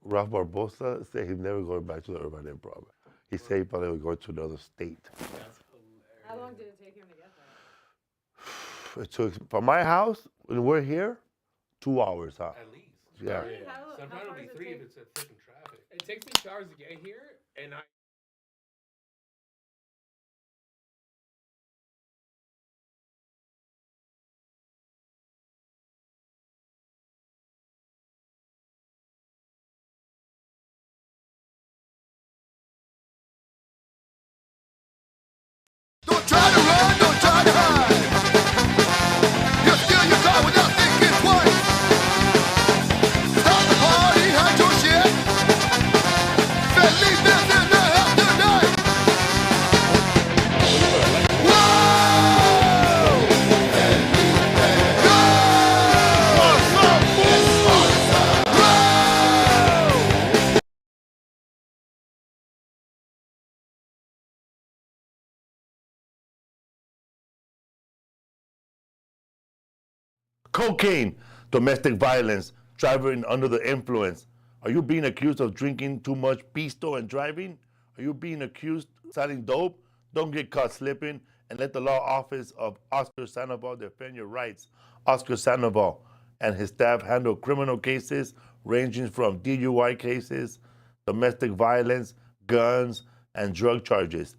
Ralph Barbosa said he's never going back to the Urban Improv. He said he probably would go to another state. That's hilarious. How long did it take him to get there? It took, from my house, when we're here, 2 hours, huh? At least. Yeah. Really? Sometimes how it'll far be does it 3 if take? it's at freaking traffic. It takes me 2 hours to get here, and I. Don't try to run, don't try to hide. You steal your car without thinking twice. Stop the party, hide your shit. Felipe is in the house tonight. Whoa! Felipe, go! What's up, boy? Whoa! Cocaine, domestic violence, driving under the influence. Are you being accused of drinking too much pisto and driving? Are you being accused of selling dope? Don't get caught slipping and let the law office of Oscar Sandoval defend your rights. Oscar Sandoval and his staff handle criminal cases ranging from DUI cases, domestic violence, guns, and drug charges.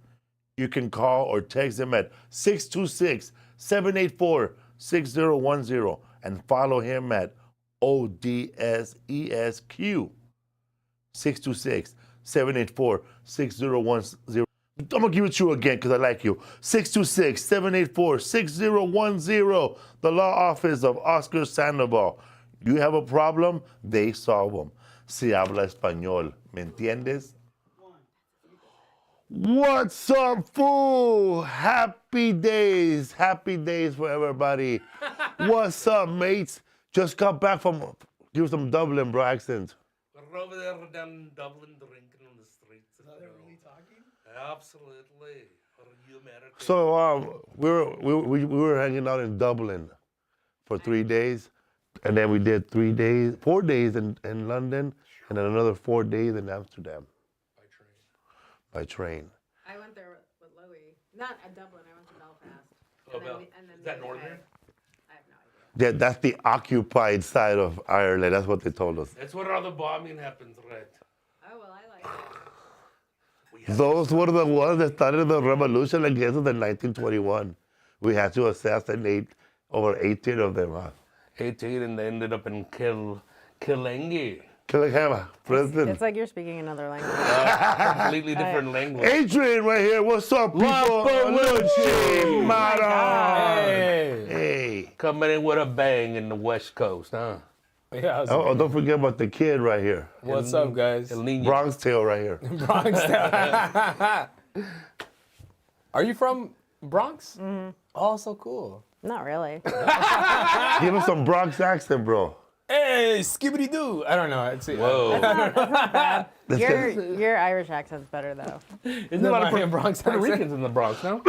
You can call or text them at 626-784-6010 and follow him at ODSESQ. 626-784-6010. I'm going to give it to you again because I like you. 626-784-6010. The law office of Oscar Sandoval. You have a problem, they solve them. Si habla español. ¿Me entiendes? What's up, fool? Happy days for everybody. What's up, mates? Just got back from, give some Dublin, bro, accent. We're over there down Dublin drinking on the streets. Is that really talking? Absolutely. Are you American? So we were hanging out in Dublin for 3 days, and then we did 4 days in London, and then another 4 days in Amsterdam. By train. I went there with Louie. Not at Dublin. I went to Belfast. Oh, And then Bel- we- and then is that the other northern? day- I have no idea. Yeah, that's the occupied side of Ireland. That's what they told us. That's where all the bombing happens, right? Oh, well, I like it. Those were the ones that started the revolution against us in 1921. We had to assassinate over 18 of them, huh? 18 and they ended up in Killingy. Killingham, President. It's like you're speaking another language. Completely different language. Adrienne right here. What's up, people? Iapalucci. Mara. Hey. Hey. Coming in with a bang in the West Coast, huh? Yeah. how's it Oh, going? don't forget about the kid right here. What's up, guys? El Niño. Bronx tail right here. Bronx. Are you from Bronx? Mm-hmm. Oh, so cool. Not really. Give us some Bronx accent, bro. Hey, skibbity doo. I don't know. It's, Whoa. Your Irish accent's better, though. Isn't there a lot of Bronx Puerto accent? Ricans in the Bronx, no?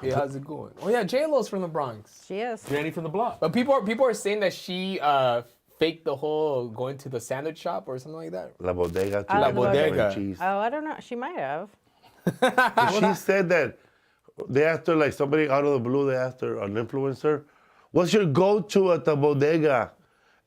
Yeah, how's it going? Oh yeah, J-Lo's from the Bronx. She is. Granny from the block. But people are saying that she faked the whole going to the sandwich shop or something like that. La bodega. too. La bodega. Cheese. Oh, I don't know. She might have. She said that they asked her, like somebody out of the blue, they asked her, an influencer, what's your go-to at the bodega?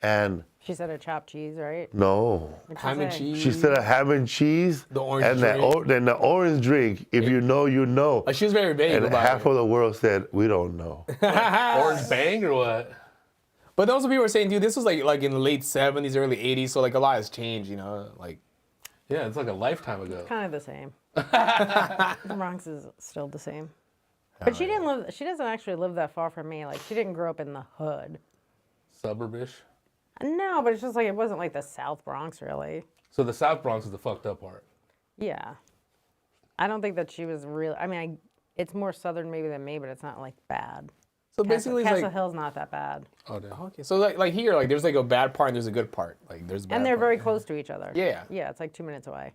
And She said a chopped cheese, right? no. What'd she Ham and say? cheese. She said a ham and cheese. The orange and drink. then the orange drink. If you know, you know. She was very vague And about half it. of the world said, we don't know. Orange bang or what? But those people were saying, dude, this was like in the late 70s, early 80s, so like a lot has changed, you know, like. Yeah, it's like a lifetime ago. Kind of the same. The Bronx is still the same. But she didn't live. She doesn't actually live that far from me. Like she didn't grow up in the hood. Suburbish. No, but it's just like it wasn't like the South Bronx, really. So the South Bronx is the fucked up part. Yeah. I don't think that she was real. I mean, it's more southern maybe than me, but it's not like bad. So basically, Castle like. Hill's not that bad, Oh, damn. Okay, so like here, like there's like a bad part and there's a good part. Like there's a bad and they're part. very close to each other. Yeah. Yeah, it's like 2 minutes away.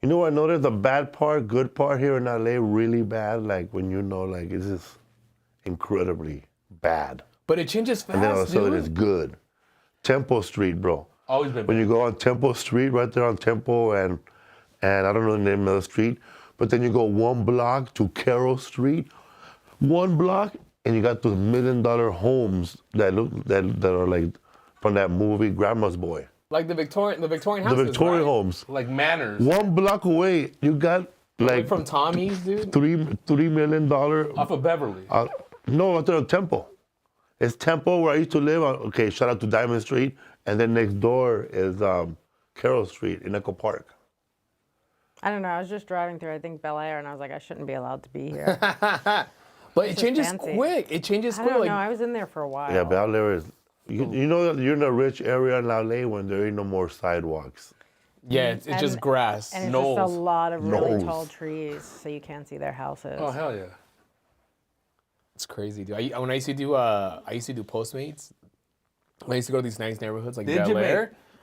You know what I noticed? The bad part, good part here in LA, really bad. Like when you know, like this is incredibly bad. But it changes fast, And then all of a sudden dude. it's good. Temple Street, bro. Always been When you go on Temple Street, right there on Temple and I don't know the name of the street, but then you go 1 block to Carroll Street, 1 block, and you got those $1 million homes that are like from that movie Grandma's Boy. Like the Victorian houses, The Victorian right? homes. like manners. 1 block away, you got like From Tommy's, dude. $3 million. Off of Beverly. No, out there on Temple. It's Temple where I used to live. Okay, shout out to Diamond Street, and then next door is Carroll Street in Echo Park. I don't know. I was just driving through, I think, Bel Air, and I was like, I shouldn't be allowed to be here. But it is changes fancy. quick. It changes I quick. don't Like know. I was in there for a while. Yeah, Bel Air is. You know that you're in a rich area in LA when there ain't no more sidewalks. yeah, it's just And- grass. And it's Knolls. just a lot of really Knolls. tall trees, so you can't see their houses. Oh hell yeah. It's crazy, dude. When I used to do Postmates. I used to go to these nice neighborhoods like Did you, Bel Air,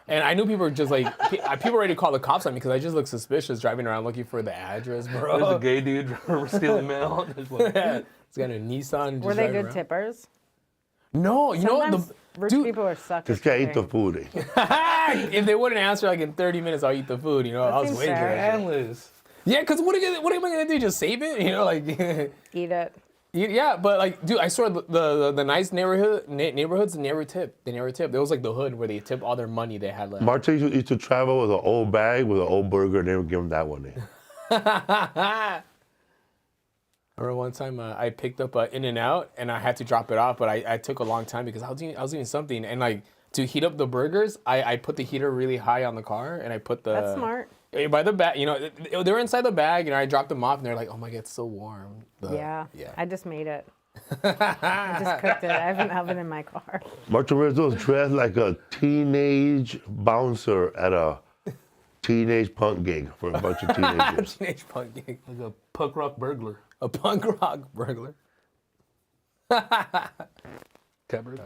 mate? and I knew people were just like people were ready to call the cops on me because I just looked suspicious driving around looking for the address, bro. There's a gay dude stealing mail. Just like, Yeah, it's got a Nissan. Just Were they driving good around. tippers? No, you know Sometimes the rich dude. people are suckers. This guy eat the food. If they wouldn't answer like in 30 minutes, I'll eat the food. You know, I was seems waiting for fair. that. shit. endless. Yeah, because what am I gonna do? Just save it? You know, like. Eat it. Yeah, but like, dude, I swear the nice neighborhoods never tip. They never tip. It was like the hood where they tip all their money they had left. Martin used to travel with an old bag with an old burger, and they would give him that one. I remember one time I picked up In-N-Out and I had to drop it off, but I took a long time because I was doing something and like to heat up the burgers, I put the heater really high on the car and I put the That's smart. by the bag. You know, they were inside the bag and I dropped them off and they're like, oh my god, it's so warm. Yeah. yeah. I just made it. I just cooked it. I have an oven in my car. Martin Rizzo's dressed like a teenage bouncer at a teenage punk gig for a bunch of teenagers. Teenage punk gig. Like a punk rock burglar. A punk rock burglar. Cabaret.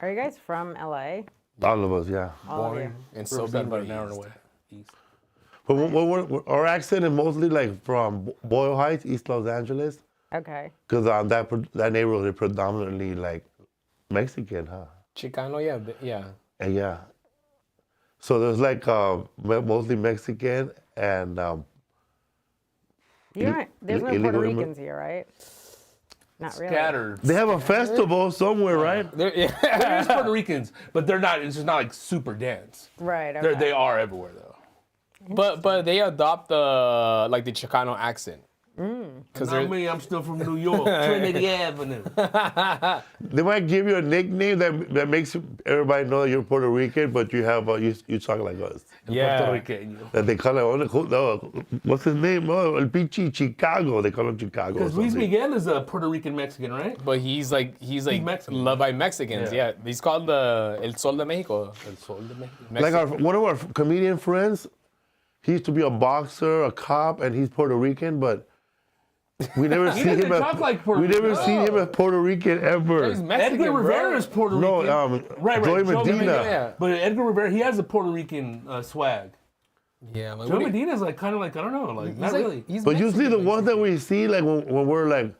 Are you guys from LA? All of us, yeah. All of you. And so Riverside, being about an hour east. away. East. But our accent is mostly like from Boyle Heights, East Los Angeles, Okay. because that neighborhood is predominantly like Mexican, huh? Chicano, yeah, yeah. And yeah. So there's like mostly Mexican and You're not, there's no illegal Puerto immi- Ricans here, right? Not really. Scattered. they have a festival somewhere, right? Yeah. There's Puerto Ricans, but they're not. It's just not like super dense. Right. Okay. They are everywhere though. But they adopt the like the Chicano accent. Because Not me. I'm still from New York, Trinity Avenue. They might give you a nickname that makes everybody know that you're Puerto Rican, but you have you talk like us. yeah. Puerto Riqueño. That they call it, what's his name? Oh, El Pichi Chicago. They call him Chicago. or Because Luis something. Miguel is a Puerto Rican Mexican, right? But he's like Mexican. loved by Mexicans. Yeah. Yeah. He's called the El Sol de Mexico. El Sol de Mexico. Like one of our comedian friends, he used to be a boxer, a cop, and he's Puerto Rican, but we never see doesn't him as talk like Puerto we never Rican. seen him as Puerto Rican ever. He's Mexican, Edgar bro. Rivera is Puerto No, Rican. right, Joey Joe Medina. Yeah. But Edgar Rivera, he has a Puerto Rican swag. Yeah. Like, Joe Medina's like kind of like, I don't know, like not really. But usually the ones that we see, like when we're like,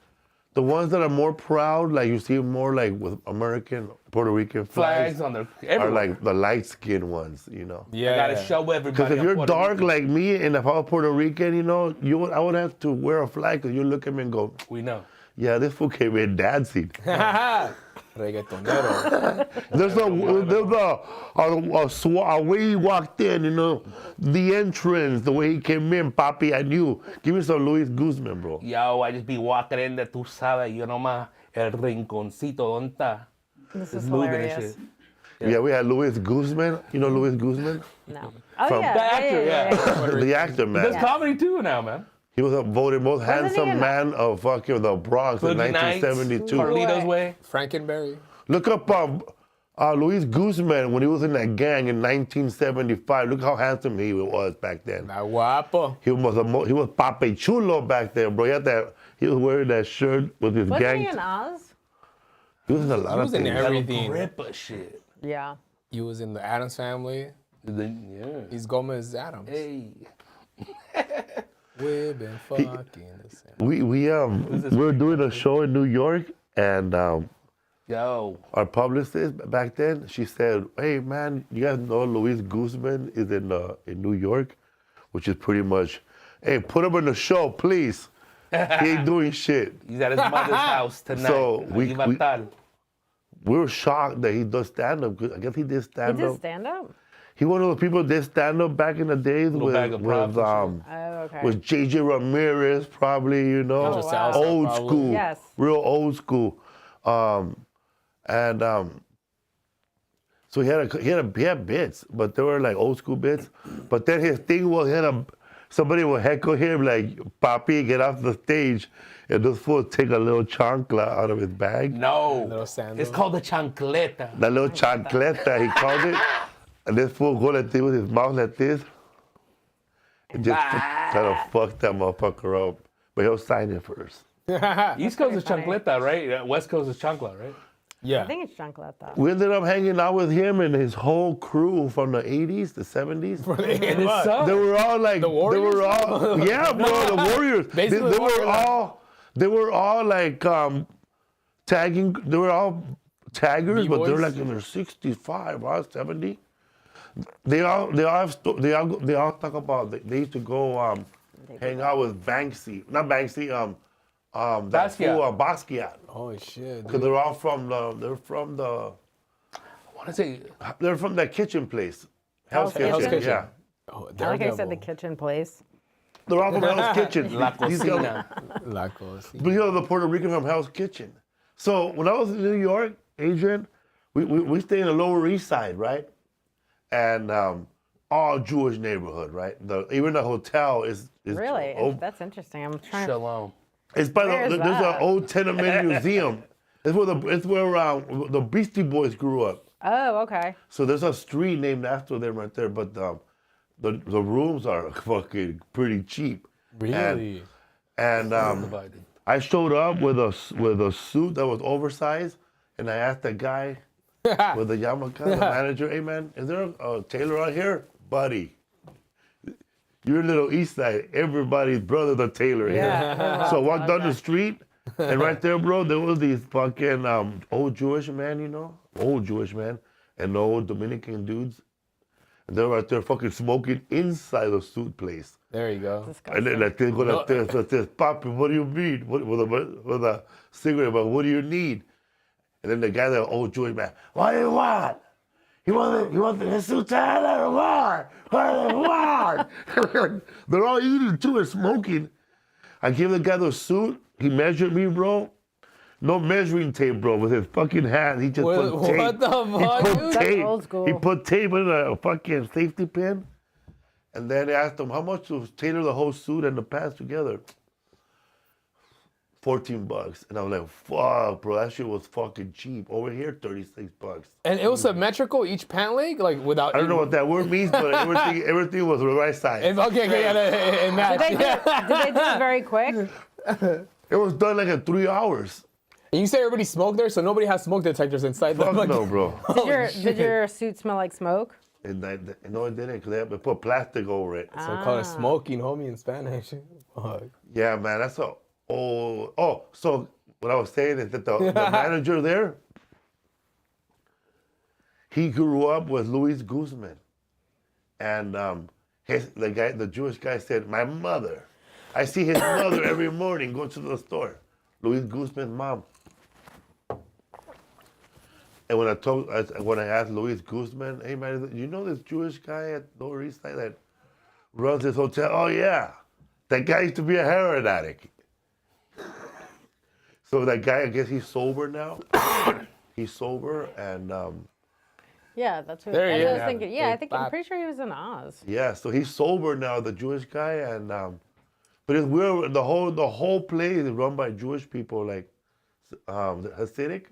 the ones that are more proud, like you see more like with American, Puerto Rican Flags flags, on their are everywhere. like the light-skinned ones, you know. I Yeah. gotta show everybody. Because if I'm you're Puerto dark Rican. like me, and if I was Puerto Rican, you know, I would have to wear a flag, because you look at me and go, We know. yeah, this fool came in dancing. Reggaetonero. There's a way he walked in, you know, the entrance, the way he came in, papi, I knew. Give me some Luis Guzman, bro. Yo, I just be walking in there, tú sabes, yo nomás, el rinconcito, ¿dónde está? This is Moving and hilarious. shit. Yeah, we had Luis Guzman. You know Luis Guzman? No. Oh From- yeah. The actor, yeah. The actor, man. Does comedy too now, man. He was voted most Wasn't he handsome in- man of fucking the Bronx in Boogie Nights, 1972. Carlito's Way. Frankenberry. Look up Luis Guzman when he was in that gang in 1975. Look how handsome he was back then. La guapo. He was Pape Chulo back there, bro. He was wearing that shirt with his Wasn't gang. he in Oz? He was in a lot He of was in things. everything. Grippa shit. Yeah. He was in the Adams Family. Yeah. He's Gomez Adams. Hey. We've been fucking the same. We were doing a show in New York, and Yo. our publicist back then, she said, "Hey man, you guys know Luis Guzman is in New York, which is pretty much, hey, put him in the show, please. He ain't doing shit." He's at his mother's house tonight. So we were shocked that he does stand up. I guess he did He stand did up. stand up? He one of the people that did stand up back in the days bag of props and Oh, okay. with JJ Ramirez, probably, you know, Oh, wow. old Probably. school, Yes. real old school. So he had bits, but they were like old school bits. But then his thing was somebody would heckle him like, "Papi, get off the stage," and this fool take a little chancla out of his bag. No. Little sandal. It's called the chancleta. That little chancleta, he called it. And this fool go like this with his mouth like this. And just try to fuck that motherfucker up. But he'll sign it first. East Coast is funny. chancleta, right? West Coast is chancla, right? Yeah. I think it's Chancleta. We ended up hanging out with him and his whole crew from the 80s, the 70s. And it's so. They were all like, The Warriors? they were all, yeah, bro, the Warriors. They, Basically they the were Warriors. they were all like tagging. They were all taggers, but they were B-boys? like in their 65, or 70. They all talk about they used to go hang out with Banksy, not Banksy, that Basquiat. fool, Basquiat, Oh shit. because they're all from the I want to say, they're from that kitchen place, Hell's Kitchen. Hell's Kitchen. Yeah. Oh, I like how you said the Daredevil. kitchen place. They're all from Hell's Kitchen. La These guys- Cocina. La cocina. But you know, the Puerto Rican from Hell's Kitchen. So when I was in New York, Adrienne, we stayed in the Lower East Side, right? And all Jewish neighborhood, right? Even the hotel is Really? oh, That's interesting. I'm trying to. Shalom. it's by Where is there's an that? old tenement museum. It's where the Beastie Boys grew up. Oh, okay. So there's a street named after them right there. But the rooms are fucking pretty cheap. Really? And Divided. I showed up with a suit that was oversized, and I asked the guy with the yarmulke, the manager, "Hey man, is there a tailor out here, buddy? You're in Little East Side. Everybody's brother's a tailor here." Yeah. So I walked down the street, and right there, bro, there was these fucking old Jewish men, you know, old Jewish men, and the old Dominican dudes, and they're right there fucking smoking inside the suit place. There you go. And then like they go like this, "Papi, what do you need?" With a cigarette, but what do you need? And then the guy, the old Jewish man, "What do you want? You want the suit or what? What do you want?" They're all eating too and smoking. I gave the guy the suit. He measured me, bro. No measuring tape, bro. With his fucking hand, he just put tape. What the He fuck, put dude? That's tape. old school. He put tape in a fucking safety pin. And then they asked him, "How much to tailor the whole suit and the pants together?" $14. And I was like, "Fuck, bro, that shit was fucking cheap. Over here, $36." And it was symmetrical each pant leg, like without. I don't know what that word means, but everything was the right size. Okay, yeah, it matched. Did they do it very quick? It was done like in 3 hours. And you say everybody smoked there, so nobody has smoke detectors inside. Fuck them. no, bro. Did your suit smell like smoke? No, it didn't, because they had to put plastic over it. So call it smoking, homie, in Spanish. Fuck. Yeah, man, that's a old. Oh, so what I was saying is that the manager there, he grew up with Luis Guzman, and the Jewish guy said, "My mother, I see his mother every morning go to the store, Luis Guzman's mom." And when I asked Luis Guzman, "Hey man, you know this Jewish guy at Lower East Side that runs this hotel?" "Oh yeah, that guy used to be a heroin addict." So that guy, I guess he's sober now. He's sober, and Yeah, that's what There he I was is. thinking. Yeah, I Big I'm bop. pretty sure he was in Oz. yeah, so he's sober now, the Jewish guy, and but it's weird. The whole place is run by Jewish people, like Hasidic,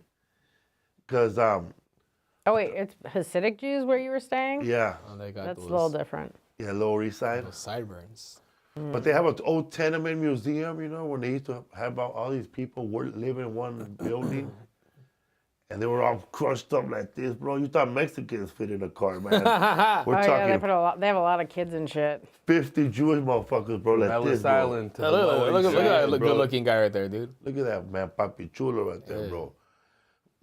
because Oh wait, it's Hasidic Jews where you were staying? yeah, Oh, they got That's a those, little different. yeah, Lower East Side. those sideburns. But they have an old tenement museum, you know, when they used to have all these people live in one building. And they were all crushed up like this, bro. You thought Mexicans fit in a car, man. We're Oh yeah, talking they have a lot of kids and shit. 50 Jewish motherfuckers, bro, like Ellis this, bro. Island to the Look Lower at East that bro. good looking guy right there, dude. Look at that, man, Papi Chulo right there, bro.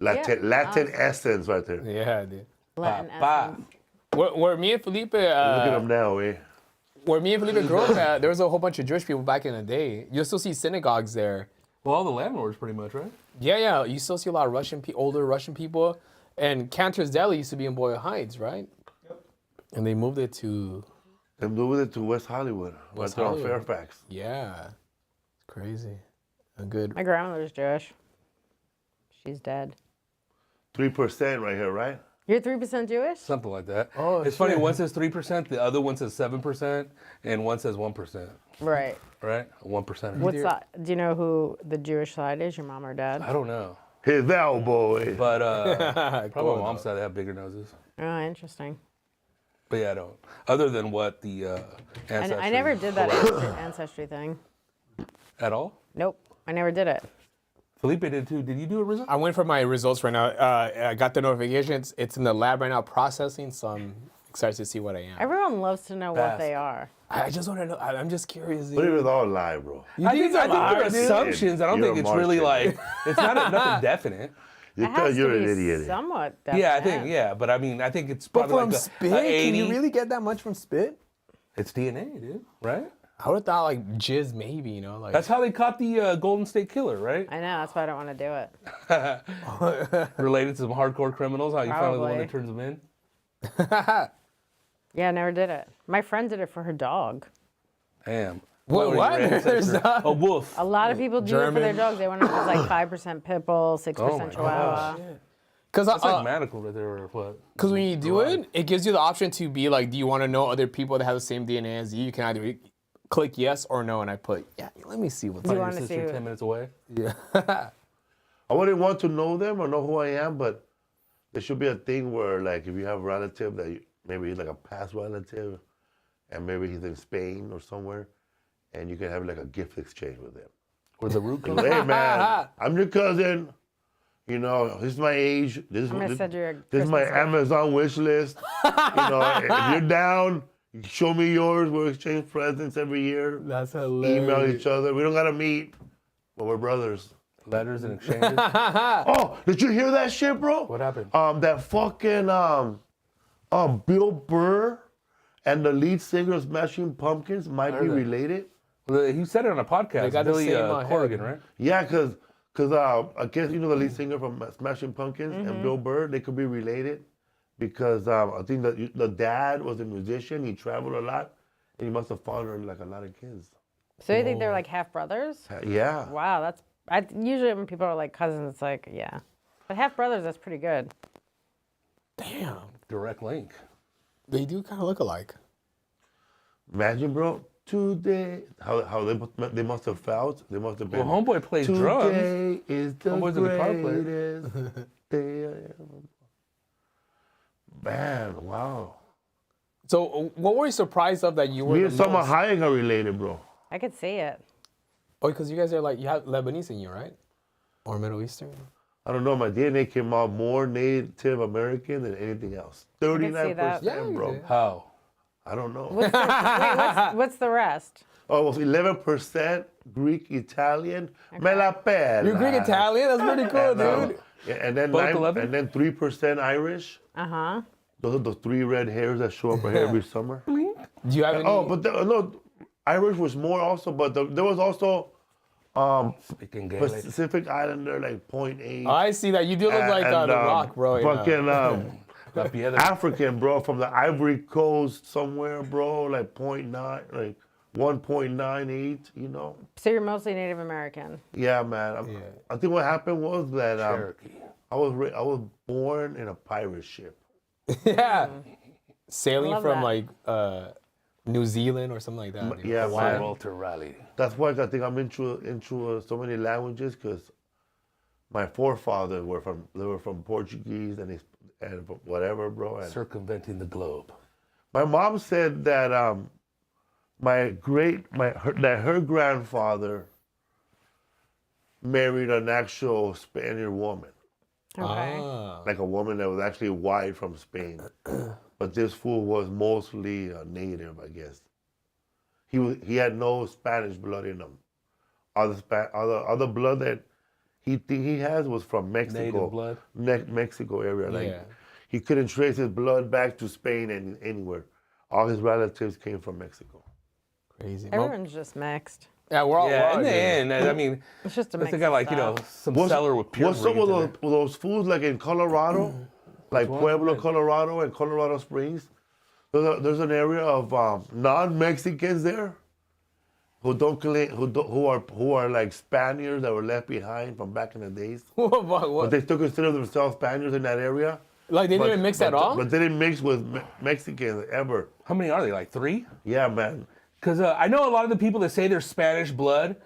Latin essence right there. Yeah, dude. Latin Pa. essence. Where me and Felipe, Look at him now, eh? where me and Felipe grew up at, there was a whole bunch of Jewish people back in the day. You'll still see synagogues there. Well, all the landlords pretty much, right? Yeah. You still see a lot of older Russian people. And Cantor's Deli used to be in Boyle Heights, right? Yep. And they moved it to... They moved it to West Hollywood. West right there Hollywood. on Fairfax. Yeah. It's crazy. A good... My grandmother's Jewish. She's dead. 3% right here, right? You're 3% Jewish? Something like that. Oh, it's funny. One says 3%, the other one says 7%, and one says 1%. Right. Right? 1%. What's that? Do you know who the Jewish side is, your mom or dad? I don't know. His boy. But probably Cool, my mom's side, they have bigger noses. Oh, interesting. But yeah, I don't. Other than what the ancestry. I never did that ancestry thing. At all? Nope. I never did it. Felipe did too. Did you do it, Rizzo? I went for my results right now. I got the notification. It's in the lab right now processing, so I'm excited to see what I am. Everyone loves to know what they are. I just want to know. I'm just curious. But it was all lie, bro. I think they're dude? assumptions. I don't You're think a it's really Martian. like, it's not nothing definite. It has You're to an be idiot. somewhat Yeah, I definite. think, yeah. But I mean, I think it's But probably from like spit, a can 80. you really get that much from spit? It's DNA, dude. Right? I would have thought like jizz, maybe, you know, like. That's how they caught the Golden State Killer, right? I know. That's why I don't want to do it. Related to some hardcore criminals, how you finally the one Probably. that turns them in. Yeah, I never did it. My friend did it for her dog. Damn. What? Your ancestor- A wolf. A lot of people do it for their German. dogs. They want to it's like 5% pit bull, 6% Oh my chihuahua. Because It's like medical right there, or what? when you do it gives you the option to be like, do you want to know other people that have the same DNA as you? You can either click yes or no, and I put, yeah, let me see what's You up. want Your to see sister who- 10 minutes away. Yeah. I wouldn't want to know them or know who I am, but there should be a thing where, like, if you have a relative that maybe he's like a past relative, and maybe he's in Spain or somewhere, and you can have like a gift exchange with them. Where the root Like, comes hey man, I'm your cousin. You know, this is my age. This gonna is send you a this is my Christmas gift. Amazon wish list. You know, if you're down, you show me yours. We'll exchange presents every year. That's hilarious. Email each other. We don't gotta meet, but we're brothers. letters and exchanges. Oh, did you hear that shit, bro? What happened? That fucking Bill Burr and the lead singer of Smashing Pumpkins might be that. related. He said it on a podcast. They got the Billy same, Corrigan, head. right? Yeah, cause I guess you know the lead singer from Smashing Pumpkins and Bill Burr, they could be related because I think that the dad was a musician. He traveled a lot, and he must have fathered like a lot of kids. So you think they're like half brothers? Yeah. Wow, that's usually when people are like cousins, it's like yeah, but half brothers, that's pretty good. Damn. Direct link. They do kind of look alike. Imagine, bro. Today, how they must have felt. They must have been. Well, Homeboy plays drums. Today is the Homeboy's a guitar player. greatest day I ever. Man, wow. So what were you surprised of that you were Me the and Salma most? Hayek are related, bro. I could see it. Oh, because you guys are like, you have Lebanese in you, right? Or Middle Eastern? I don't know. My DNA came out more Native American than anything else. 39%, Yeah, you bro. did. How? I don't know. What's the rest? Oh, it was 11% Greek Italian. Me la pela. You're Greek Italian? That's pretty cool, dude. Yeah, and then Both 11? and then 3% Irish. Uh-huh. Those are the 3 red hairs that show up right here every summer. Do you have any? Oh, but no, Irish was more also, but there was also Speaking Gaelic. Pacific Islander like 0.8. Oh, I see that. You do look like The Rock, bro. you know. Fucking La Piedra. African, bro, from the Ivory Coast somewhere, bro, like 0.9, like 1.98, you know? So you're mostly Native American. Yeah, man. I think what happened was that Cherokee. I was born in a pirate ship. Yeah. Sailing love from that. like New Zealand or something like that. dude. Yeah, man. Walter Raleigh. That's why I think I'm into so many languages because my forefathers were from Portuguese and whatever, bro. And Circumventing the globe. my mom said that her grandfather married an actual Spaniard woman, Okay. Ah. like a woman that was actually white from Spain, but this fool was mostly a native, I guess. He had no Spanish blood in him. Other blood that he has was from Mexico. Native blood? Mexico area. Like, Yeah. he couldn't trace his blood back to Spain and anywhere. All his relatives came from Mexico. Crazy. Everyone's just mixed. Yeah, we're all. Yeah, in the dude. end, I mean, It's just a I mix think I of like, stuff. some cellar with pure What's up greens with in there. those foods like in Colorado, like Pueblo, Colorado, and Colorado Springs? There's an area of non-Mexicans there who don't claim, who are like Spaniards that were left behind from back in the days. What? But they still consider themselves Spaniards in that area. Like they didn't mix at all? But they didn't mix with Mexicans ever. How many are they? Like 3? Yeah, man. Because I know a lot of the people that say they're Spanish blood,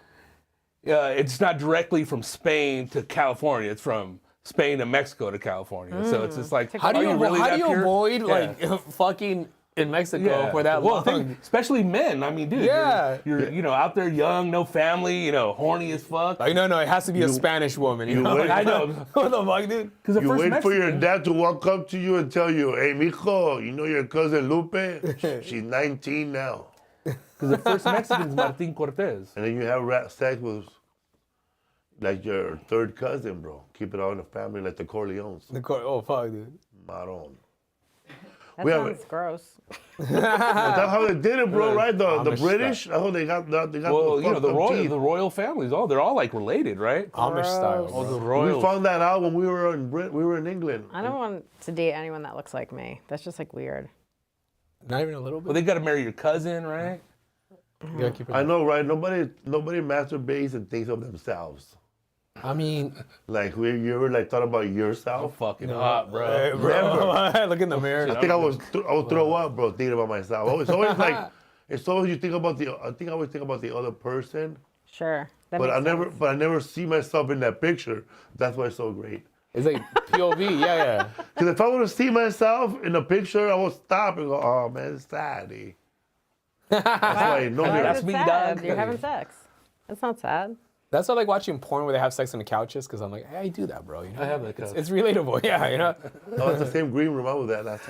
it's not directly from Spain to California. It's from Spain to Mexico to California. So it's just like, How do you, really how that do you pure? avoid Yeah. like fucking in Mexico for that well, long? think, especially men. I mean, dude, Yeah. you're out there young, no family, horny as fuck. Like no, it has to be a Spanish woman. You know? wait- I know. What the fuck, dude? Because the You first wait for your Mexican- dad to walk up to you and tell you, "Hey, mijo, you know your cousin Lupe? She's 19 now." Because the first Mexican is Martin Cortez. And then you have sex with like your third cousin, bro. Keep it all in the family, like the Corleones. Oh fuck, dude. Maron. That We have sounds gross. But that's how they did it, bro, right? The Amish British, that's how they got Well, those fucked the up teeth. royal families, they're all like related, right? Amish style. All the We royals. found that out when we were in England. I don't want to date anyone that looks like me. That's just like weird. Not even a little bit. Well, they got to marry your cousin, right? You gotta keep it. I know, right? Nobody masturbates and thinks of themselves. I mean, Like, you ever like thought about yourself? Fucking hot, bro. hey, bro, look in the mirror. I think I would throw up, bro, thinking about myself. It's always like, it's always you think about I always think about the other person, Sure. That but makes sense. I never see myself in that picture. That's why it's so great. It's like POV, yeah. Because if I were to see myself in a picture, I would stop and go, "Oh man, it's sad." Eh? That's why no Why mirror. is That's it me, sad? dog. You're having sex. That's not sad. That's why I like watching porn where they have sex on the couches, because I'm like, hey, I do that, bro. You know? I have that It's, couch. it's relatable, yeah, you know? Oh, it's the same green room. I was at last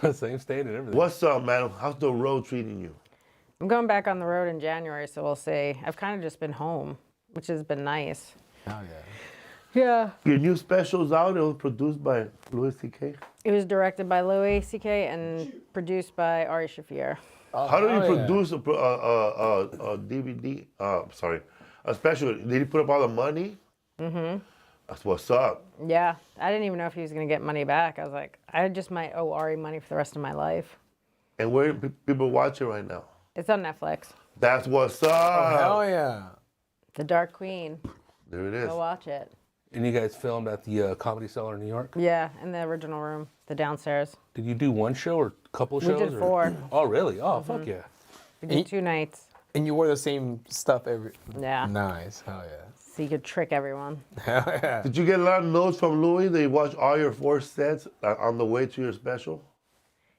time. Same state and everything. What's up, man? How's the road treating you? I'm going back on the road in January, so we'll see. I've kind of just been home, which has been nice. Hell yeah. Yeah. Your new special's out. It was produced by Louis C.K. It was directed by Louis C.K. and produced by Ari Shafir. How do you hell yeah. produce a DVD? A special. Did he put up all the money? Mm-hmm. That's what's up. Yeah, I didn't even know if he was going to get money back. I was like, I just might owe Ari money for the rest of my life. And where people watch it right now? It's on Netflix. That's what's up. Hell yeah. The Dark Queen. There it is. Go watch it. And you guys filmed at the Comedy Cellar in New York? Yeah, in the original room, the downstairs. Did you do one show or a couple of We shows? did or- 4. Oh, really? Oh, fuck yeah. We did 2 nights. And you wore the same stuff every... Yeah, Nice, hell yeah. so you could trick everyone. Hell yeah. Did you get a lot of notes from Louis that he watched all your 4 sets on the way to your special?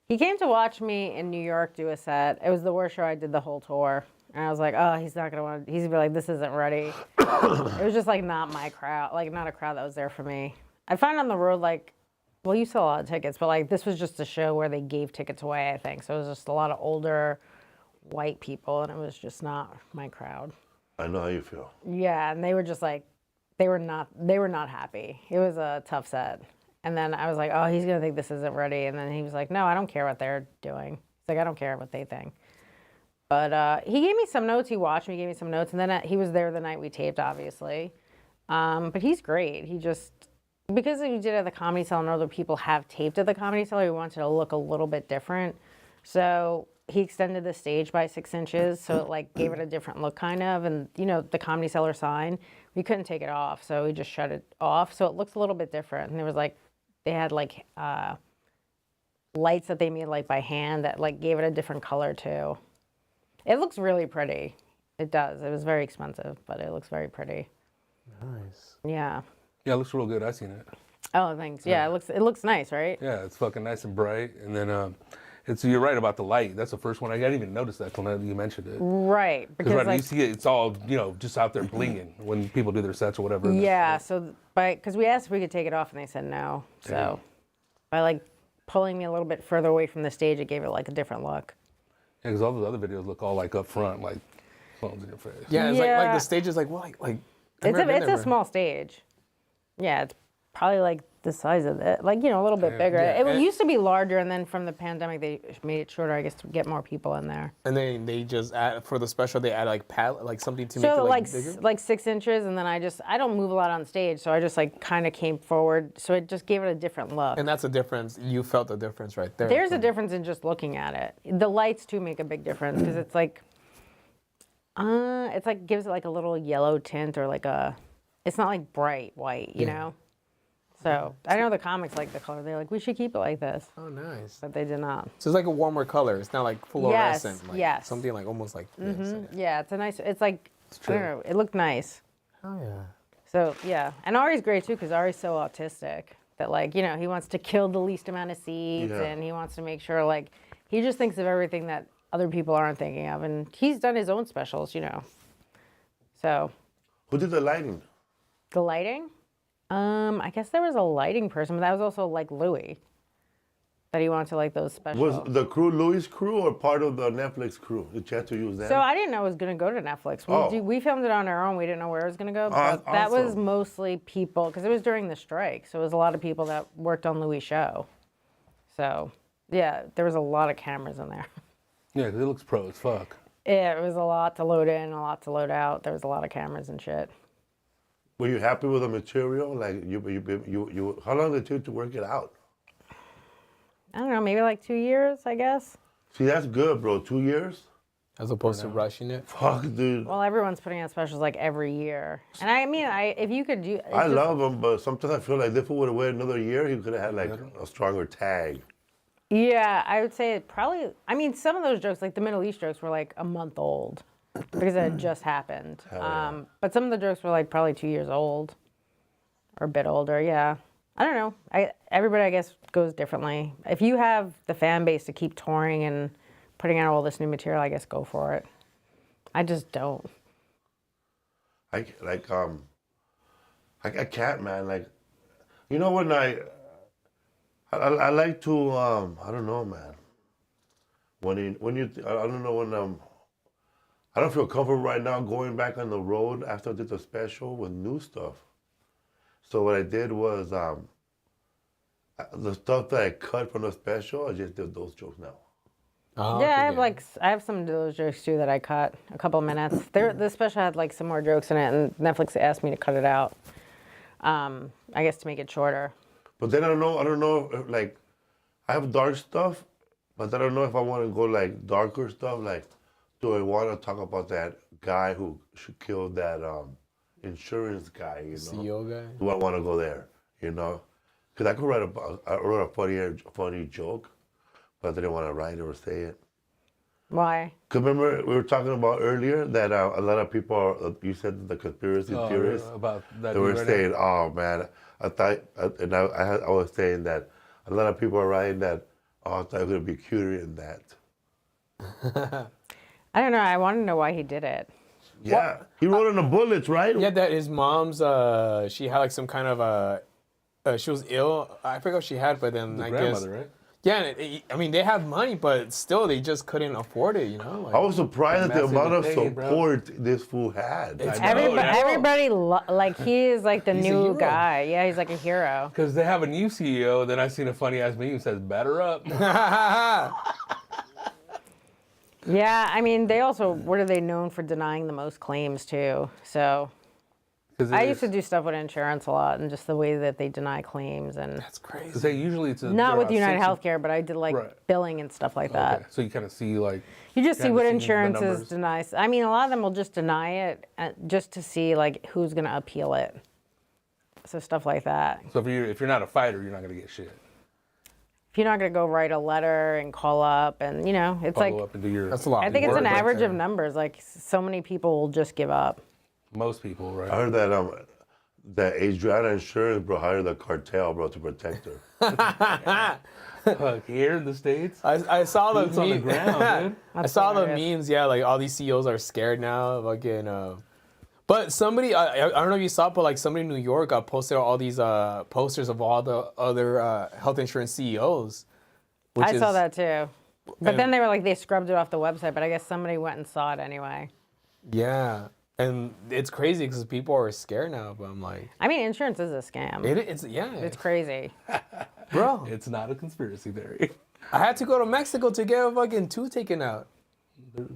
He came to watch me in New York do a set. It was the worst show I did the whole tour. And I was like, oh, he's not going to want to, he's going to be like, this isn't ready. It was just like not my crowd, like not a crowd that was there for me. I find on the road, like, well, you sell a lot of tickets, but like this was just a show where they gave tickets away, I think. So it was just a lot of older white people and it was just not my crowd. I know how you feel. Yeah, and they were just like, they were not happy. It was a tough set. And then I was like, oh, he's going to think this isn't ready. And then he was like, no, I don't care what they're doing. He's like, I don't care what they think. But he gave me some notes. He watched me, gave me some notes. And then he was there the night we taped, obviously. But he's great. He just, because he did it at the Comedy Cellar and other people have taped at the Comedy Cellar, he wanted to look a little bit different. So he extended the stage by 6 inches. So it like gave it a different look kind of. And you know, the Comedy Cellar sign, we couldn't take it off. So we just shut it off. So it looks a little bit different. And there was like, they had like lights that they made like by hand that like gave it a different color too. It looks really pretty. It does. It was very expensive, but it looks very pretty. Nice. Yeah. Yeah, it looks real good. I seen it. Oh, thanks. Yeah, it looks nice, right? Yeah, it's fucking nice and bright. And then you're right about the light. That's the first one. I didn't even notice that till you mentioned it. Right. Because right, like, you see it, it's all, just out there blinging when people do their sets or whatever. yeah, so because we asked if we could take it off and they said no. So by like pulling me a little bit further away from the stage, it gave it like a different look. Yeah, because all those other videos look all like up front, like phones in your face. Yeah, it's Yeah. like the stage is like, well, like It's never been a there. small stage. Yeah, it's probably like the size of it, like a little bit bigger. Yeah, It and- used to be larger, and then from the pandemic they made it shorter, I guess, to get more people in there. And then they just add for the special. They add like something to make So it like bigger. like 6 inches, and then I don't move a lot on stage, so I just like kind of came forward, so it just gave it a different look. And that's a difference. You felt the difference right there. There's a difference in just looking at it. The lights too make a big difference because it's like gives it like a little yellow tint or like it's not like bright white, you know. So I know the comics like the color. They're like, we should keep it like this, Oh, nice. but they did not. So it's like a warmer color. It's not like fluorescent. Like yes. Something like almost like this. Yeah, it's a nice. It's like I don't know. It looked nice. Oh yeah. So yeah, and Ari's great too because Ari's so autistic that like he wants to kill the least amount of seats Yeah. and he wants to make sure like he just thinks of everything that other people aren't thinking of, and he's done his own specials, So Who did the lighting? the lighting, I guess there was a lighting person, but that was also like Louis. That he wanted to like those specials. Was the crew Louis' crew or part of the Netflix crew? Did you have to use them? So I didn't know it was going to go to Netflix. We filmed it on our own. We didn't know where it was going to go. But that was awesome. mostly people, because it was during the strike. So it was a lot of people that worked on Louis' show. So, yeah, there was a lot of cameras in there. Yeah, 'cause it looks pro as fuck. Yeah, it was a lot to load in, a lot to load out. There was a lot of cameras and shit. Were you happy with the material? Like you how long did it take to work it out? I don't know, maybe like 2 years, I guess. See, that's good, bro. 2 years? As opposed to rushing it. Fuck, dude. Well, everyone's putting out specials like every year. And I mean, if you could do... it's I just- love him, but sometimes I feel like if it would have waited another year, he could have had like a stronger tag. Yeah, I would say it probably... I mean, some of those jokes, like the Middle East jokes, were like a month old because it had just happened. yeah. But some of the jokes were like probably 2 years old or a bit older, yeah. I don't know. Everybody, I guess, goes differently. If you have the fan base to keep touring and putting out all this new material, I guess go for it. I just don't. I can't, man. Like, you know, when I like to I don't know, man. I don't know when I don't feel comfortable right now going back on the road after I did the special with new stuff. So what I did was the stuff that I cut from the special, I just did those jokes now. Oh, Yeah, okay, I have some of those jokes too that I cut a couple minutes. The special had like some more jokes in it, and Netflix asked me to cut it out. I guess to make it shorter. But then I don't know if, like, I have dark stuff, but I don't know if I want to go like darker stuff. Like, do I want to talk about that guy who killed that insurance guy? You know, CEO guy. do I want to go there? You know, because I wrote a funny joke, but I didn't want to write it or say it. Why? Because remember we were talking about earlier that a lot of people you said the conspiracy theorists About that. they were dude right saying, "Oh man, I thought," and I was saying that a lot of people are writing that, "Oh, I thought it would be cuter than that." I don't know. I want to know why he did it. Yeah, he wrote on the bullets, right? Yeah, that his mom's. She had like some kind of she was ill. I forgot what she had, but then The I grandmother, guess. right? Yeah, and I mean they have money, but still they just couldn't afford it. You know. Like, I was surprised at the Massive amount of pain, bro. support this fool had. It's- I know, yeah. Everybody like he is like the He's a new hero. guy. Yeah, he's like a hero. Because they have a new CEO. Then I seen a funny ass meme that says "batter up." Yeah, I mean they also what are they known for denying the most claims too? So 'Cause I it used to is- do stuff with insurance a lot, and just the way that they deny claims and That's crazy. 'cause they usually it's not with they're United about 60 Healthcare, but I did like Right. billing and stuff like that. Okay, so you kind of see like You just see kinda what see the insurances numbers. deny. I mean, a lot of them will just deny it just to see like who's gonna appeal it. So stuff like that. So if you're not a fighter, you're not gonna get shit. If you're not gonna go write a letter and call up, and it's Follow like up and do your. That's a lot. I think it's work an right average there. of numbers. Like so many people will just give up. Most people, right? I heard that Adrienne Insurance, bro, hired the cartel, bro, to protect her. Fuck, here in the States. I saw the Boots on the meme- ground, dude. I saw the hilarious. memes. Yeah, like all these CEOs are scared now. Fucking. But somebody, I don't know if you saw, but like somebody in New York posted all these posters of all the other health insurance CEOs. I saw that too. But and- then they were like they scrubbed it off the website. But I guess somebody went and saw it anyway. Yeah. And it's crazy because people are scared now. But I'm like, I mean, insurance is a scam. it's crazy. bro. It's not a conspiracy theory. I had to go to Mexico to get a fucking tooth taken out.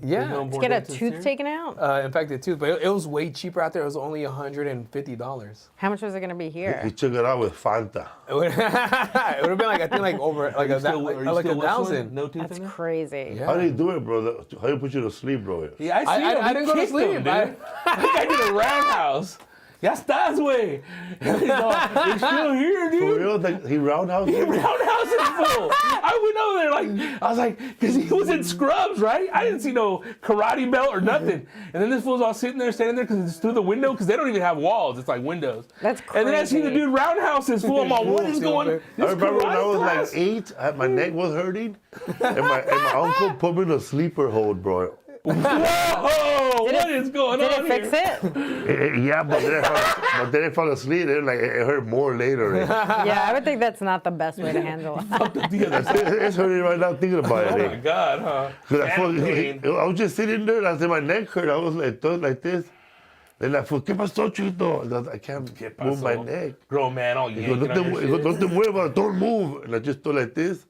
Yeah. To get a tooth taken out? Infected tooth, but it was way cheaper out there. It was only $150. How much was it going to be here? He took it out with Fanta. It would have been like, I think like over like a $1,000. No tooth That's in there? crazy. Yeah. How do you do it, bro? How do you put you to sleep, bro? Yeah, I see him. I didn't go to Kicked sleep. him, dude. I did a roundhouse. Ya estás, güey. It's still here, For dude. real? Like, he roundhouse He you? roundhouse is full. I went over there I was like, because he was in scrubs, right? I didn't see no karate belt or nothing. And then this fool's all sitting there, standing there, because it's through the window, because they don't even have walls. It's like windows. That's And then I see the crazy. dude roundhouse is full. I'm like, what is going on? I remember when I was like 8, my neck was hurting, and my uncle put me in a sleeper hold, bro. Whoa! What is going Did on it fix here? it? Yeah, but then I fell asleep. And like it hurt more later. Yeah, I would think that's not the best way to handle it. It's hurting right now thinking about Oh my it. God, huh? 'Cause I Phantom pain. was just sitting there, and I said my neck hurt. I was like this. Then I thought, ¿qué pasó, Chito? And I can't move my neck. Grown man, all He goes, yanking on your no shit. te muevas, don't move. And I just stood like this.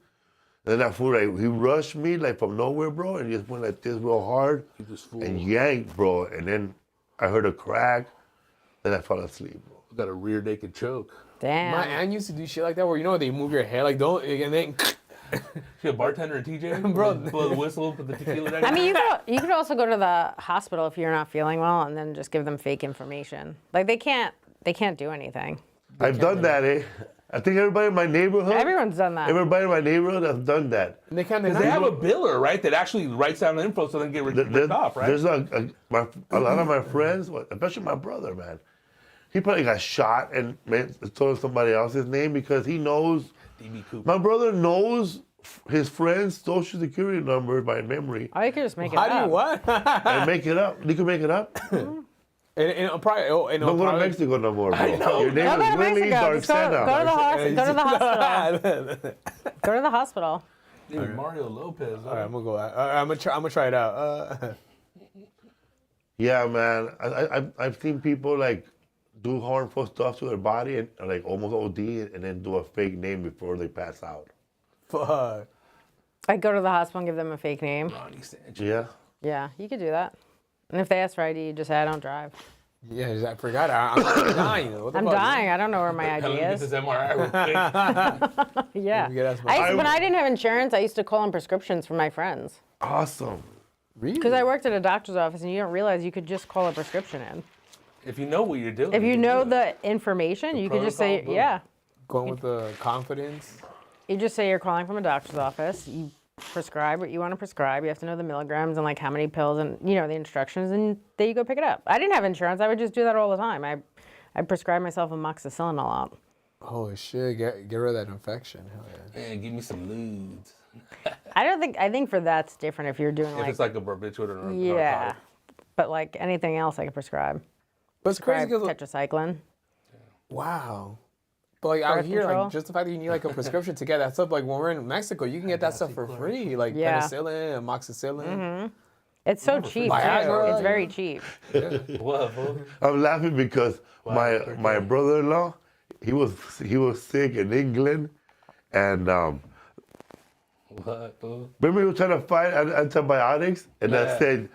And that fool, like, he rushed me like from nowhere, bro, and he just went like this real hard and yanked, bro. And then I heard a crack. Then I fell asleep, bro. Got a rear naked choke. Damn. My aunt used to do shit like that where, you know, they move your head, like, don't, and then, She a bartender at TJ? Bro. Blow the whistle, put the tequila down. I mean, you could also go to the hospital if you're not feeling well and then just give them fake information. Like, they can't do anything. I've done that, eh? I think everybody in my neighborhood. Everyone's done that. Everybody in my neighborhood has done that. and they can't Because deny they have it. a biller, right, that actually writes down the info so they can get ripped off, right? There's a lot of my friends, especially my brother, man. He probably got shot and told somebody else's name because he knows. DB Cooper. My brother knows his friends' social security numbers by memory Or you could just make it How up. do you what? and make it up. You can make it up. and it'll probably, Don't go to Mexico no more, bro. know. Your name Go is to Willie Mexico. Just go to the Darksena. go to the hospital. Go to the hospital. Dude, Mario Lopez. All right, I'm gonna go. I'm gonna try it out. Yeah, man. I've seen people like do harmful stuff to their body and like almost OD and then do a fake name before they pass out. Fuck. Like, go to the hospital and give them a fake name. Ronnie Sanchez. Yeah. Yeah, you could do that. And if they ask for ID, you just say, I don't drive. Yeah, I forgot. I'm dying. What the I'm fuck? dying. I don't know where my Tell him ID to get this is. MRI real quick. Yeah. You get us my- When I didn't have insurance, I used to call in prescriptions for my friends. Awesome. Really? Because I worked at a doctor's office, and you don't realize you could just call a prescription in. If you know what you're doing. If you can know do it. the information, you could just say, protocol, boom. yeah. Going with the confidence. You just say you're calling from a doctor's office. You prescribe what you want to prescribe. You have to know the milligrams and like how many pills and the instructions, and there you go pick it up. I didn't have insurance. I would just do that all the time. I prescribed myself amoxicillin a lot. Holy shit! Get rid of that infection. Hell yeah. Man, give me some ludes. I think for that's different if you're doing If like it's like a barbiturate or yeah, narcotic. but like anything else I could prescribe. But it's crazy Prescribe because tetracycline. wow. But like out Birth here, control. like just the fact that you need like a prescription to get that stuff. Like when we're in Mexico, you can get that stuff for free, like Yeah. penicillin, amoxicillin. It's so cheap. Too. Viagra, It's very yeah. cheap. What, fool? I'm laughing because my brother-in-law, he was sick in England, and What, fool? remember he was trying to find antibiotics, and Yeah. I said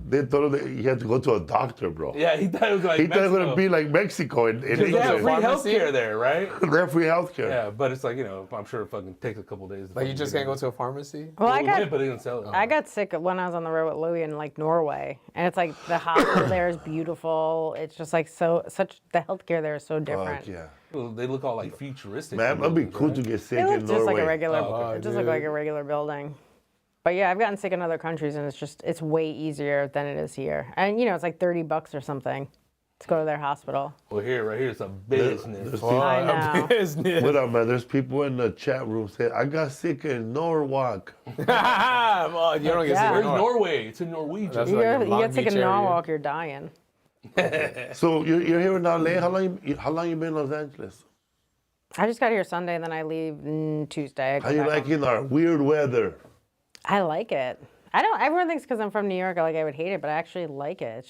they told him that he had to go to a doctor, bro. Yeah, he thought it was like He thought it was Mexico. gonna be like Mexico in They have England. free Pharmacy? healthcare there, right? They have free healthcare. Yeah, but it's like, I'm sure it fucking takes a couple days. to Like you fucking just get can't go it. to a pharmacy. Well, I Well, got but they didn't sell it. I got sick when I was on the road with Louie in like Norway, and it's like the hospital there is beautiful. It's just like the healthcare there is so different. Fuck yeah. Well, they look all like futuristic. Man, that'd be buildings, cool right? to get sick It in looks just Norway. like a regular. Oh, it just looked like a regular building. But yeah, I've gotten sick in other countries, and it's way easier than it is here. And it's like $30 or something to go to their hospial. Well, right here, it's a business. There's I know. Business. What up, man? There's people in the chat room saying, I got sick in Norwalk. Well, you don't get Yeah. sick Where's in Norway. Norway? It's in Norwegian. That's You like get, in Long sick in Beach area. Norwalk, you're dying. So you're here in LA? How long you been in Los Angeles? I just got here Sunday, and then I leave Tuesday. I go How you back liking our weird weather? I like it. I don't. Everyone thinks because I'm from New York, I would hate it, but I actually like it.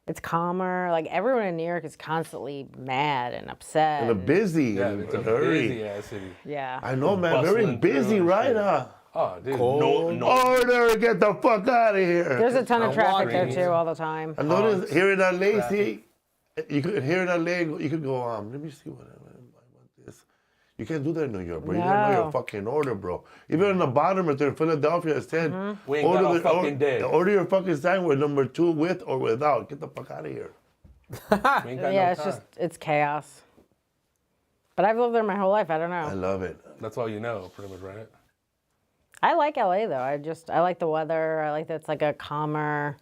It's calmer. Like everyone in New York is constantly mad and upset. And busy Yeah, and it's a hurry. busy ass city. Yeah. I know, man. Very Bustling through busy, and right? shit. Oh, dude. No. Order, get the fuck out of here. There's a ton of traffic there walking. too all the time. I noticed here in LA, see, you could here in LA, you could go, let me see what I want this. You can't do that in New York, bro. You gotta know No. your fucking order, bro. Even on the bottom right there in Philadelphia, it said, We ain't got no fucking day. order your fucking sandwich number 2 with or without. Get the fuck out of here. We ain't got no Yeah, it's time. just, it's chaos. But I've lived there my whole life. I don't I know. love it. That's all you know, pretty much, right? I like LA though. I like the weather. I like that it's like a calmer.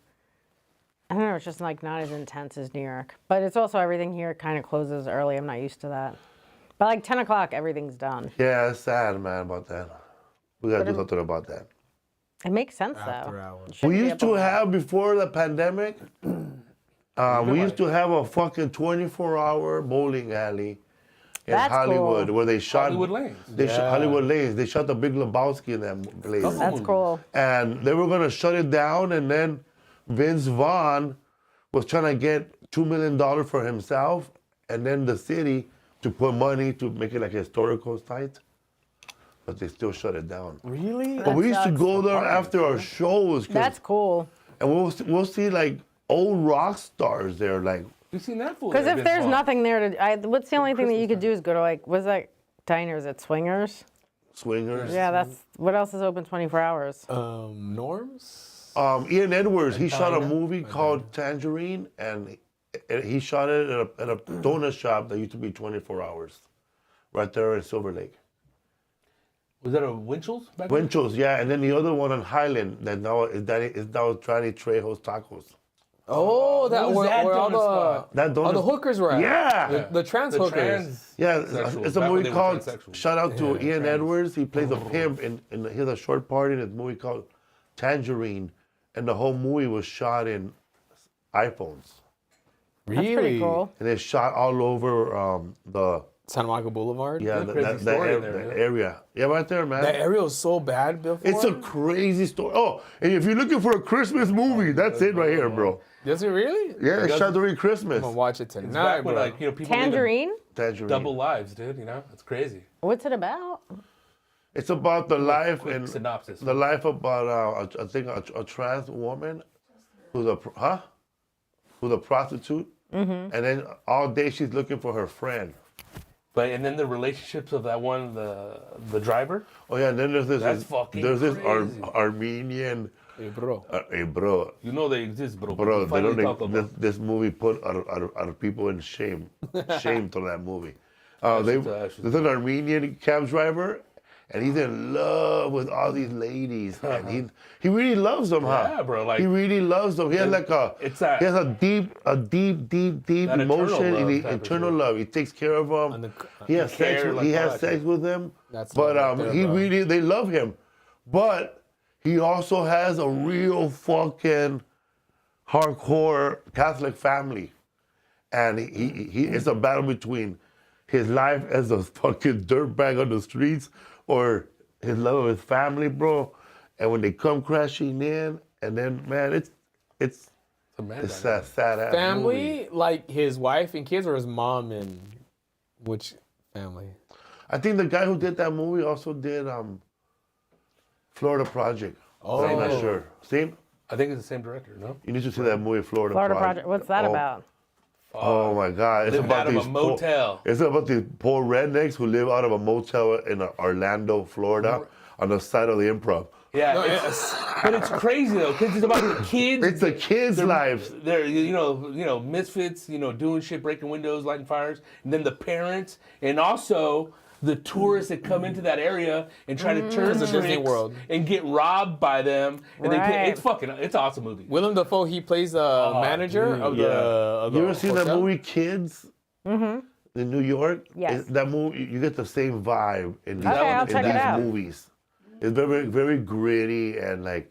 I don't know. It's just like not as intense as New York. But it's also everything here kind of closes early. I'm not used to that. But like 10 o'clock, everything's done. Yeah, it's sad, man, about that. We gotta do something about that. It makes sense After though. hours. It shouldn't We be used up all to night. have, before the pandemic, we used to have a fucking 24-hour bowling alley in That's Hollywood cool. where they shot Hollywood Lanes. Hollywood Lanes. They shot the Big Lebowski in that place. That's cool. And they were gonna shut it down, and then Vince Vaughn was trying to get $2 million for himself, and then the city to put money to make it like a historical site. But they still shut it down. Really? But we used to sucks. go there after our shows, That's cool. and we'll see like old rock stars there, like You seen that fool? Because there, if Vince there's Vaughn. nothing there to, what's the only thing that you Christmas could do is go to like, was that diners at Swingers? swingers. Yeah, that's, what else is open 24 hours? Norms? Ian Edwards, he shot a China? movie called Tangerine, and he shot it at a donut shop that used to be 24 hours, right there in Silver Lake. Was that a Winchell's back then? Winchell's, yeah, and then the other one on Highland that now is now Tranny Trejo's Tacos. Oh, that What was that where all donut the spot? That all the donut, hookers were at. yeah, The trans The hookers. trans. yeah. Sexual. It's a Back when movie they were called. transsexual. Shout out to Yeah, Ian trans. Edwards. He plays a pimp in he has a short part in a movie called Tangerine, and the whole movie was shot in iPhones, Really? That's pretty cool. and they shot all over the. Santa Monica Boulevard. Yeah, crazy story in there, that yeah. area. Yeah, right there, man. That area was so bad before. It's a crazy story. Oh, and if you're looking for a Christmas movie, that's it right here, bro. Does it really? Yeah, it's shot during Christmas. I'm gonna watch it It's tonight, back when, bro. like, you know, people live Tangerine? Tangerine. double lives, dude. You know, it's crazy. What's it about? It's about the life Quick and synopsis. the life about I think a trans woman who's a prostitute, and then all day she's looking for her friend. But and then the relationships of that one, the driver. Oh yeah, and then there's this That's fucking there's this crazy. Armenian. Hey, bro. Hey, bro, You know they exist, bro. Bro, they Finally don't. talk about This movie put other people in shame. Shame to that movie. There's an Armenian cab driver, and he's in love with all these ladies, and he really loves them, huh? Yeah, bro, like- he really loves them. He has like It's that- he has a deep That eternal emotion, love in the type of eternal shit. love. He takes care of them. And He has sex. care, like, He all has that sex shit. with them. That's But love right there, he bro. really they love him, but he also has a real fucking hardcore Catholic family, and he it's a battle between his life as a fucking dirtbag on the streets or his love of his family, bro. And when they come crashing in, and then man, it's a man it's dynamic. a sad ass Family, like his wife and kids, or his mom and which family? I think the guy who did that movie also did Florida Project. Oh. I'm not sure. Same. I think it's the same director. No. You need to see that movie, Florida Florida Project. What's that Oh, about? Oh my God! It's Living about out of these a motel. It's about these poor rednecks who live out of a motel in Orlando, Florida, on the side of the Improv. Yeah, No, but it's crazy though, because it's about the kids. It's the kids' lives. They're you know misfits, doing shit, breaking windows, lighting fires, and then the parents, and also the tourists that come into that area and try to turn It's a Disney tricks World. and get robbed by them, and Right. it's an awesome movie. Willem Dafoe, he plays the manager dude, of Yeah. the You ever seen that hotel? movie Kids? In New York? Yes. That movie, you get the same vibe in these, Okay, I'll in check these it out. movies. It's very, very gritty and like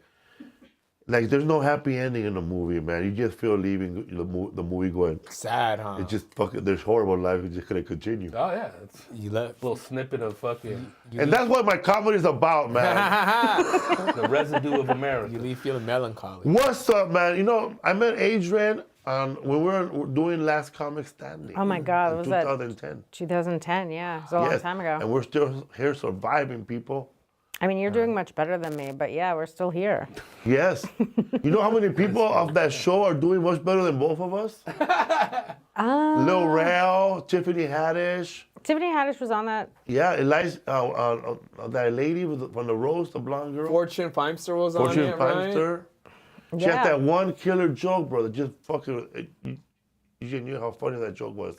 there's no happy ending in the movie, man. You just feel leaving the movie going, Sad, huh? it's just fucking, there's horrible life, it's just gonna continue. Oh yeah, it's You left. a little snippet of fucking And that's what my comedy is about, man. the residue of You America. leave feeling melancholy. What's up, man? I met Adrienne When we were doing Last Comic Standing. Oh my God, in was that 2010. 2010, yeah. It was a long Yes, time ago. and we're still here surviving, people. I mean, you're doing much better than me, but yeah, we're still here. Yes. You know how many people of that show are doing much better than both of us? Lil Rel, Tiffany Haddish. Tiffany Haddish was on that. Yeah, Eliza, that lady from the Rose, the blonde girl. Fortune Feimster was on Fortune it, right? Feimster. She Yeah. had that one killer joke, bro, that just fucking, you just knew how funny that joke was.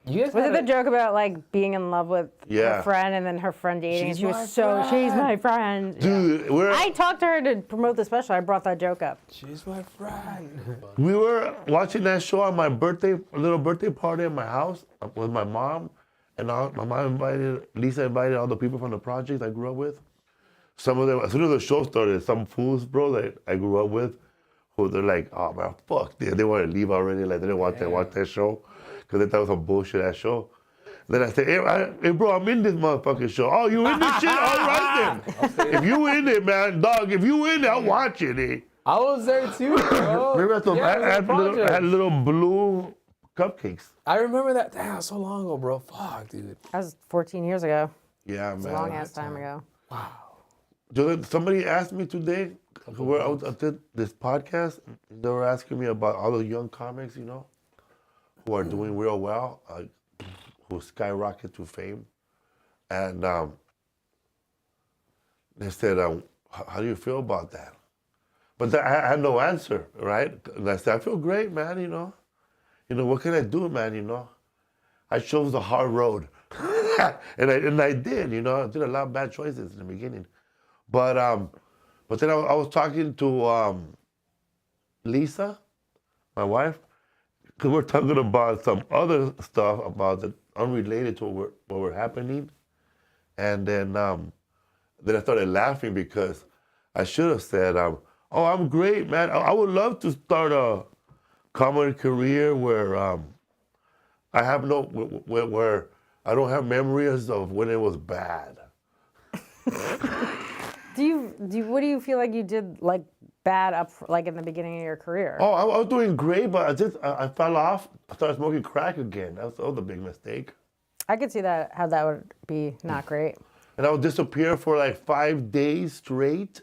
You guys Was had it the joke about like being in love with Yeah. her friend and then her friend dating? She's And she was my she's friend. my friend. Dude, I talked to her to promote the special. I brought that joke up. She's my friend. we were watching that show on my birthday, a little birthday party at my house with my mom. And my mom Lisa invited all the people from the project I grew up with. Some of them, as soon as the show started, some fools, bro, that I grew up with, who they're like, oh man, fuck this. They want to leave already. Like, they didn't want to watch that show because they thought it was some bullshit ass show. Then I said, hey, bro, I'm in this motherfucking show. Oh, you in this shit? All right then. If you in it, man, dog, if you in it, I'll watch it, eh? I was there too, bro. Remember I had little blue cupcakes. I remember that. Damn, so long ago, bro. Fuck, dude. That was 14 years ago. Yeah, It's a man. long ass time ago. Somebody asked me today, where I did this podcast, they were asking me about all the young comics, you know, who are doing real well, who skyrocket to fame. And they said, how do you feel about that? But I had no answer, right? And I said, I feel great, man, you know. You know, what can I do, man, you know? I chose the hard road. and I did, you know. I did a lot of bad choices in the beginning. But then I was talking to Lisa, my wife, because we're talking about some other stuff about the unrelated to what were happening. And then I started laughing because I should have said, oh, I'm great, man. I would love to start a comedy career where I have where I don't have memories of when it was bad. What do you feel like you did like bad up like in the beginning of your career? Oh, I was doing great, but I fell off. I started smoking crack again. That was a big mistake. I could see that how that would be not great. And I would disappear for like 5 days straight,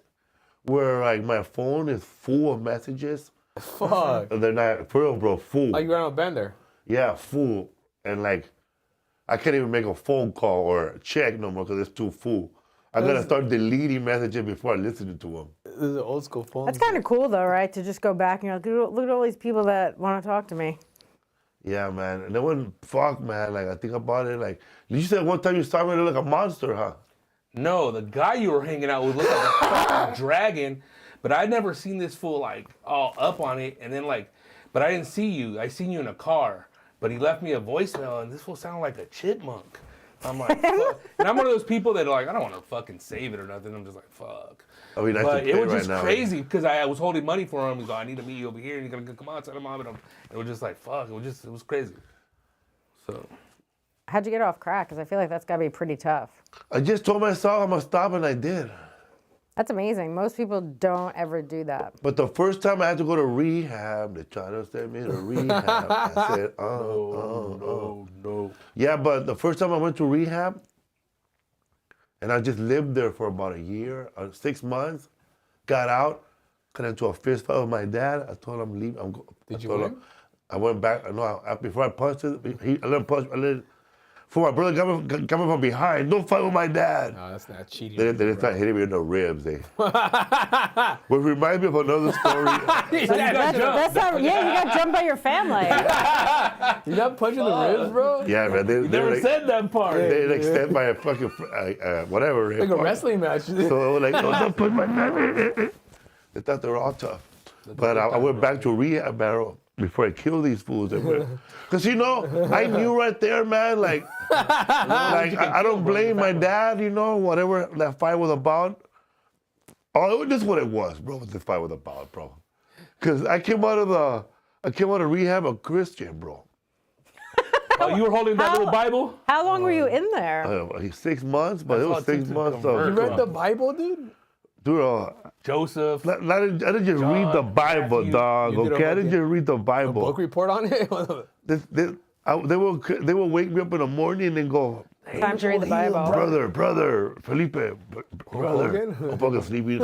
where like my phone is full of messages. Fuck. And they're not, for real, bro, full. Like you're on a bender. Yeah, full. And like, I can't even make a phone call or check no more because it's too full. I gotta start deleting messages before I listen to them. This is an old school phone. That's kind of cool though, right? To just go back and you're like, look at all these people that want to talk to me. Yeah, man. And then when, fuck, man, like I think about it, like, you said one time you saw me look like a monster, huh? No, the guy you were hanging out with looked like a fucking dragon, but I'd never seen this fool like all up on it, and then like, but I didn't see you. I seen you in a car, but he left me a voicemail, and this fool sounded like a chipmunk. I'm like, fuck. And I'm one of those people that are like, I don't want to fucking save it or nothing. I'm just like, fuck. I mean, I But should it pay was right just now. crazy because I was holding money for him. He's like, I need to meet you over here. And you're gonna come on, set him up. And it was just like, fuck. It was crazy. So. How'd you get off crack? Because I feel like that's got to be pretty tough. I just told myself I'm gonna stop, and I did. That's amazing. Most people don't ever do that. But the first time I had to go to rehab, they tried to send me to rehab. I said, No. Yeah, but the first time I went to rehab, and I just lived there for about a year, 6 months, got out, got into a fist fight with my dad. I told him, leave. Did you win? I went back. Before I punched it, I let him punch. For my brother coming from behind, don't fight with my dad. No, that's not cheating. They start hitting me in the ribs, eh? Which reminds me of another story. That's not, yeah, you got jumped by your family. You're not punching the ribs, bro? Yeah, man. They Never like, said that part. they extend by a fucking whatever. Like a wrestling match. So like, don't put my dad. They thought they were all tough. But I went back to rehab barrel before I killed these fools. Because, you know, I knew right there, man, like I don't blame my dad, you know, whatever that fight was about. Oh, this is what it was, bro, what the fight was about, bro. Because I came out of rehab a Christian, bro. Oh, you were holding that little Bible? How long were you in there? 6 months, but it was thought 6 months You of... read the Bible, dude? dude, Joseph. I didn't just read the Bible, Matthew. dog. You did a Okay, I didn't fucking- just read the A Bible. book report on it? They will wake me up in the morning and go, hey, Time to read the Bible. brother, Felipe, brother. Hogan? I'm fucking sleeping.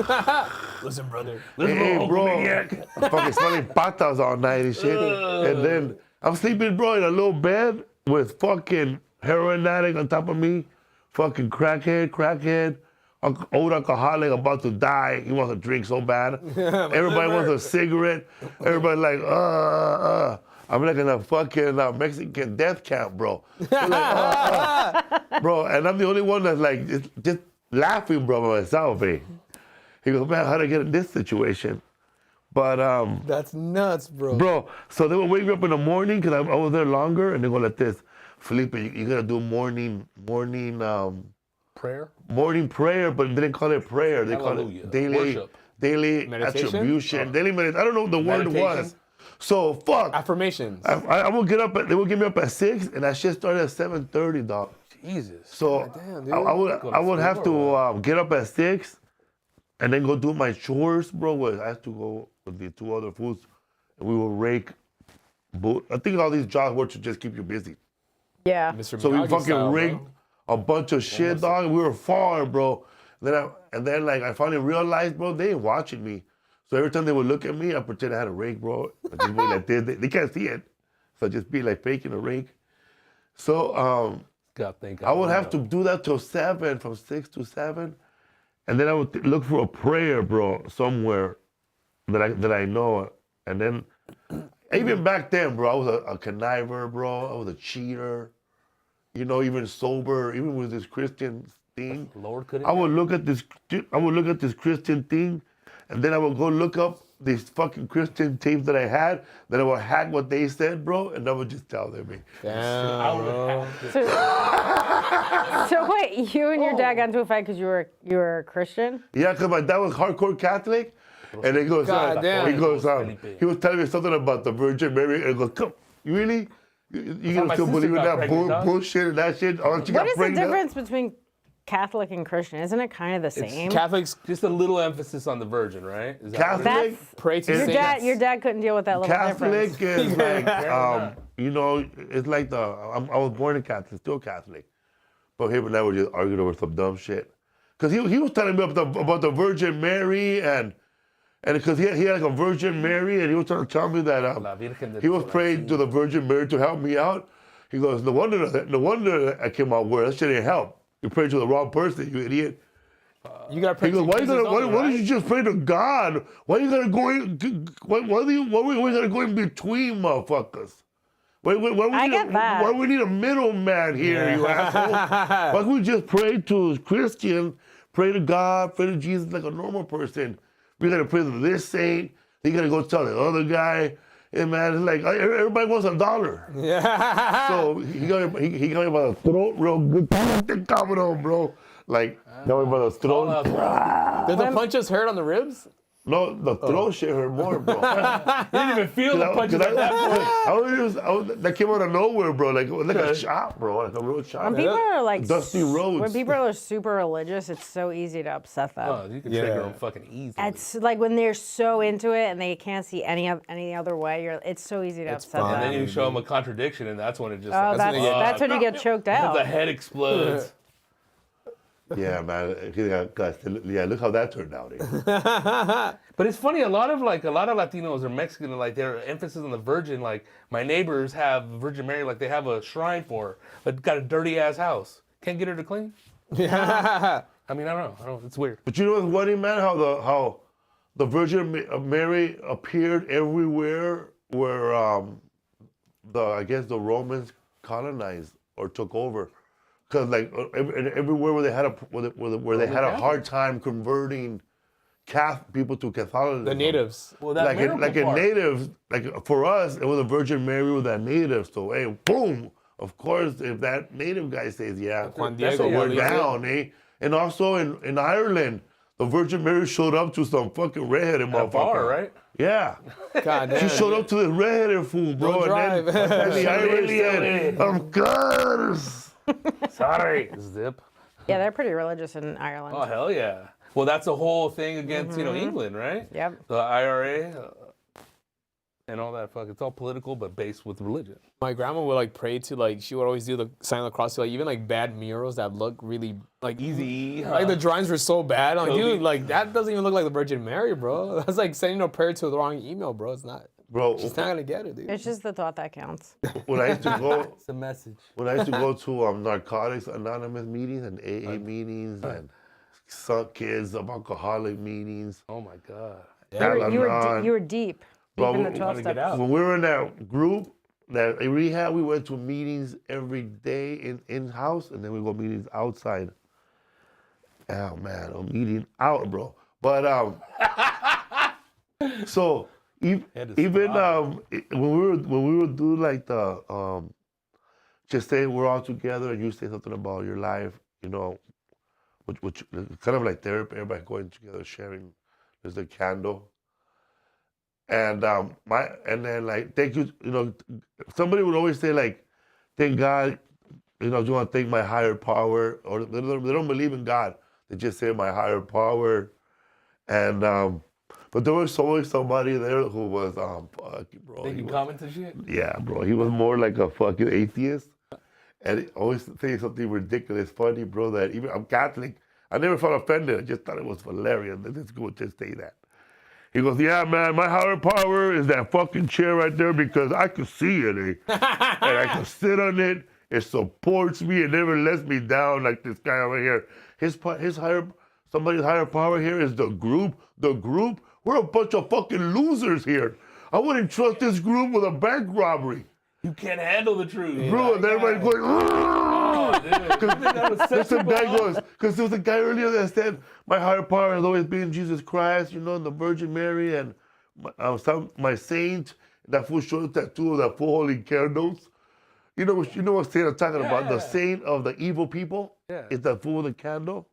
Listen, brother. Hey, bro, I'm fucking smelling patas all night and shit. And then I'm sleeping, bro, in a little bed with fucking heroin addict on top of me, fucking crackhead, old alcoholic about to die. He wants a drink so bad. Everybody wants a cigarette. Everybody like, I'm like in a fucking Mexican death camp, bro. Like, bro, and I'm the only one that's like just laughing, bro, by myself, eh? He goes, man, how'd I get in this situation? But, That's nuts, bro. bro, so they would wake me up in the morning because I was there longer, and they go like this, Felipe, you gotta do morning Prayer. prayer, but they didn't call it prayer. They call Hallelujah. it daily Meditation? attribution, daily meditation. I don't know what the word Meditation? was. So fuck. Affirmations. I will get up. They will get me up at 6, and that shit started at 7:30, dog. Jesus. So Damn, dude. I would have to get up at 6, and then go do my chores, bro. I have to go with the 2 other fools, and we will rake. I think all these jobs were to just keep you busy. Yeah. Mr. So we Miyagi fucking style, bro. rigged a bunch of shit, dog. We were far, bro. Then like I finally realized, bro, they ain't watching me. So every time they would look at me, I pretend I had a rake, bro. I just be like this. They can't see it, so I just be like faking a rake. So God, thank God. I would have to do that till 7, from 6 to 7, and then I would look for a prayer, bro, somewhere that I know, and then even back then, bro, I was a conniver, bro. I was a cheater. You know, even sober, even with this Christian thing. Lord couldn't. I would look at this Christian thing, and then I would go look up these fucking Christian tapes that I had. Then I would hack what they said, bro, and I would just tell them. Damn, bro. So wait, you and your dad got into a fight because you were a Christian? Yeah, because my dad was hardcore Catholic, and he goes, God damn. he was telling me something about the Virgin Mary, and he goes, come, you really? You how gonna my still sister believe in got that pregnant, dog. bullshit and that shit? Oh, she What got is the pregnant? difference between Catholic and Christian? Isn't it kind of the same? Catholics Just a little emphasis on the Virgin, right? Is that what it is? Catholic, That's pray to your saints. dad. Your dad couldn't deal with that little difference. Catholic is like, you know, it's like I was born a Catholic, still Catholic. But him and I were just arguing over some dumb shit. Because he was telling me about the Virgin Mary and because he had like a Virgin Mary, and he was trying to tell me that La Virgen del he was praying to the Virgin Mary to help me out. He goes, no wonder I came out weird. That shit didn't help. You prayed to the wrong person, you idiot. You got to pray He goes, to Jesus only, why right? did you just pray to God? Why you gotta go in? Why we gotta go in between, motherfuckers? I get that. Why we need a middleman here, you asshole? Why can't we just pray to Christian, pray to God, pray to Jesus like a normal person? We gotta pray to this saint. You gotta go tell the other guy. Hey man, it's like everybody wants $1. Yeah. So he got me by the throat real good. Coming on, bro. Like got me by the throat. Did the punches hurt on the ribs? No, the throat shit hurt more, bro. You didn't even feel the punches at that point. That came out of nowhere, bro. Like a shot, bro. Like a real shot. When people are like Dusty roads. when people are super religious, it's so easy to upset them. Oh, you can trigger them fucking easy. It's like when they're so into it and they can't see any other way. It's so easy to upset fine. And them. then you show them a contradiction, and that's when it just. Oh, when you get- that's when you get choked out. the head explodes. Yeah, man. Yeah, look how that turned out. Eh? But it's funny, a lot of Latinos or Mexican, like their emphasis on the Virgin. Like my neighbors have Virgin Mary, like they have a shrine for her, but got a dirty ass house. Can't get her to clean. Yeah. I mean, I don't know. It's weird. But you know what's funny, man? How the Virgin Mary appeared everywhere where I guess the Romans colonized or took over. Because like everywhere where they had a hard time converting people to Catholicism. The natives. Well, that like miracle in part. natives, like for us, it was a Virgin Mary with that native. So hey, boom! Of course, if that native guy says yeah, Juan so Diego, we're yeah. down, eh? And also in Ireland, the Virgin Mary showed up to some fucking redheaded At a motherfucker. bar, right? Yeah. God damn. She showed up to this redheaded fool, bro. Don't And then drive. and the Irish said, of course. Sorry. Zip. Yeah, they're pretty religious in Ireland. Oh hell yeah. Well, that's a whole thing against England, right? Yep. The IRA and all that. It's all political, but based with religion. My grandma would like pray to like she would always do the sign of the cross to like even like bad murals that look really like Easy. Like the drawings were so bad. I'm like, Kobe. dude, like that doesn't even look like the Virgin Mary, bro. That's like sending a prayer to the wrong email, bro. It's not. Bro, She's not gonna get it, dude. It's just the thought that counts. when I used to go, It's a message. when I used to go to Narcotics Anonymous meetings and AA meetings and Suck Kids of Alcoholic meetings. Oh my God. You were deep. Bro, Deep in the we 12 wanna get steps. out. When we were in that group, that rehab, we went to meetings every day in-house, and then we go meetings outside. Oh, man, a meeting out, bro. But, so, even when we would do like the, just say we're all together and you say something about your life, you know, which kind of like therapy, everybody going together, sharing, there's a candle. And then like thank you, you know, somebody would always say like, thank God, you know, do you want to thank my higher power? Or they don't believe in God. They just say my higher power. And but there was always somebody there who was fucking bro. Making comments and shit? Yeah, bro. He was more like a fucking atheist. And he always saying something ridiculous, funny, bro, that even I'm Catholic. I never felt offended. I just thought it was hilarious. This guy would just say that. He goes, yeah, man, my higher power is that fucking chair right there because I can see it, eh? And I can sit on it. It supports me. It never lets me down like this guy over here. Somebody's higher power here is the group. The group? We're a bunch of fucking losers here. I wouldn't trust this group with a bank robbery. You can't handle the truth. Bro, and everybody's going, because there was a guy earlier that said, my higher power has always been Jesus Christ, you know, and the Virgin Mary, and my saint, that fool showed a tattoo of that four holy candles. You know what saint I'm talking about? The saint of the evil people is that fool with the candle.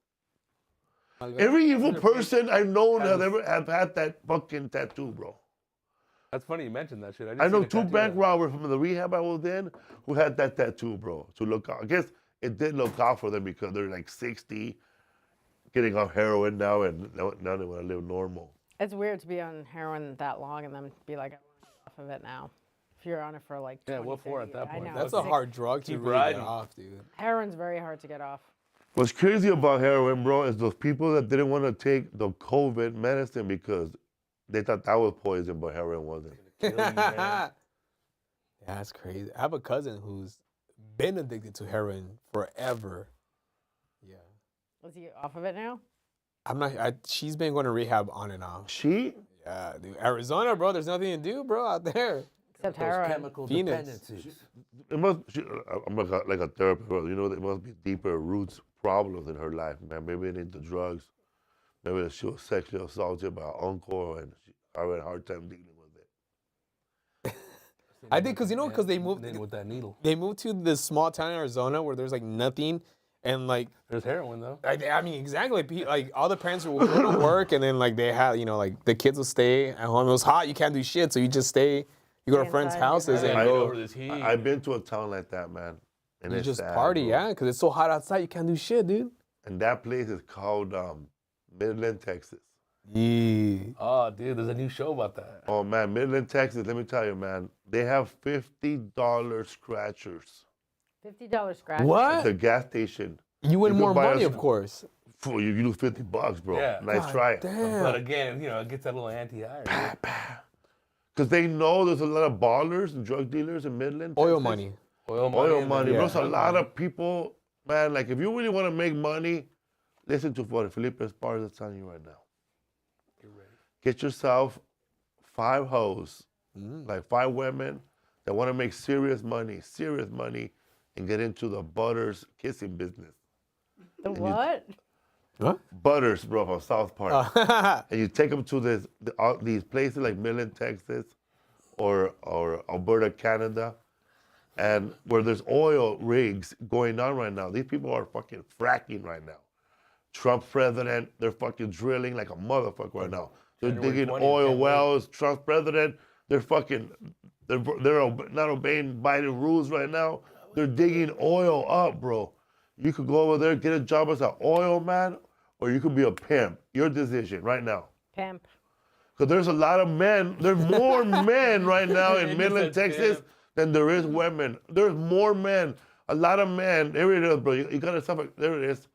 Every evil person I've known have had that fucking tattoo, bro. That's funny you mentioned that shit. I know two bank robbers from the rehab I was in who had that tattoo, bro, to look out. I guess it did look out for them because they're like 60, getting off heroin now, and now they want to live normal. It's weird to be on heroin that long and then be like, I want to get off of it now. If you're on it for like 20, what for 30 at that years. I point? know. That's a hard drug to Keep really riding. get off, dude. Heroin's very hard to get off. What's crazy about heroin, bro, is those people that didn't want to take the COVID medicine because they thought that was poison, but heroin wasn't. Yeah, that's crazy. I have a cousin who's been addicted to heroin forever. Yeah. Is he off of it now? She's been going to rehab on and off. She? Yeah, dude. Arizona, bro. There's nothing to do, bro, out there. Except heroin. Chemical Phoenix. dependencies. I'm like a therapist, bro. You know, there must be deeper roots problems in her life, man. Maybe it into drugs. Maybe she was sexually assaulted by her uncle, and I had a hard time dealing with it. I think because they moved with that needle. They moved to this small town in Arizona where there's like nothing, and like There's heroin though. I mean exactly like all the parents would go to work, and then like they had like the kids would stay at home. It was hot, you can't do shit, so you just stay. You go to friends' Inside, houses yeah. and I go. Over this heat. I've been to a town like that, man. And You it's just sad, party, bro. yeah, because it's so hot outside, you can't do shit, dude. And that place is called Midland, Texas. Yeah. Oh, dude, there's a new show about that. Oh, man, Midland, Texas, let me tell you, man. They have $50 scratchers. $50 scratch. At What? the gas station. You win You more could buy money, a- of course. For you lose $50, bro. Yeah. Nice try. Damn. But again, it gets that little anti-high. Because they know there's a lot of ballers and drug dealers in Midland. Oil Texas. money. Oil money. Oil and money. then- There's a lot of people, man, like if you really want to make money, listen to what Felipeesparza is telling you right now. Get ready. Get yourself 5 hoes, like 5 women that want to make serious money, and get into the Butters kissing business. The what? What? Butters, bro, from South Park. And you take them to these places like Midland, Texas, or Alberta, Canada, and where there's oil rigs going on right now. These people are fucking fracking right now. Trump president, they're fucking drilling like a motherfucker right now. They're January digging 20th, oil can't wait. wells. Trump president, they're not obeying Biden rules right now. They're digging oil up, bro. You could go over there, get a job as an oil man or you could be a pimp. Your decision right now. Pimp. Because there's a lot of men. There's more men right now in You Midland, said Texas, pimp. than there is women. There's more men. A lot of men. There it is, bro. You got to stuff. There it is.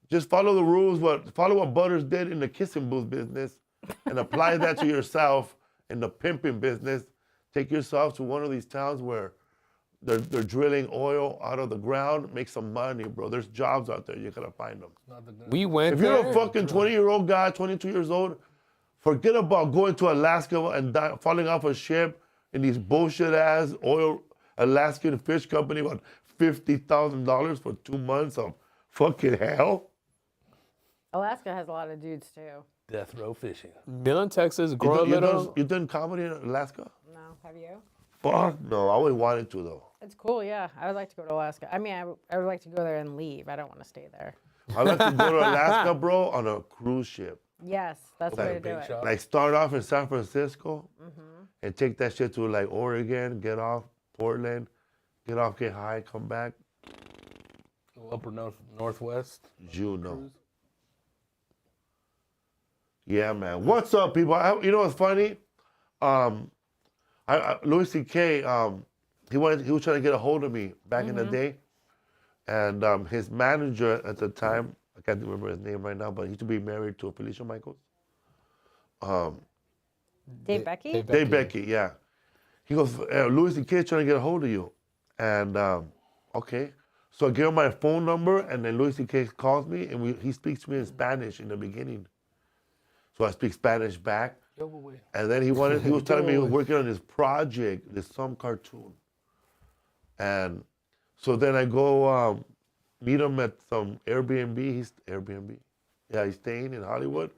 Just follow the rules. Follow what Butters did in the kissing booth business, and apply that to yourself in the pimping business. Take yourself to one of these towns where they're drilling oil out of the ground. Make some money, bro. There's jobs out there. You gotta find them. We went If you're there. a fucking 20-year-old guy, 22 years old, forget about going to Alaska and falling off a ship in these bullshit ass oil Alaskan fish company about $50,000 for 2 months of fucking hell. Alaska has a lot of dudes too. Death row fishing. Midland, Texas, grow a little. You done comedy in Alaska? No, have you? Fuck no. I always wanted to though. It's cool, yeah. I would like to go to Alaska. I mean, I would like to go there and leave. I don't want to stay there. I'd like to go to Alaska, bro, on a cruise ship. Yes, that's the way to do big it. shot. Like start off in San Francisco and take that shit to like Oregon, get off Portland, get off, get high, come back. Upper northwest. Juneau. Yeah, man. What's up, people? You know what's funny? Louis C.K. He was trying to get a hold of me back in the day, and his manager at the time, I can't remember his name right now, but he used to be married to Felicia Michaels. Dave Becky? Dave Becky, yeah. He goes, Louis C.K. trying to get a hold of you, and okay. So I give him my phone number, and then Louis C.K. calls me, and he speaks to me in Spanish in the beginning. So I speak Spanish back. And then he was telling me he was working on this project, some cartoon. And so then I go meet him at some Airbnb. Yeah, he's staying in Hollywood.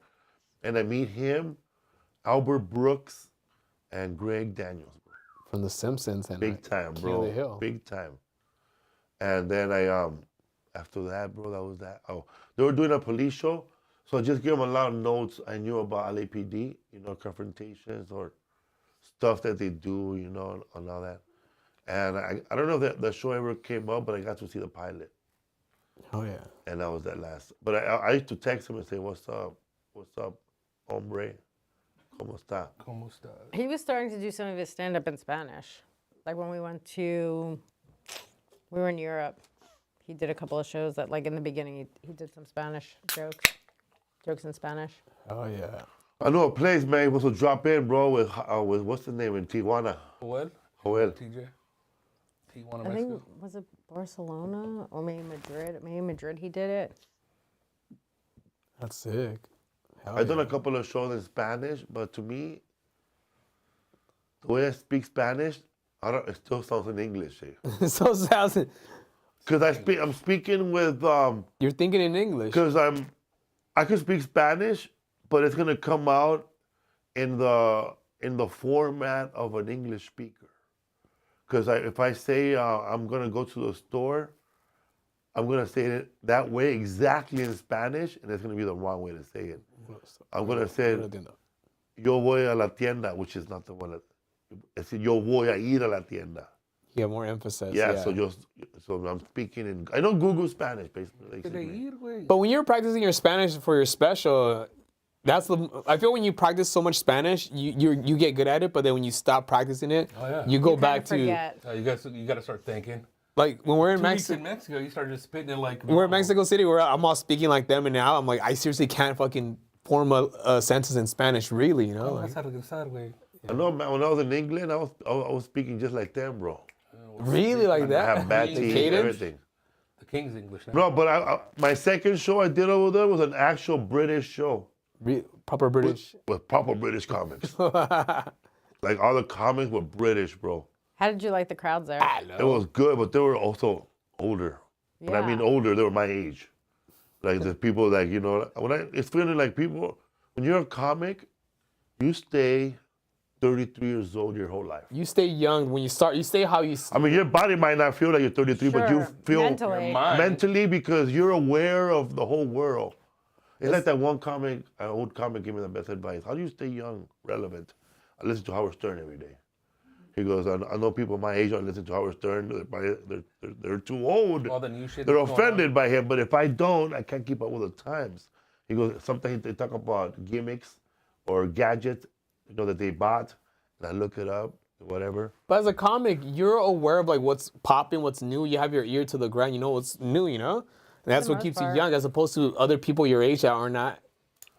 And I meet him, Albert Brooks, and Greg Daniels. From The Simpsons and Big time, King bro. of the Hill. Big time. And then after that, bro, that was that. Oh, they were doing a police show. So I just gave them a lot of notes I knew about LAPD, confrontations or stuff that they do, and all that. And I don't know if the show ever came up, but I got to see the pilot. Oh, yeah. And that was that last. But I used to text him and say, what's up, hombre? ¿Cómo está? ¿Cómo está? He was starting to do some of his stand-up in Spanish. Like when we were in Europe, he did a couple of shows that, like in the beginning, he did some Spanish jokes in Spanish. Oh, yeah. I know a place, man, he was to drop in, bro, with what's the name in Tijuana? Joel? TJ. Tijuana, I Mexico. think, was it Barcelona or maybe Madrid? Maybe Madrid he did it. That's sick. Hell I've done yeah. a couple of shows in Spanish, but to me, the way I speak Spanish, it still sounds in English. So sounds. Because I'm speaking with, You're thinking in English. because I can speak Spanish, but it's gonna come out in the format of an English speaker. Because if I say I'm gonna go to the store, I'm gonna say it that way exactly in Spanish, and it's gonna be the wrong way to say it. I'm gonna say, yo voy a la tienda, which is not the one. It's yo voy a ir a la tienda. Yeah, more emphasis. Yeah, so I'm speaking in. I don't Google Spanish, basically. But when you're practicing your Spanish for your special, I feel when you practice so much Spanish, you get good at it. But then when you stop practicing it, you go back to Forget. You got to start thinking. like when we're in 2 weeks in Mexico. Mexico, you start just spitting it like. We're in Mexico City, where I'm all speaking like them, and now I'm like, I seriously can't fucking form a sentence in Spanish, really, like, I know, man. When I was in England, I was speaking just like them, bro. really like I that. have bad The teeth, cadence? everything. The King's English now. No, but my second show I did over there was an actual British show Proper British. with proper British comics. Like all the comics were British, bro. How did you like the crowds there? It was good, but they were also older. When I mean Yeah. older, they were my age. Like the people, like it's feeling like people. When you're a comic, you stay 33 years old your whole life. You stay young when you start. You stay how you. I mean, your body might not feel like you're 33, but you Sure, feel mentally. mentally because you're aware of the whole world. It's like that one comic, an old comic gave me the best advice. How do you stay young, relevant? I listen to Howard Stern every day. He goes, I know people my age don't listen to Howard Stern. They're too old. All the new shit They're that's going offended by him. But if I don't, I can't keep up with the times. He goes, sometimes they talk about gimmicks or gadgets, that they bought. And I look it up, whatever. But as a comic, you're aware of like what's popping, what's new. You have your ear to the ground. You know what's new. And that's what most keeps you part. young, as opposed to other people your age that are not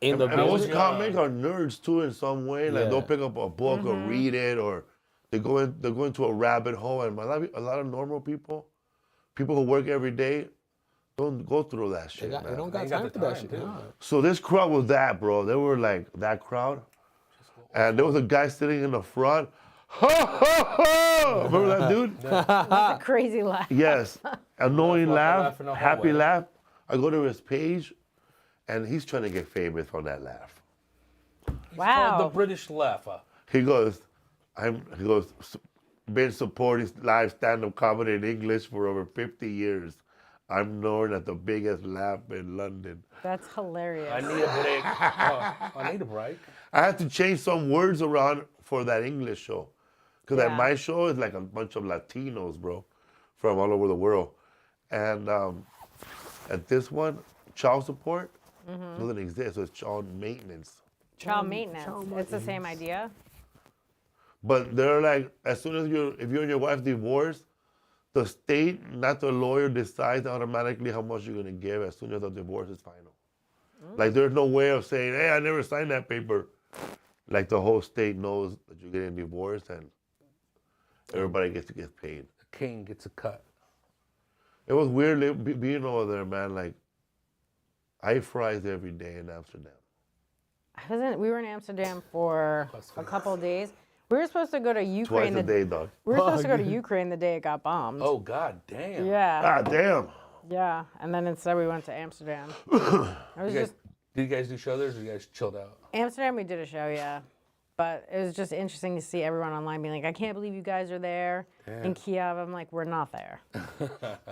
in the And most business. comics are nerds too in some way. Like Yeah. they'll pick up a book or read it, or they go into a rabbit hole. And a lot of normal people who work every day, don't go through that shit. They man. don't got Ain't got time the for that time, shit. dude. Yeah. So this crowd was that, bro. They were like that crowd. And there was a guy sitting in the front. Ha, ha, ha! Remember that dude? That's a crazy laugh. Yes. Annoying Walking laugh, laugh in the happy hallway. laugh. I go to his page, and he's trying to get famous on that laugh. It's Wow. called the British laugh. He goes, been supporting live stand-up comedy in English for over 50 years. I'm known as the biggest laugh in London. That's hilarious. I need a break. I need a break. I had to change some words around for that English show. Because at Yeah. my show, it's like a bunch of Latinos, bro, from all over the world. And at this one, child support doesn't exist, so it's child maintenance. Child maintenance. It's the same idea. But they're like, as soon as if you and your wife divorce, the state, not the lawyer, decides automatically how much you're gonna give as soon as the divorce is final. Like there's no way of saying, hey, I never signed that paper. Like the whole state knows that you're getting divorced and everybody gets to get paid. The king gets a cut. It was weird being over there, man. Like, I eat fries every day in Amsterdam. We were in Amsterdam for a couple of days. We were supposed to go to Ukraine. Twice a day, dog. We were supposed to go to Ukraine the day it got bombed. Oh, god damn. Yeah, Ah, damn. yeah. And then instead we went to Amsterdam. It was just Did you guys do show there, or you guys chilled out? Amsterdam. We did a show, yeah. But it was just interesting to see everyone online being like, I can't believe you guys are there. In Kiev, I'm like, we're not there.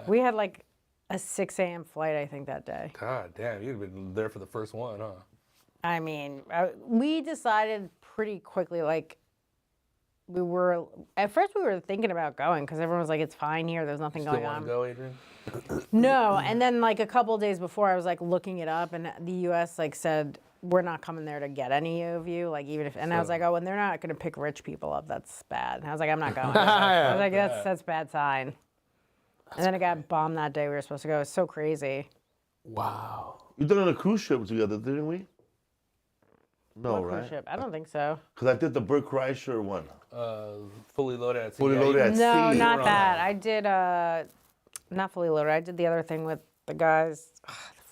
We had like a 6 a.m. flight, I think, that day. God damn, you'd have been there for the first one, huh? I mean, we decided pretty quickly, like, at first we were thinking about going because everyone was like, it's fine here, there's nothing Still going want on. to go, Adrian? No, and then like a couple of days before I was like looking it up and the US like said, we're not coming there to get any of you, like even if, and I was like, oh, and they're not gonna pick rich people up, that's bad. And I was like, I'm not going. I was like, that's bad sign. And then it got bombed that day we were supposed to go. It was so crazy. Wow. You done on a cruise ship together, didn't we? No, What cruise right? ship? I don't think so. Because I did the Bert Kreischer one. Fully loaded at sea. Fully loaded at No, sea. not on that. I did not fully loaded. I did the other thing with the guys.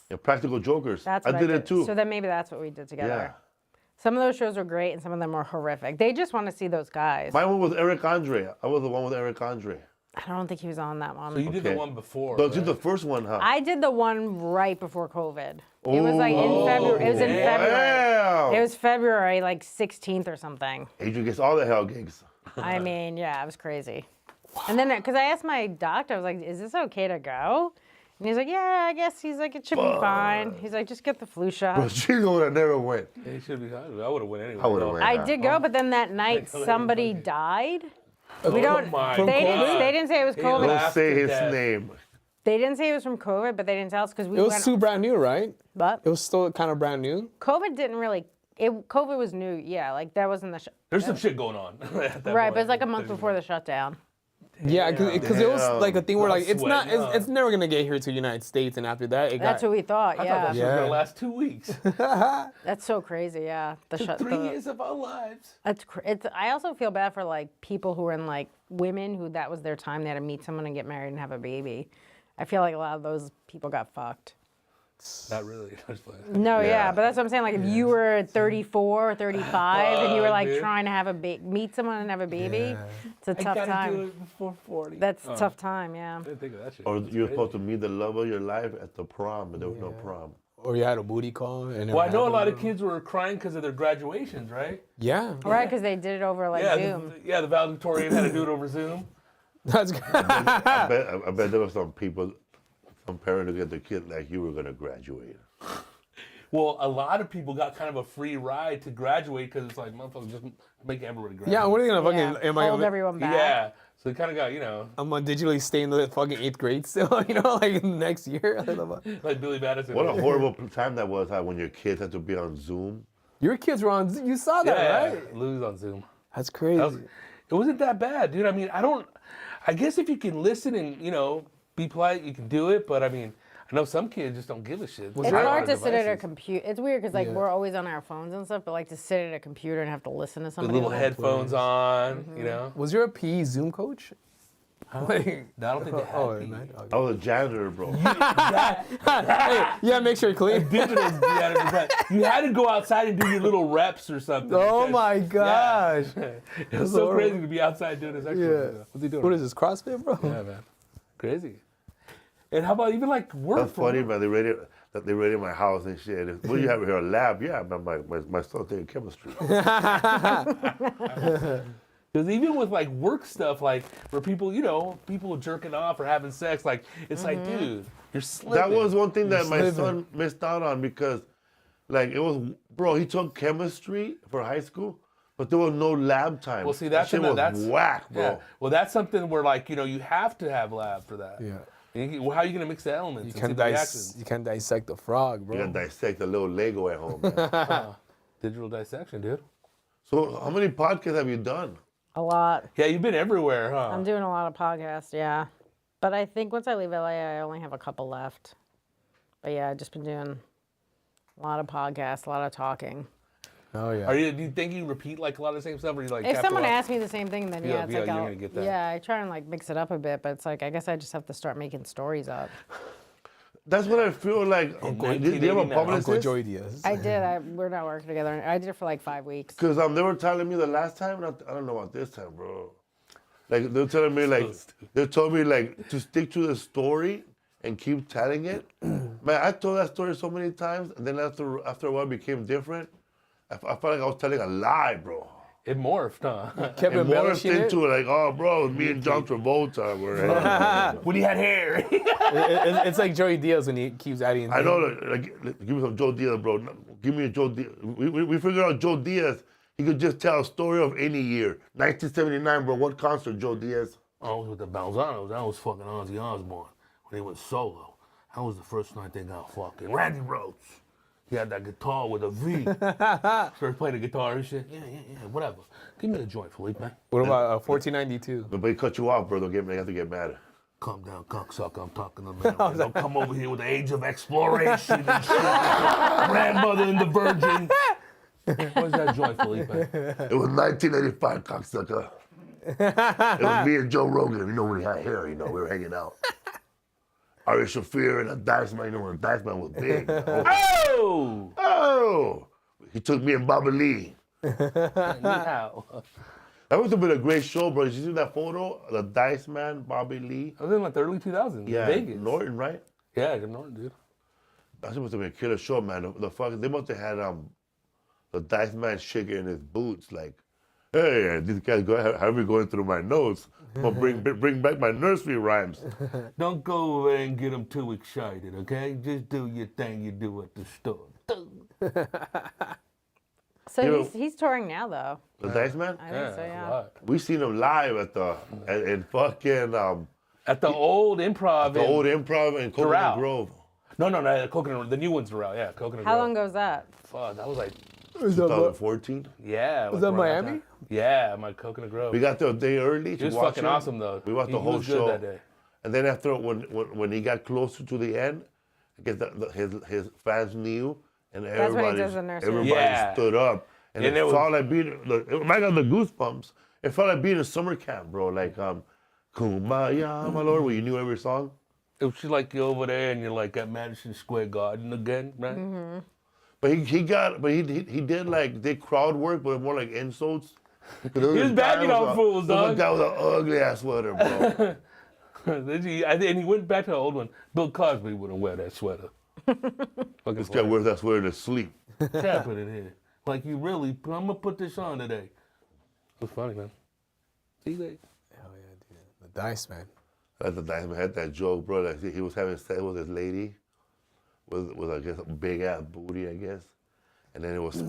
Yeah, Practical Jokers. That's I what did it too. So then maybe that's what we did together. Yeah. Some of those shows were great and some of them were horrific. They just want to see those guys. Mine one was Eric Andre. I was the one with Eric Andre. I don't think he was on that one. So you did the Okay. one before. But you right? did the first one, huh? I did the one right before COVID. It was like in February. It was in February. Wow. It was February, like 16th or something. Adrian gets all the hell gigs. I mean, yeah, it was crazy. And then, because I asked my doctor, I was like, is this okay to go? And he's like, yeah, I guess. He's like, it should be fine. He's like, just get the flu shot. But she's the one that never went. It should be. I would have went anyway. I would've went. I did go, but then that night Like, somebody fucking- died. Oh We don't. my They God. didn't say it was He COVID. laughed. Don't say to his death. name. They didn't say it was from COVID, but they didn't tell us because we It was went. still brand new, right? But It was still kind of brand new. COVID didn't really. COVID was new. Yeah, like that wasn't the. There's some shit going on. at that Right, point. but it's like a month before the shutdown. Yeah, because it was like a thing where like it's not, sweating up. it's never gonna get here to the United States, and after that, it That's got. what we thought. I Yeah, thought that shit was Yeah. gonna last 2 weeks. that's so crazy. Yeah, the shut. 3 years of our lives. It's. I also feel bad for like people who are in like women who that was their time. They had to meet someone and get married and have a baby. I feel like a lot of those people got fucked. Not really. Just playing. No, yeah, Yeah. but that's what I'm saying. Like if you were 34 or 35 and you were like dude. trying to have meet someone and have a baby, it's a I tough gotta do time. it before 40. That's a tough time. Yeah. I didn't think of that shit. Or That's you're crazy. supposed to meet the love of your life at the prom, but there was no prom. Or you had a booty call. And Well, I know a lot of kids were crying because of their graduations, right? Yeah. Right, because they did it over like Zoom. The valedictorian had to do it over Zoom. That's I bet there were some people, some parents who get their kid like you were gonna graduate. Well, a lot of people got kind of a free ride to graduate because it's like, motherfuckers, just make everybody graduate. Yeah, what are they gonna fucking? Yeah, Am I hold gonna, everyone back. Yeah. So they kind of got, I'm gonna digitally stay in the fucking 8th grade still, like next year. like Billy Madison. What a horrible time that was when your kids had to be on Zoom. Your kids were on. You saw that, yeah, right? Louis on Zoom. That's crazy. It wasn't that bad, dude. I mean, I guess if you can listen and, be polite, you can do it. But I mean, I know some kids just don't give a shit. It's hard to sit at a computer. It's weird because we're always on our phones and stuff, but like to sit at a computer and have to listen to The somebody. little headphones on, Was your a PE Zoom coach? Like, No, I don't think they had PE. man. I was a janitor, bro. Yeah, make sure you're clean. Digital, you had to go outside and do your little reps or something. Oh because- my gosh. It was so crazy to be outside doing this exercise. Yeah. What's he doing? What is this, CrossFit, bro? Yeah, man. Crazy. And how about even like work? That's funny, man. They raided my house and shit. What do you have here? A lab? Yeah, man. My son's taking chemistry. Because even with like work stuff, like where people, people jerking off or having sex, like it's like, dude, you're slipping. That was one thing that my slipping. son missed out on because, like, it was, bro. He took chemistry for high school, but there was no lab time. Well, see, that shit was whack, bro. Yeah. Well, that's something where like you have to have lab for that. Yeah. How are you gonna mix the elements? You and can't, see the reactions? you can't dissect the frog, bro. You gotta dissect a little Lego at home, man. Digital dissection, dude. So, how many podcasts have you done? A lot. Yeah, you've been everywhere, huh? I'm doing a lot of podcasts, yeah. But I think once I leave LA, I only have a couple left. But yeah, I've just been doing a lot of podcasts, a lot of talking. Oh yeah. Do you think you repeat like a lot of the same stuff, or you like? If after someone a while- asks me the same thing, then Yeah, it's yeah, like you're I'll, gonna get that. yeah, I try and like mix it up a bit, but it's like I guess I just have to start making stories up. That's what I feel like. Do you have a 1989. Uncle publicist? Joey Diaz. I did. We're not working together. I did it for like 5 weeks. Because they were telling me the last time, and I don't know about this time, bro. Like, they were telling me, like, they told me, like, to stick to the story and keep telling it. Man, I told that story so many times, and then after a while it became different. I felt like I was telling a lie, bro. It morphed, huh? Kept And morphed embellishing it. into it, like, oh, bro, me and John Travolta were. When he had hair. It's like Joey Diaz when he keeps adding. I know, like, give me some Joe Diaz, bro. Give me a Joe Diaz. We figured out Joe Diaz. He could just tell a story of any year. 1979, bro. What concert, Joe Diaz? I was with the Balzanos. That was fucking Ozzy Osbourne when he went solo. That was the first night they got fucking Randy Rhoads. He had that guitar with a V. Started playing the guitar and shit. Yeah, whatever. Give me a joint, Felipe. What about 1492? But he cut you off, bro. They have to get mad. Calm down, cocksucker. I'm talking to man. Don't come over here with the age of exploration and shit. Grandmother and the virgin. What's that joint, Felipe? It was 1985, cocksucker. It was me and Joe Rogan. You know, when he had hair, we were hanging out. Ari Shaffir and a Dice Man. When the Dice Man was big. Oh! Oh! He took me and Bobby Lee. Anyhow. That must have been a great show, bro. Did you see that photo? The Dice Man, Bobby Lee. I was in like the early 2000s. Yeah, Vegas. Norton, right? Yeah, Norton, dude. That must have been a killer show, man. The fuck, they must have had the Dice Man shaking in his boots, like, hey, these guys have me going through my notes. I'm gonna bring back my nursery rhymes. Don't go over there and get them too excited, okay? Just do your thing you do at the store. So You know- he's touring now, though. The Dice Man. I think so, a yeah. lot. We seen him live in fucking At the old improv. the old improv in Coconut Doral. Grove. No, Coconut. The new one's around. Yeah, Coconut. How Grove. long ago was that? Fuck, that was like, 2014. yeah. Was that around Miami? time. Yeah, my Coconut Grove. We got there a day early to He was watch fucking him. awesome though. We watched the He whole was good show. that day. And then after when he got closer to the end, I guess his fans knew, and That's when he everybody does the nursery. everybody Yeah. stood up, and And it it was- felt like being. I got the goosebumps. It felt like being in summer camp, bro. Like Kumbaya, my lord, where you knew every song. It was just like you're over there and you're like at Madison Square Garden again, right? Mm-hmm. But he did like crowd work, but more like insults. He was bagging on fools, dog. That was an ugly ass sweater, bro. And he went back to the old one. Bill Cosby wouldn't wear that sweater. Fucking This guy wears that sweater to sleep. tapping it here. Like you really, I'm gonna put this on today. It was funny, man. See that? Hell yeah, dude. The Dice Man. That's the Dice Man had that joke, bro. Like he was having sex with his lady. with I guess a big ass booty, I guess, and then it was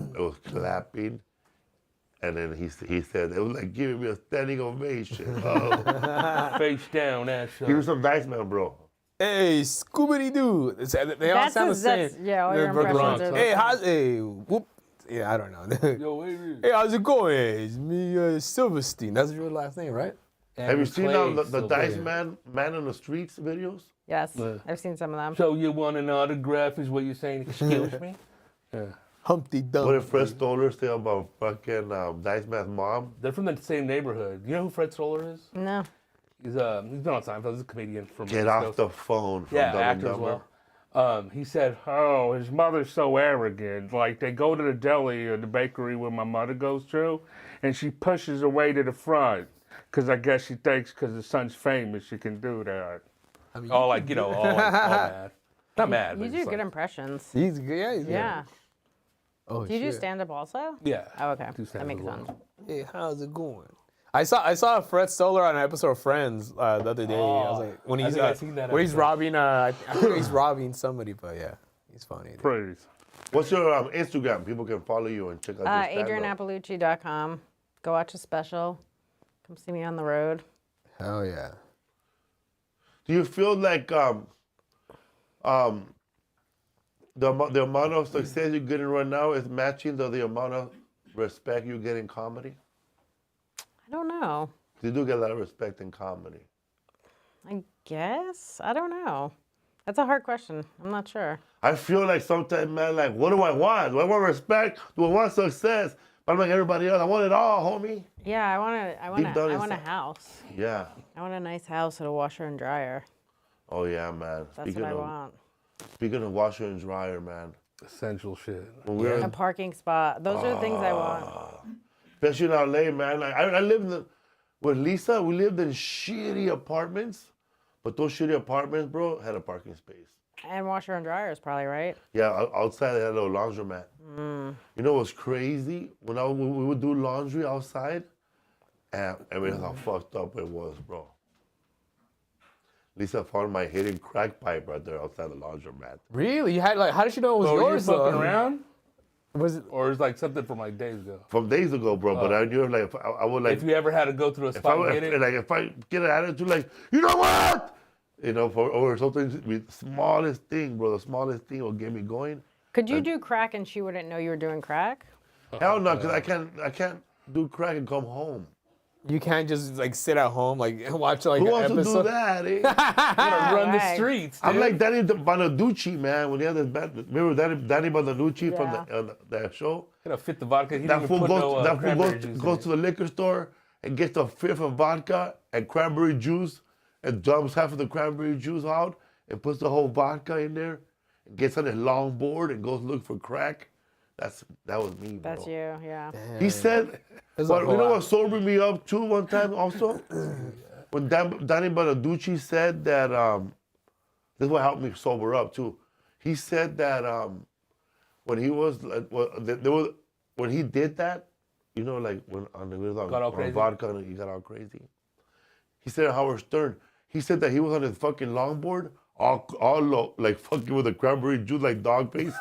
clapping, and then he said it was like giving me a standing ovation. Oh. Face down, ass up. He was some nice man, bro. Hey, Scooby Doo. They all sound the same. Yeah, all your They're impressions are. Hey, whoop. Yeah, I don't know. Yo, Adrian. Hey, how's it going? It's me, Silverstein. That's your last name, right? Have you seen the Dice Yeah. Man on the Streets videos? Yes, I've seen some of them. So you want an autograph is what you're saying? Excuse me? Yeah. Humpty What Dumpty. did Fred Stoller say about fucking Dice Man's mom? They're from the same neighborhood. You know who Fred Stoller is? No. He's been on Seinfeld. He's a comedian from Get East off Coast. the phone from Yeah, Dumb and actor as Dumber. well. He said, "Oh, his mother's so arrogant. Like they go to the deli or the bakery where my mother goes to, and she pushes her way to the front because I guess she thinks because the son's famous she can do that. I mean, All like all mad. Not mad, You but do just good like, impressions. He's good. Yeah, he's good. Yeah. Oh, Do you do shit. stand up also? yeah. Oh, okay. Do That stand-up makes as well. sense. Hey, how's it going? I saw Fred Stoller on an episode of Friends the other day. I was like, when I he's think I've seen that where he's episode. robbing. I think he's robbing somebody, but yeah, he's funny. dude. Praise. What's your Instagram? People can follow you and check out your stand-up. AdrienneIapalucci.com. Go watch a special. Come see me on the road. Hell yeah. Do you feel like the amount of success you're getting right now is matching the amount of respect you get in comedy? I don't know. You do get a lot of respect in comedy. I guess. I don't know. That's a hard question. I'm not sure. I feel like sometimes, man, like, what do I want? Do I want respect? Do I want success? But I'm like everybody else. I want it all, homie. Yeah, I Deep down want a inside. house. Yeah. I want a nice house with a washer and dryer. Oh, yeah, man. That's what I want. Speaking of washer and dryer, man. Essential shit. When we were A parking spot. Those are the things I want. especially in LA, man. Like I lived with Lisa. We lived in shitty apartments, but those shitty apartments, bro, had a parking space. And washer and dryer is probably right. Yeah, outside they had a little laundromat. You know what's crazy? When we would do laundry outside, and realized how fucked up it was, bro. Lisa found my hidden crack pipe right there outside the laundromat. Really? You had like? How did she know it was So you yours? fucking though? around? Was it? Or is like something from like days ago? From days ago, bro. But I knew like I would like If you ever had to go through a if I spot and would, hit it, like if I get an attitude like, you know what? You know, or something, the smallest thing, bro, the smallest thing will get me going. Could you do crack and she wouldn't know you were doing crack? Hell no, because I can't do crack and come home. You can't just like sit at home like and watch like Who an wants episode. to do that, eh? you gotta run the Right. streets, dude. I'm like Danny Bonaducci, man. When he had this band, remember Danny Bonaducci from that show? You gotta fit the vodka. He That didn't fool even put no cranberry juice goes in to the liquor store and gets a fifth of vodka and cranberry juice and dumps half of the cranberry juice out and puts the whole vodka in there and gets on his longboard and goes look for crack. That was me, bro. That's you, yeah. He said, There's a well, you whole know lot. what sobered me up too one time also? When Danny Bonaducci said that, this is what helped me sober up too. He said that when he was, when he did that, you know, like when he was Got all on crazy? vodka and he got all crazy. He said Howard Stern, he said that he was on his fucking longboard, all like fucking with a cranberry juice like dog face.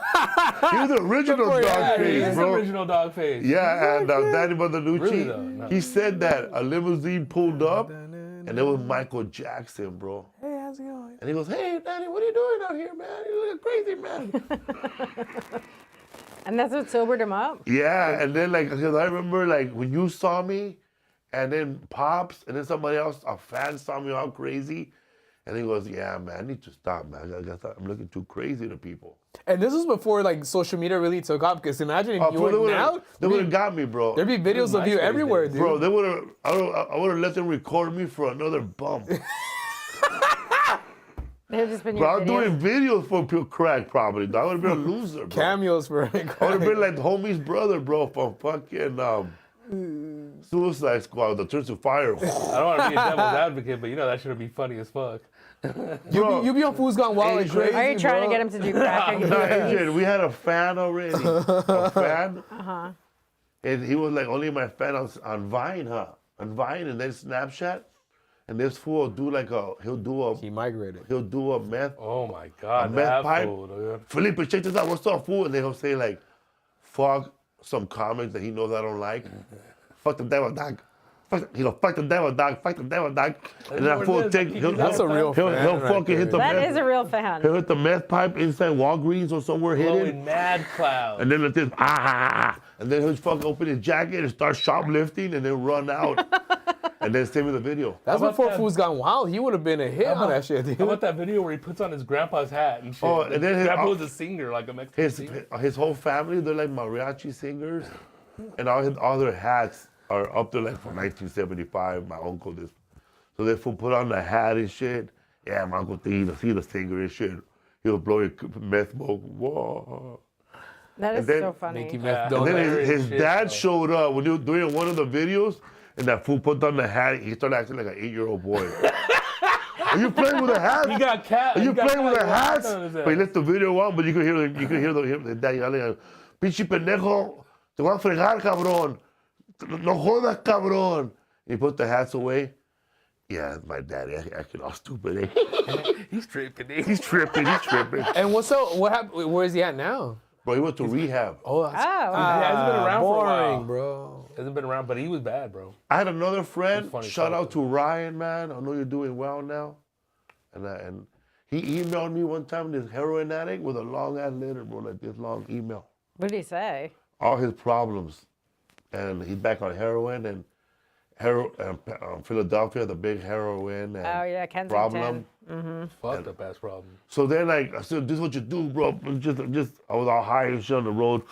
He was the original boy, dog yeah, He face, is bro. original dog face. Yeah, and Danny Bonaducci, Really, though? No. he said that a limousine pulled up, and it was Michael Jackson, bro. Hey, how's it going? And he goes, "Hey, Danny, what are you doing out here, man? You look crazy, man." And that's what sobered him up? Yeah, and then like, because I remember like when you saw me, and then Pops, and then somebody else, a fan saw me all crazy, and he goes, "Yeah, man, I need to stop, man. I guess I'm looking too crazy to people." And this was before like social media really took off. Because imagine if you bro, went out, they would have got me, bro. there'd be videos of you MySpace everywhere, days. dude. Bro, they would have. I would have let them record me for another bump. They've just been Bro, I your was videos. doing videos for pure crack, probably. I would have been a loser, bro. Cameos for I would have been like homie's brother, bro, from fucking Suicide Squad, the Turns to Fire. I don't want to be a devil's advocate, but you know that should be funny as fuck. you be on Fools Gone Wild and Adrian- crazy. Are you trying to bro. get him to do crack? No, Adrian, we had a fan already. A fan. Uh-huh. And he was like only my fan on Vine, huh? On Vine and then Snapchat. and this fool will do like He migrated. he'll do a meth Oh my God, meth that pipe. fool, dude. Felipe, check this out. What's up, fool? And then he'll say like, fuck some comics that he knows I don't like. Fuck the devil, dog. Fuck the devil, dog. Fuck the devil, dog. And then that fool take. That's a real He'll fan right fucking hit the That meth. is a real fan. He'll hit the meth pipe inside Walgreens or somewhere hidden. Blowing mad clouds. And then it's this, and then he'll fucking open his jacket and start shoplifting and then run out. And then send me the video. That's about before that? Fool's Gone Wild. He would have been a hit on that shit, dude. How about that video where he puts on his grandpa's hat and shit? Oh, and then his- Grandpa was a singer, like a Mexican His singer. his whole family, they're like mariachi singers. And all their hats are up there like from 1975. My uncle did. So they put on the hat and shit. Yeah, my uncle he's a singer and shit. He'll blow your meth smoke. Whoa. That is then- so funny. Making meth And then donuts. his shit, dad bro. showed up when he was doing one of the videos, and that fool put on the hat. He started acting like an 8-year-old boy. Are you playing with the hat? He got cat. Are you he got playing with the cat hats? on his But he ass. left the video on, but you could hear the dad yelling, "Pinche pendejo, te voy a fregar, cabrón. No jodas, cabrón." And he put the hats away. Yeah, my daddy acting all stupid. Eh? He's tripping. dude. He's tripping. And what happened? Where is he at now? Bro, he went to rehab. Oh, that's Oh. He hasn't been around for a boring, while. bro. Hasn't been around, but he was bad, bro. I had another friend. That's funny Shout out talking. to Ryan, man. I know you're doing well now. And he emailed me one time, this heroin addict, with a long ass letter, bro, like this long email. What did he say? All his problems, and he's back on heroin and Philadelphia, the big heroin and Oh, yeah, Kensington. problem. Fucked up ass problem. So then, like, I said, "This is what you do, bro." Just, I was all high and shit on the road,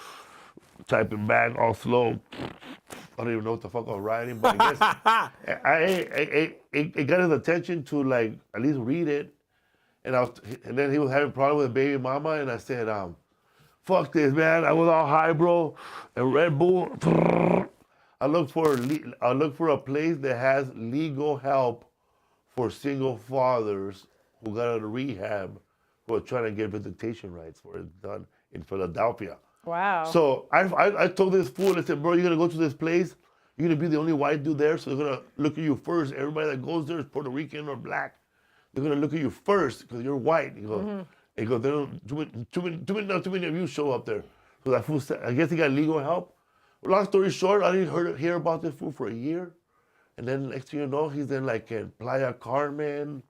typing back all slow. I don't even know what the fuck I was writing, but I guess it got his attention to like at least read it. And then he was having a problem with baby mama, and I said, "Fuck this, man." I was all high, bro, and Red Bull. I look for a place that has legal help for single fathers who got out of rehab who are trying to get visitation rights for it done in Philadelphia. Wow. So I told this fool, I said, "Bro, you're gonna go to this place. You're gonna be the only white dude there, so they're gonna look at you first. Everybody that goes there is Puerto Rican or black. They're gonna look at you first because you're white." He goes, "They don't too many of you show up there." So that fool said, I guess he got legal help. Long story short, I didn't hear about this fool for a year, and then next thing you know, he's in like in Playa Carmen,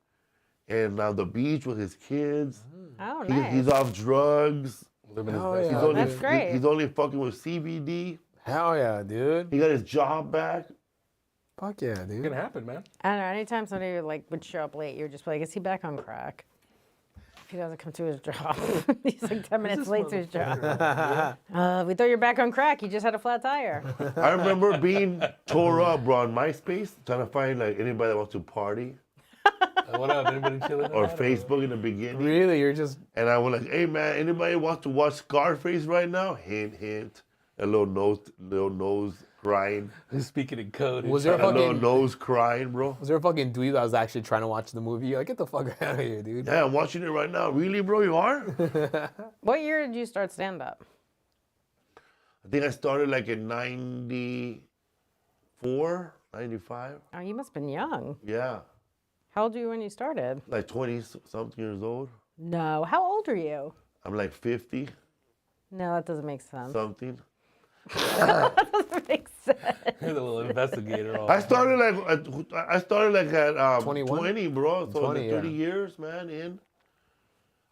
and on the beach with his kids. Oh, nice. He's off drugs. Living his Oh, best yeah. life. That's great. He's only fucking with CBD. Hell yeah, dude. He got his job back. Fuck yeah, It dude. can happen, man. I don't know. Anytime somebody would show up late, you're just like, "Is he back on crack?" If he doesn't come to his job, he's like 10 minutes late to his job. We thought you're back on crack. You just had a flat tire. I remember being tore up, bro, on MySpace, trying to find like anybody that wants to party, What up? Anybody chilling? or tonight? Facebook in the beginning. Really, you're just And I was like, "Hey man, anybody wants to watch Scarface right now?" Hint, hint. A little nose crying. Speaking in code. was there a A little fucking nose crying, bro. was there a fucking dweeb that was actually trying to watch the movie? You're like, get the fuck out of here, dude. Yeah, I'm watching it right now. Really, bro, you are? What year did you start stand up? I think I started like in 94, 95. Oh, you must have been young. Yeah, How old were you when you started? like 20-something years old. No. How old are you? I'm like 50 No, that doesn't make sense. something. Doesn't make sense. Here's a little investigator. I started like at 21? 20, bro. So 20, like 30 yeah. years, man. In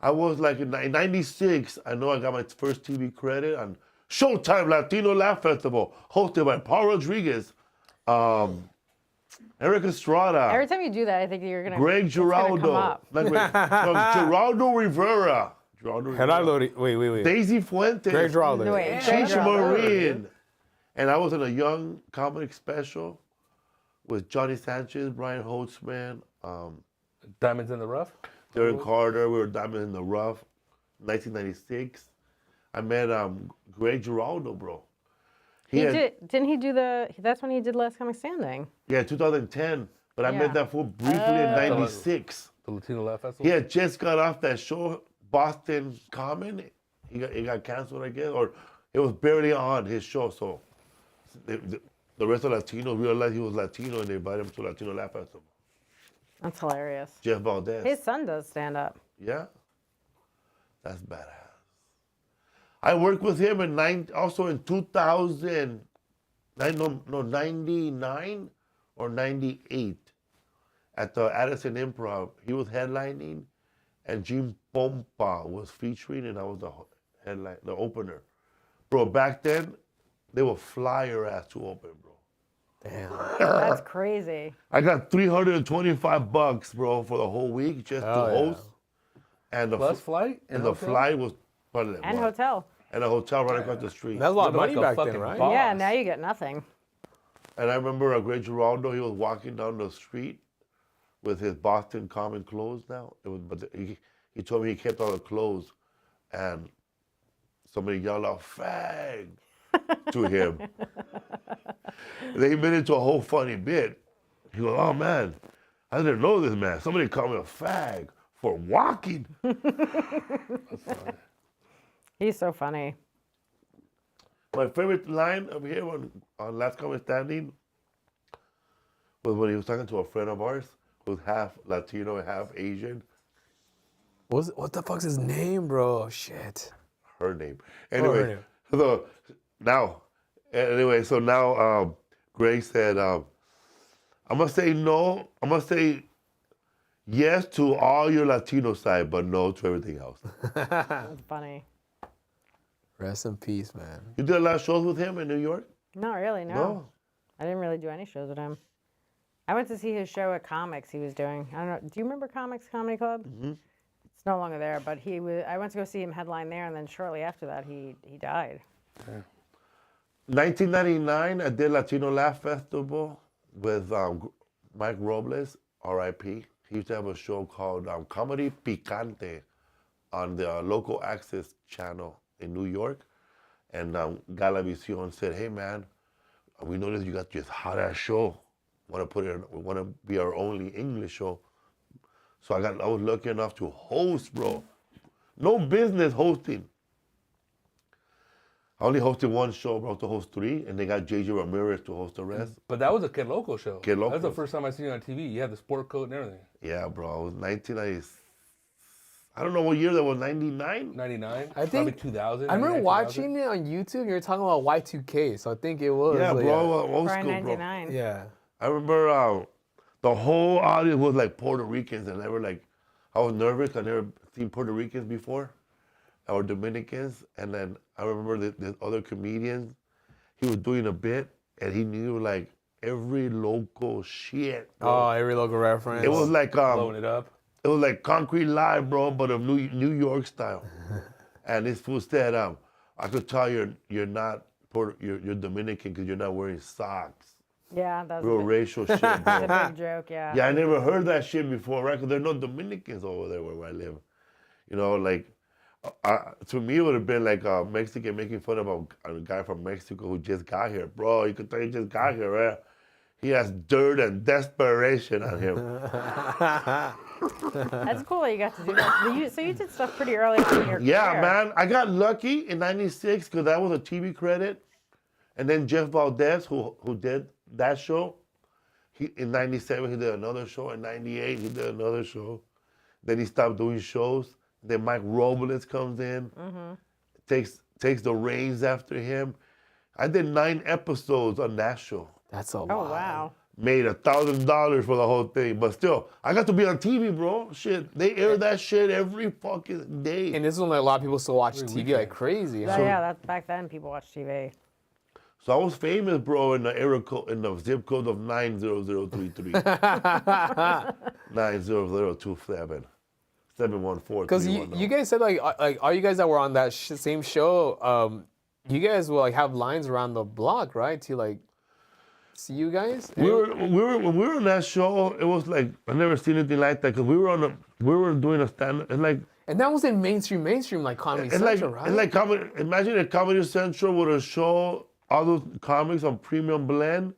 I was like in 96. I know I got my first TV credit on Showtime Latino Laugh Festival, hosted by Paul Rodriguez, Eric Estrada, Every time you do that, I think you're gonna. Greg it's gonna come Giraldo, up. like Geraldo Rivera, Geraldo, wait. Daisy Fuentes, Greg Giraldo. No, wait, Cheech Geraldo. Marin. And I was in a young comic special with Johnny Sanchez, Brian Holtzman, Diamonds in the rough. Derek Carter. We were Diamond in the Rough, 1996. I met Greg Giraldo, bro. Didn't he do the? That's when he did Last Comic Standing. Yeah, 2010. But I Yeah. met that fool briefly in 96. The Latino Laugh Festival. He had just got off that show, Boston Common. It got canceled, I guess, or it was barely on his show. So the rest of Latinos realized he was Latino and they invited him to Latino Laugh Festival. That's hilarious. Jeff Valdez. His son does stand up. Yeah. That's badass. I worked with him also in 99 or 98 at the Addison Improv. He was headlining, and Jim Pompa was featuring, and I was the opener. Bro, back then, they would fly your ass to open, bro. Damn. That's crazy. I got $325, bro, for the whole week just to host. And the Plus flight and the flight was probably like And what? hotel. And a hotel right across the street. That's a lot of money Living like a back then, fucking right? boss. Yeah, now you get nothing. And I remember a great Geraldo, he was walking down the street with his Boston Common clothes now. He told me he kept all the clothes, and somebody yelled out, "Fag!" to him. They made it into a whole funny bit. He goes, "Oh man, I didn't know this man. Somebody called me a fag for walking." He's so funny. My favorite line over here on Last Comic Standing was when he was talking to a friend of ours who's half Latino and half Asian. What the fuck's his name, bro? Shit. Her name. her Anyway, name. so now Greg said, I'm gonna say no. I'm gonna say yes to all your Latino side, but no to everything else. That's funny. Rest in peace, man. You did a lot of shows with him in New York? Not really, no. No. I didn't really do any shows with him. I went to see his show at Comics he was doing. I don't know. Do you remember Comics Comedy Club? Mm-hmm. It's no longer there, but I went to go see him headline there, and then shortly after that, he died. 1999, I did Latino Laugh Festival with Mike Robles, R.I.P. He used to have a show called Comedy Picante on the local access channel in New York. And Galavisión said, "Hey man, we noticed you got this hot ass show. We want to be our only English show." So I was lucky enough to host, bro. No business hosting. I only hosted one show, bro, to host 3, and they got JJ Ramirez to host the rest. But that was a Kid Loco show. Kid Loco. That was the first time I seen you on TV. You had the sport coat and everything. Yeah, bro. It was 1990. I don't know what year that was, 99? 99? I think- Probably 2000. I remember 99, 2000. watching it on YouTube. You were talking about Y2K, so I think it was. Yeah, like, bro. Old Probably school, bro. 99. Yeah. I remember the whole audience was like Puerto Ricans, and I was nervous. I never seen Puerto Ricans before, or Dominicans. And then I remember this other comedian, he was doing a bit, and he knew like every local shit. Bro. Oh, every local reference. It was like Blowing it up. it was like Concrete Live, bro, but of New York style. And this fool said, I could tell you're not you're Dominican because you're not wearing socks. Yeah, that's Real racial shit, a bro. big joke, yeah. Yeah, I never heard that shit before, right? Because there are no Dominicans over there where I live. You know, like, to me, it would have been like a Mexican making fun of a guy from Mexico who just got here. Bro, you could tell he just got here, right? He has dirt and desperation on him. That's cool that you got to do that. So you did stuff pretty early on in your Yeah, career. man. I got lucky in 96 because that was a TV credit. And then Jeff Valdez, who did that show, in 97, he did another show. In 98, he did another show. Then he stopped doing shows. Then Mike Robles comes in, takes the reins after him. I did 9 episodes on that show. That's a lot. Oh, wow. Made $1,000 for the whole thing. But still, I got to be on TV, bro. Shit, they air that shit every fucking day. And this is when like, a lot of people still watch TV like crazy. Yeah, Huh? yeah, that's back then people watched TV. So I was famous, bro, in the area code, in the zip code of 90033. 90027. 714. Because you guys said like all you guys that were on that same show, you guys will like have lines around the block, right? To like see you guys. when we were on that show, it was like I never seen anything like that because we were doing a stand. It's like And that was in mainstream like Comedy it's Central, like right? it's like comedy. Imagine if Comedy Central would have show all those comics on Premium Blend,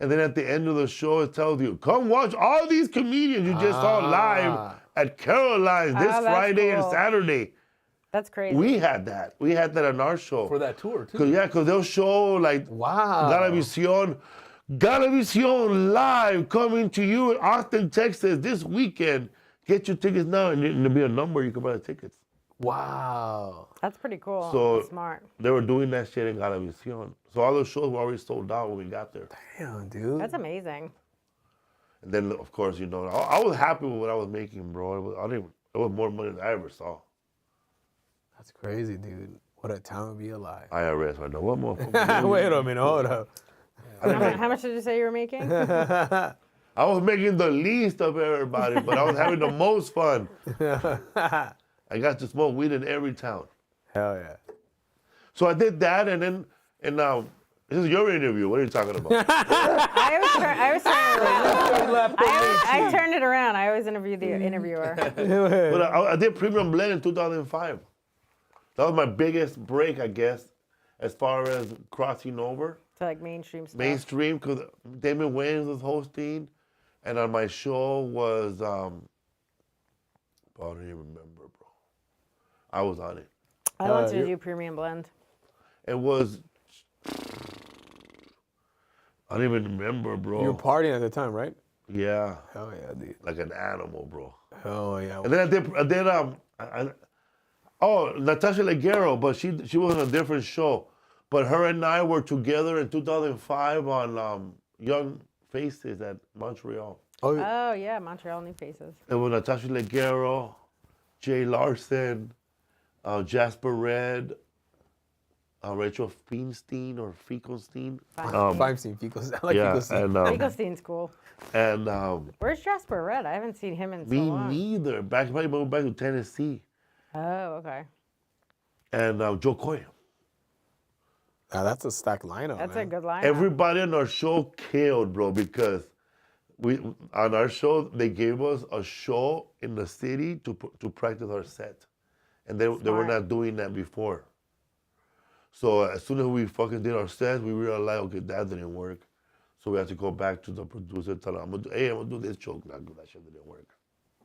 and then at the end of the show it tells you, "Come watch all these comedians you just saw live at Caroline's this that's Friday and cool. Saturday." That's crazy. We had that. We had that on our show. For that tour, too. Because they'll show like Wow. Galavisión Galavisión live coming to you in Austin, Texas this weekend. Get your tickets now, and there'll be a number you can buy the tickets. Wow. That's pretty cool. So That's smart. they were doing that shit in Galavisión. So all those shows were already sold out when we got there. Damn, dude. That's amazing. And then, of course, you know, I was happy with what I was making, bro. It was more money than I ever saw. That's crazy, dude. What a time to be alive. IRS, I know. What more? Wait a minute, hold up. How much did you say you were making? I was making the least of everybody, but I was having the most fun. I got to smoke weed in every town. Hell yeah. So I did that, and then, this is your interview. What are you talking about? I turned it around. I always interview the interviewer. But I did Premium Blend in 2005. That was my biggest break, I guess, as far as crossing over. To like mainstream stuff. Mainstream, because Damon Wayans was hosting, and on my show was, I don't even remember, bro. I was on it. I wanted to do Premium Blend. It was, I don't even remember, bro. You were partying at the time, right? Yeah, Hell yeah, dude. like an animal, bro. Hell yeah. And then Natasha Leggero, but she was on a different show. But her and I were together in 2005 on Young Faces at Montreal. Oh yeah, Montreal New Faces. It was Natasha Leggero, Jay Larson, Jasper Red, Rachel Feinstein or Finkelstein. Feinstein, Ficos. I like Ficos. and Finkelstein's cool. and Where's Jasper Red? I haven't seen him in so me long. neither. Back to Tennessee. Oh, okay. And Joe Coy. Now that's a stacked lineup. That's man. a good line. Everybody on our show killed, bro, because on our show they gave us a show in the city to practice our set, and they were not doing that before. So as soon as we fucking did our set, we realized, okay, that didn't work. So we had to go back to the producer and tell him, I'm gonna do this joke. That shit didn't work.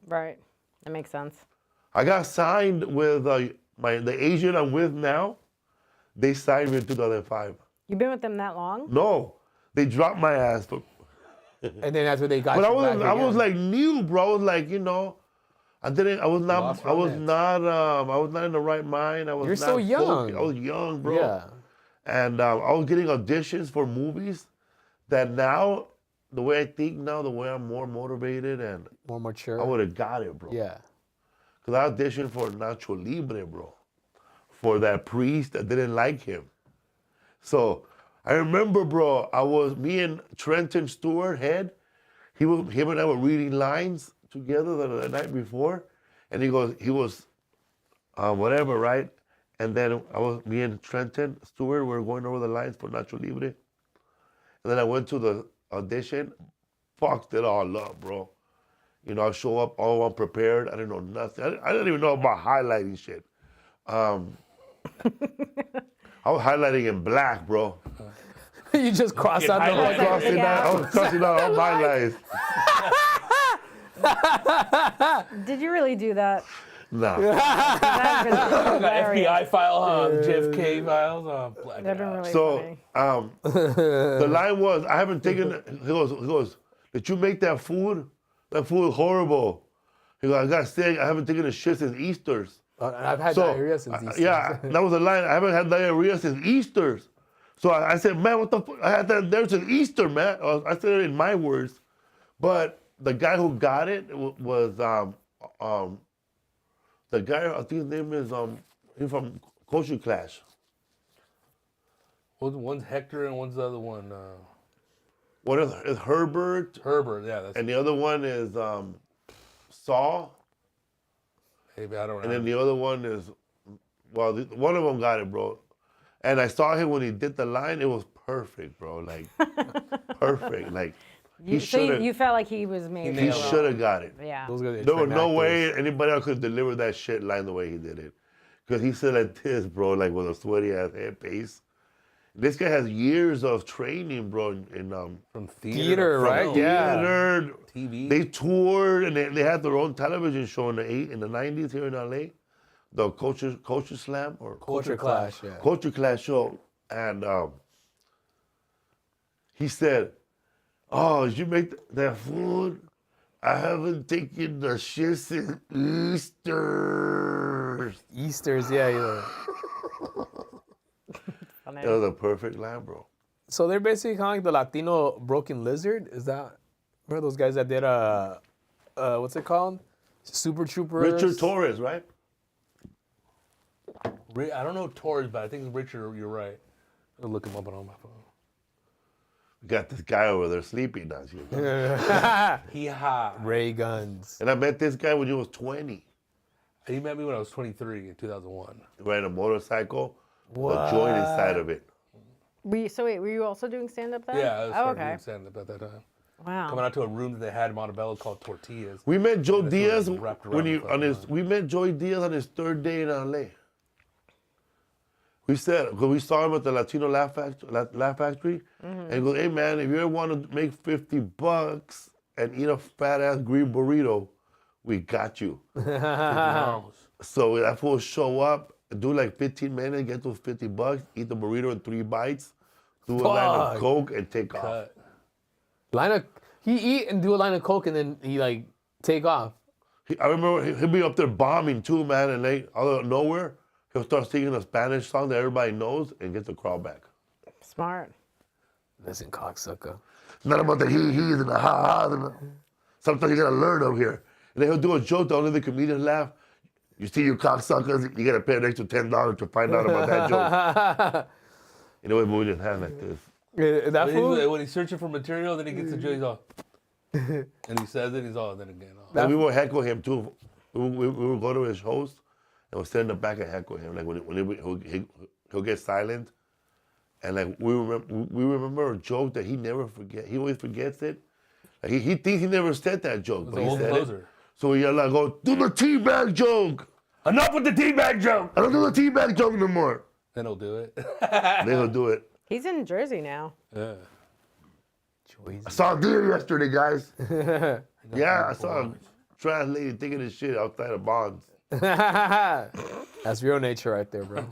Right. That makes sense. I got signed with the agent I'm with now. They signed me in 2005. You've been with them that long? No, they dropped my ass. And then that's what they got. But you back I was again. like new, bro. I was like, you know, I was not in the right mind. I was You're not so young. focused. I was young, bro. Yeah. And I was getting auditions for movies that now, the way I think now, the way I'm more motivated and More mature. I would have got it, bro. Yeah. Because I auditioned for Nacho Libre, bro. For that priest that didn't like him. So I remember, bro, me and Trenton Stewart, him and I were reading lines together the night before. And he was whatever, right? And then me and Trenton Stewart were going over the lines for Nacho Libre. And then I went to the audition, fucked it all up, bro. You know, I show up all unprepared. I didn't know nothing. I didn't even know about highlighting shit. I was highlighting in black, bro. You just crossed out the I was crossing out all my lines. Did you really do that? Nah. FBI file, JFK files. That'd been really So funny. the line was, I haven't taken. He goes, did you make that food? That food is horrible. He goes, I got sick. I haven't taken a shit since Easter's. I've had diarrhea since Easter. Yeah, that was the line. I haven't had diarrhea since Easter's. So I said, man, what the fuck? I had that there since Easter, man. I said it in my words. But the guy who got it was the guy, I think his name is, he's from Culture Clash. One's Hector and one's the other one. One is Herbert, Herbert, yeah. That's and the other one is Saul. maybe, I don't know. And then the other one is, well, one of them got it, bro. And I saw him when he did the line. It was perfect, bro. Like, perfect. Like, he should have. You felt like he was made. He for it. should have got it. Yeah. Those guys are There was trained no actors. way anybody else could deliver that shit line the way he did it. Because he said like this, bro, like with a sweaty ass headpiece. This guy has years of training, bro, in From Theater, to right? film, Yeah. theater. TV. They toured and they had their own television show in the 90s here in LA. The Culture Slam or Culture Clash, yeah. Culture Clash show. And he said, Oh, you make that food? I haven't taken the shit since Easter. Easter's, yeah. Funny. That was a perfect line, bro. So they're basically kind of like the Latino Broken Lizard. Is that? Remember those guys that did what's it called? Super Troopers. Richard Torres, right? I don't know Torres, but I think it's Richard. You're right. I'll look him up on my phone. We got this guy over there sleeping now. Hee-haw. Ray Guns. And I met this guy when he was 20. He met me when I was 23 in 2001. Riding a motorcycle, a joint inside of it. Were you also doing stand-up then? Yeah, I was Oh, starting okay. doing stand-up at that time. Wow. Coming out to a room that they had in Montebello called Tortillas. We met Joe That's what Diaz I wrapped around when the he fucking on his. line. We met Joey Diaz on his third day in LA. We said, because we saw him at the Latino Laugh Factory, and he goes, "Hey man, if you ever want to make $50 and eat a fat ass green burrito, we got you." So that fool show up, do like 15 minutes, get those $50, eat the burrito in 3 bites, do a line of Fuck. coke, and take off. He eat and do a line of coke and then he like take off. I remember he'll be up there bombing too, man, and they out of nowhere he'll start singing a Spanish song that everybody knows and get the crowd back. Smart. Listen, cocksucker. Not about the he-he's and the ha-ha's and the... Sometimes you gotta learn over here. And then he'll do a joke that only the comedians laugh. You see you cocksuckers, you gotta pay an extra $10 to find out about that joke. You know what, moving his hand like this. That fool? When he's searching for material, then he gets the joke, he's all... and he says it, he's all, then again, all. And we would heckle him too. We would go to his host and we'll sit in the back and heckle him. Like he'll get silent. And like we remember a joke that he never forget. He always forgets it. Like he thinks he never said that joke, It's but an he old said closer. it. So he like go, do the teabag joke. Enough with the teabag joke! I don't do the teabag joke no more. Then he'll do it. Then he'll do it. He's in Jersey now. Yeah. I saw a deer yesterday, guys. Yeah, I saw a trans lady taking his shit outside of Bonds. That's real nature right there, bro.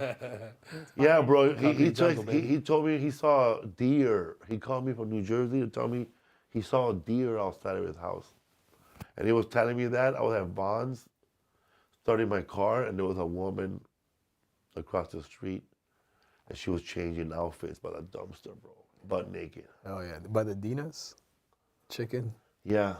Yeah, bro. He jungle, baby. told me he saw a deer. He called me from New Jersey to tell me he saw a deer outside of his house. And he was telling me that. I was at Bonds, starting my car, and there was a woman across the street, and she was changing outfits by the dumpster, bro. Butt naked. Oh yeah, by the Dinas, chicken. Yeah.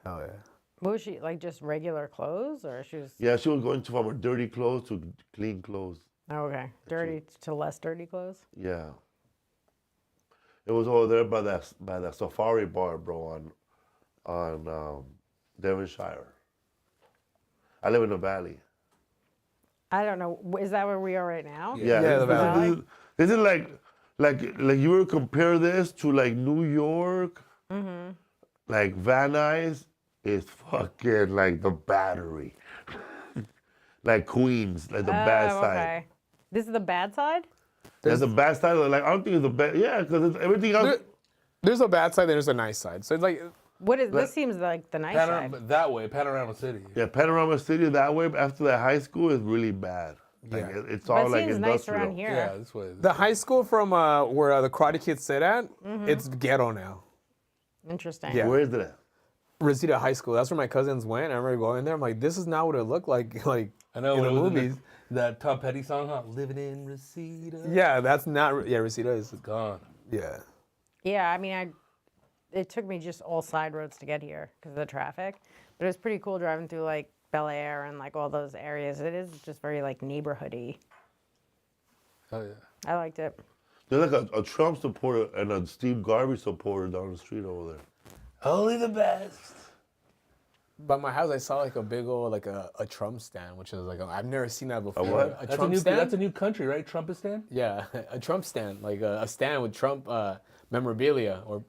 Oh yeah. What was she, like just regular clothes or she was, Yeah, she was going from her dirty clothes to clean clothes. oh, okay, dirty to less dirty clothes? Yeah. It was over there by that safari bar, bro, on Devonshire. I live in the valley. I don't know, is that where we are right now? Yeah, Yeah, the valley. This is like you were to compare this to like New York, like Van Nuys is fucking like the Battery, like Queens, like the bad side. Okay. This is the bad side? There's the bad side. Like I don't think it's the bad. Yeah, because everything else. There's a bad side, and there's a nice side. So it's like, What is, this seems like the nice side. That way, Panorama City. Yeah, Panorama City that way after that high school is really bad. Like Yeah. it's But all it like seems nice industrial. around here. Yeah, this way. the high school from where the Karate Kids sit at, it's ghetto now. Interesting. Yeah. Where is it at? Reseda High School. That's where my cousins went. I remember going there. I'm like, this is not what it looked like. Like I know in when the it was movies. that Tom Petty song, huh? Living in Reseda. Yeah, that's not. Yeah, Reseda is. Gone. Yeah. Yeah, I mean, it took me just all side roads to get here because of the traffic. But it was pretty cool driving through like Bel Air and like all those areas. It is just very like neighborhoody. Oh yeah. I liked it. There's like a Trump supporter and a Steve Garvey supporter down the street over there. Only the best. By my house, I saw like a big old like a Trump stand, which is like I've never seen that before. what? A That's Trump a new. stand. That's a new country, right? Trumpistan. Yeah, a Trump stand, like a stand with Trump memorabilia or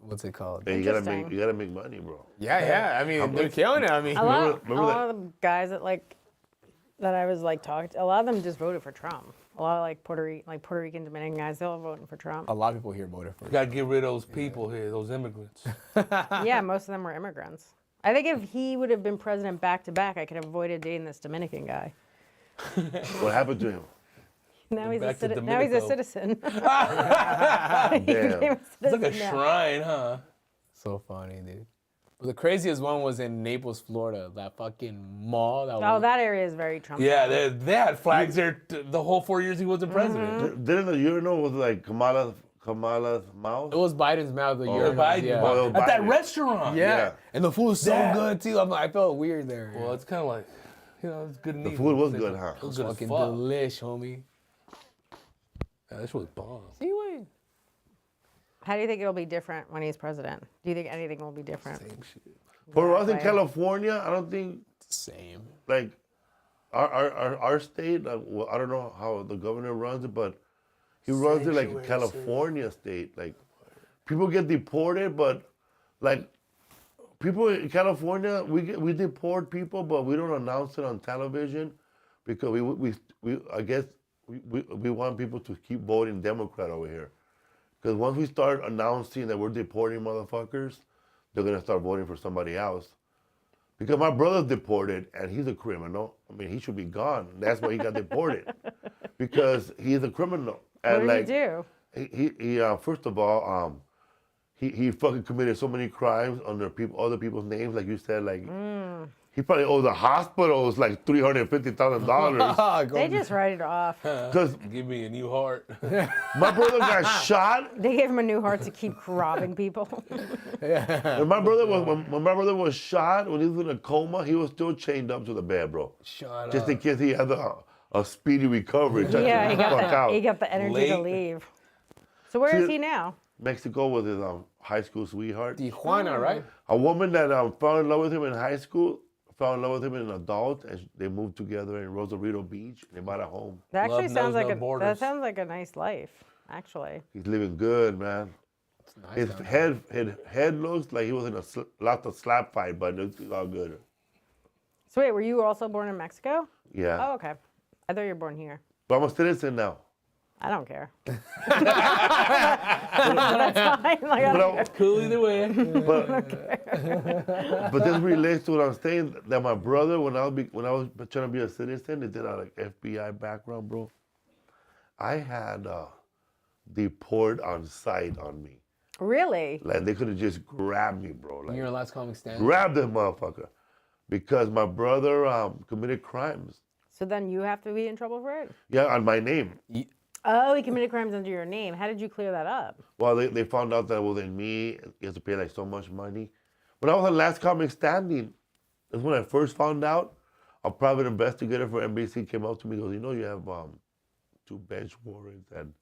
what's it called? Hey, Interesting. you gotta make money, bro. Yeah. I mean, they're killing it. I mean, A lot remember that? of the guys that I was like talking to, a lot of them just voted for Trump. A lot of like Puerto Rican, Dominican guys, they're all voting for Trump. a lot of people here voted for. You gotta get rid of those people here, those immigrants. Yeah, most of them were immigrants. I think if he would have been president back to back, I could have avoided dating this Dominican guy. What happened to him? Now he's Back to now he's a Domenico. citizen. He Damn. became a It's like a citizen now. shrine, huh? So funny, dude. But the craziest one was in Naples, Florida. That fucking mall. That Oh, was, that area is very Trump. Yeah, they had flags there the whole 4 years he wasn't president. Didn't the urinal was like Kamala's mouth? it was Biden's mouth. The The urinals, Biden, yeah. Oh, it was at that Biden. restaurant. yeah. Yeah. And the food was so Yeah. good too. I felt weird there. Well, it's kind of like, it's good and The evil. food was It's good, huh? It was good as fucking fuck. delish, homie. Yeah, that shit was bomb. See what? How do you think it'll be different when he's president? Do you think anything will be different? Same shit. For us in Exactly. California, I don't think Same. like our state. Well, I don't know how the governor runs it, but he runs it like a Sanctuary California state. Like people get deported, but like people in California, we deport people, but we don't announce it on television because we I guess we want people to keep voting Democrat over here. Because once we start announcing that we're deporting motherfuckers, they're gonna start voting for somebody else. Because my brother's deported and he's a criminal. I mean, he should be gone. That's why he got deported. Because he's a criminal. What And did he do? he first of all, he fucking committed so many crimes under other people's names, like you said, like he probably owes the hospitals like $350,000 They just write it off. because Give me a new heart. my brother got shot. They gave him a new heart to keep robbing people. When my brother was shot, when he was in a coma, he was still chained up to the bed, bro. Shut Just up. in case he had a speedy recovery. Yeah, he got Fuck out. he got the energy to Late. leave. So where is See- he now? Mexico was his high school sweetheart. Tijuana, right? A woman that fell in love with him in high school, fell in love with him as an adult, and they moved together in Rosarito Beach. And they bought a home. That actually Love sounds knows like no that borders. sounds like a nice life, actually. He's living good, man. Nice His down there. head looks like he was in a lot of slap fight, but it's all good. So wait, were you also born in Mexico? Yeah. Oh, okay. I thought you were born here. But I'm a citizen now. I don't care. That's fine. Like, I But, don't I- Cool either way. but this relates to what I'm saying, that my brother, when I was trying to be a citizen, they did a like FBI background, bro. I had deport on site on me. Really? Like they could have just grabbed me, bro. Like You're in last comic stand. grab this motherfucker. Because my brother committed crimes. So then you have to be in trouble for it? Yeah, on my name. Oh, he committed crimes under your name. How did you clear that up? Well, they found out that it wasn't me. You have to pay like so much money. When I was on Last Comic Standing, that's when I first found out. A private investigator for NBC came up to me and goes, you know, you have 2 bench warrants. And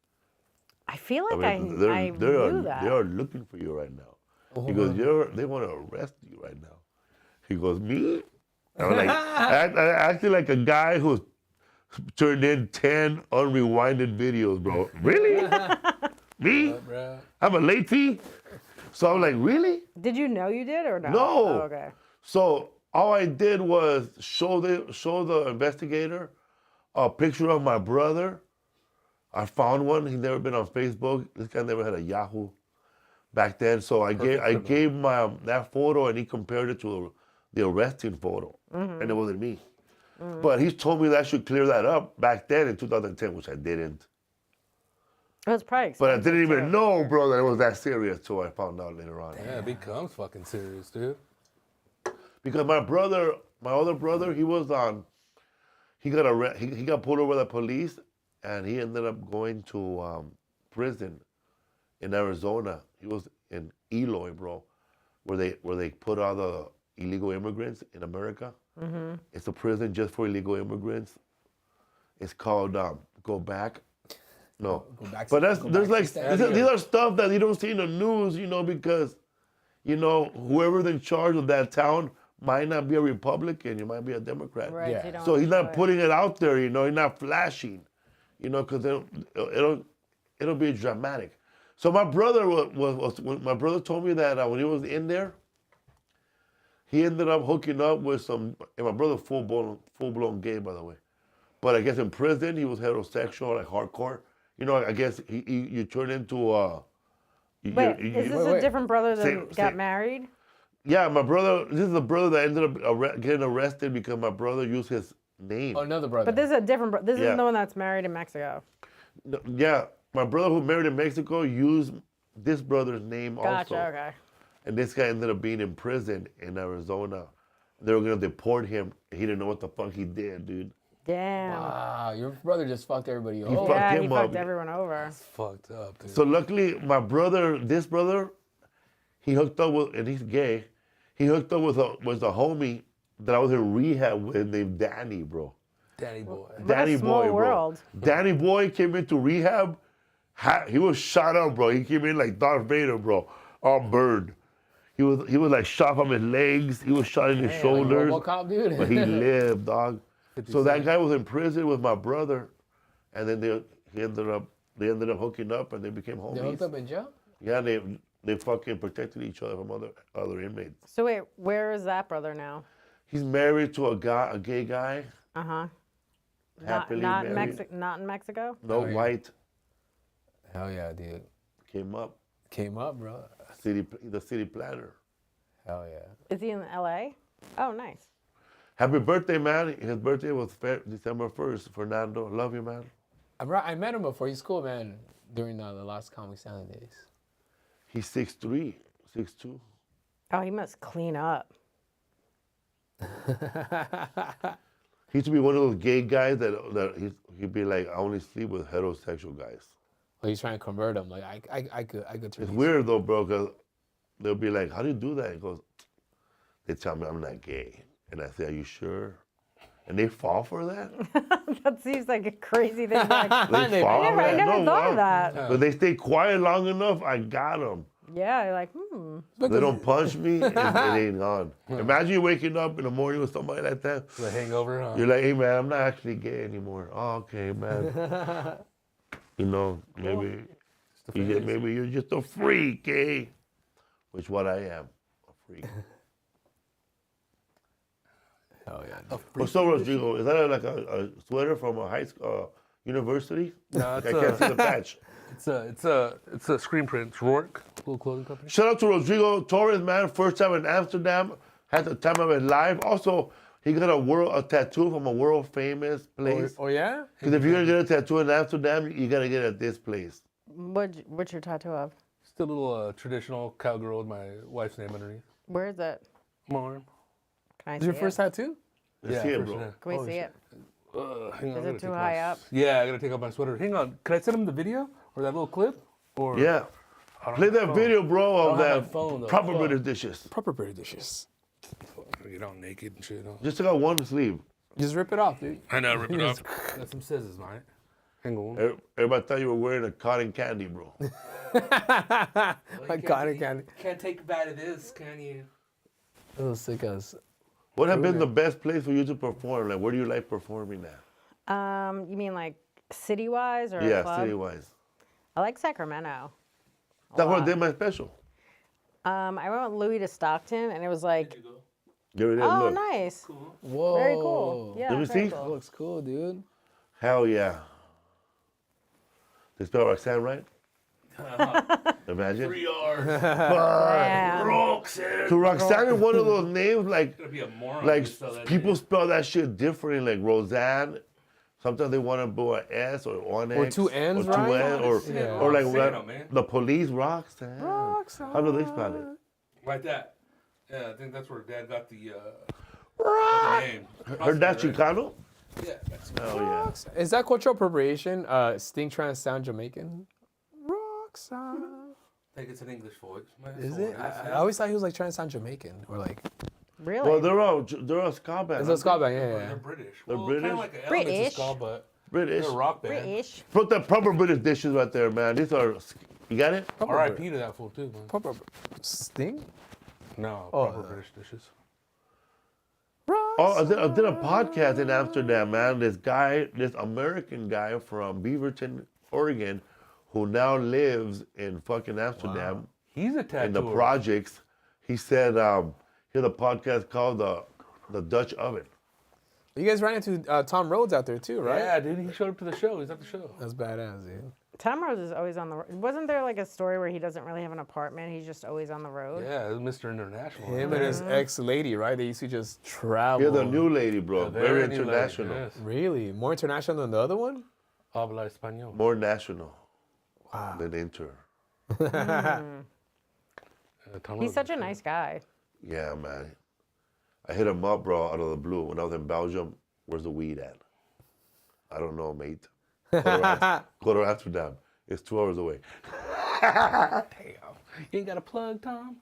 I feel I like mean, I knew that. they are looking for you right now. He goes, they want to arrest you right now. He goes, me? I was like, I acted like a guy who's turned in 10 unrewinded videos, bro. Really? Me? Bruh. I'm a late fee? So I'm like, really? Did you know you did or no? No. Oh, okay. So all I did was show the investigator a picture of my brother. I found one. He'd never been on Facebook. This guy never had a Yahoo back then. So I gave him that photo, and he compared it to the arresting photo, and it wasn't me. But he told me that I should clear that up back then in 2010, which I didn't. It was probably But I expensive, didn't even too. know, bro, that it was that serious until I found out later on. Yeah, it becomes fucking serious, dude. Because my other brother, he was on. He got pulled over by the police, and he ended up going to prison in Arizona. He was in Eloy, bro, where they put all the illegal immigrants in America. Mm-hmm. It's a prison just for illegal immigrants. It's called Go Back. No, but these are stuff that you don't see in the news, you know, because, you know, whoever's in charge of that town might not be a Republican, you might be a Democrat. Right, Yeah. you don't So he's not enjoy it. putting it out there, you know, he's not flashing, you know, because it'll be dramatic. So my brother when my brother told me that when he was in there, he ended up hooking up with some. And my brother full blown gay, by the way, but I guess in prison he was heterosexual, like hardcore. You know, I guess you turn into Wait, is this a wait. different brother that Same- got same. married? Yeah, my brother. This is the brother that ended up getting arrested because my brother used name. Oh, another brother. But this is a different. This Yeah. is the one that's married in Mexico. No, yeah, my brother who married in Mexico used this brother's name Gotcha. also. Okay. And this guy ended up being in prison in Arizona. They were gonna deport him. He didn't know what the fuck he did, dude. Damn. Wow, your brother just fucked everybody over. fucked Yeah, he him fucked up. everyone over. Fucked up, dude. So luckily, this brother, he hooked up with, and he's gay. He hooked up with a homie that I was in rehab with named Danny, bro. Daddy boy. Danny small boy, world. bro. Danny boy came into rehab. He was shot up, bro. He came in like Darth Vader, bro, all burned. He was like shot from his legs. He was shot in his shoulders. Like RoboCop, dude. But he lived, dog. So that guy was in prison with my brother, and then they ended up hooking up, and they became homies. They hooked up in jail? Yeah, they fucking protected each other from other inmates. So wait, where is that brother now? He's married to a gay guy. Uh huh. Happily Not in married. Not in Mexico. No, yeah. white. Hell yeah, dude. Came up. Came up, bro. The city planner. Hell yeah. Is he in L.A.? Oh, nice. Happy birthday, man. His birthday was December 1st. Fernando, love you, man. I met him before. He's cool, man. During the last Comic Sound days. He's 6'3", 6'2". Oh, he must clean up. He used to be one of those gay guys that he'd be like, I only sleep with heterosexual guys. Well, he's trying to convert him. Like I could turn. It's weird though, bro, because they'll be like, how do you do that? He goes, they tell me I'm not gay. And I say, are you sure? And they fall for that? That seems like a crazy thing. Like, They fall for I that? never No, thought wow. of that. But they stay quiet long enough, I got them. Yeah, you're like, They don't punch me, it ain't on. Imagine you waking up in the morning with somebody like that. The hangover, huh? You're like, hey, man, I'm not actually gay anymore. Oh, okay, man. You know, maybe you're just a freak, eh? Which what I am, a freak. Hell yeah. What's up, Rodrigo? Is that like a sweater from a high school, university? No, Like, it's I can't see the patch. It's a screen print. It's Rourke, little clothing company. Shout out to Rodrigo Torres, man. First time in Amsterdam. Had the time of his life. Also, he got a tattoo from a world famous place. Oh yeah? Because if you're gonna get a tattoo in Amsterdam, you gotta get it at this place. what's your tattoo of? Just a little traditional cowgirl with my wife's name underneath. Where is it? My arm. Can I Is see your it? first tattoo? Let's see it, first, bro. yeah. Can we see it? Hang on, Is I gotta it too take high my- up? Yeah, I gotta take off my sweater. Hang on, can I send him the video or that little clip? Or Yeah. I don't Play have my that phone. video, bro, of I don't have that my phone, though. proper Fuck. British dishes. Proper British dishes. I'm gonna get all naked and shit. Huh? Just took out one sleeve. Just rip it off, dude. I know, rip it off. Got some scissors, mate. Hang on. Everybody thought you were wearing a cotton candy, bro. Like cotton candy. Can't take a bite of this, can you? Little sick ass. What have been the best place for you to perform? Like, where do you like performing at? You mean like city-wise or Yeah, club? city-wise. I like Sacramento. That's where I lot. did my special. I went with Louis to Stockton, and it was like, Give it a oh, look. nice. Whoa. Very cool. Yeah, Let me very see. That cool. looks cool, dude. Hell yeah. They spell Roxanne right? Imagine. 3 R's. Yeah. Roxanne. So Roxanne is one of those names like Gotta be a moron. like to spell that people name. spell that shit differently. Like Roseanne. Sometimes they want to put an S or one Or X. two N's, or two right? N, or, Yeah. or like Roxanne, man. the police Roxanne. Roxanne. How do they spell it? Like that. Yeah, I think that's where Dad got the name. Her dad's Right? Chicano? Yeah, that's Oh yeah. Is that cultural appropriation? Sting trying to sound Jamaican? Roxanne. I think it's an English voice. Man, Is so it? it's- I always thought he was like trying to sound Jamaican or like. Really? Well, they're a ska band. It's a aren't ska they? band, yeah, They're yeah. British. They're Well, British? Kind of like an British. elements of ska, but British. they're a rock band. British. Put the proper British dishes right there, man. These are. You got it? R.I.P. to that fool too, man. Proper Sting? No, Oh, proper British dishes. Oh, I did a podcast in Amsterdam, man. This American guy from Beaverton, Oregon, who now lives in fucking Amsterdam He's a tattooer. in the projects. He said he had a podcast called the Dutch Oven. You guys ran into Tom Rhodes out there too, right? Yeah, dude, he showed up to the show. He's at the show. That's badass, dude. Tom Rose is always on the road. Wasn't there like a story where he doesn't really have an apartment? He's just always on the road. Yeah, it was Mr. International. Him and his ex-lady, right? They used to just travel. You're the new lady, bro. Very new lady, international. yes. Really? More international than the other one? Habla español. More national Wow. than inter. He's such a nice guy. Yeah, man. I hit him up, bro, out of the blue. When I was in Belgium, where's the weed at? I don't know, mate. Go to Amsterdam. It's 2 hours away. Damn. You ain't got a plug, Tom?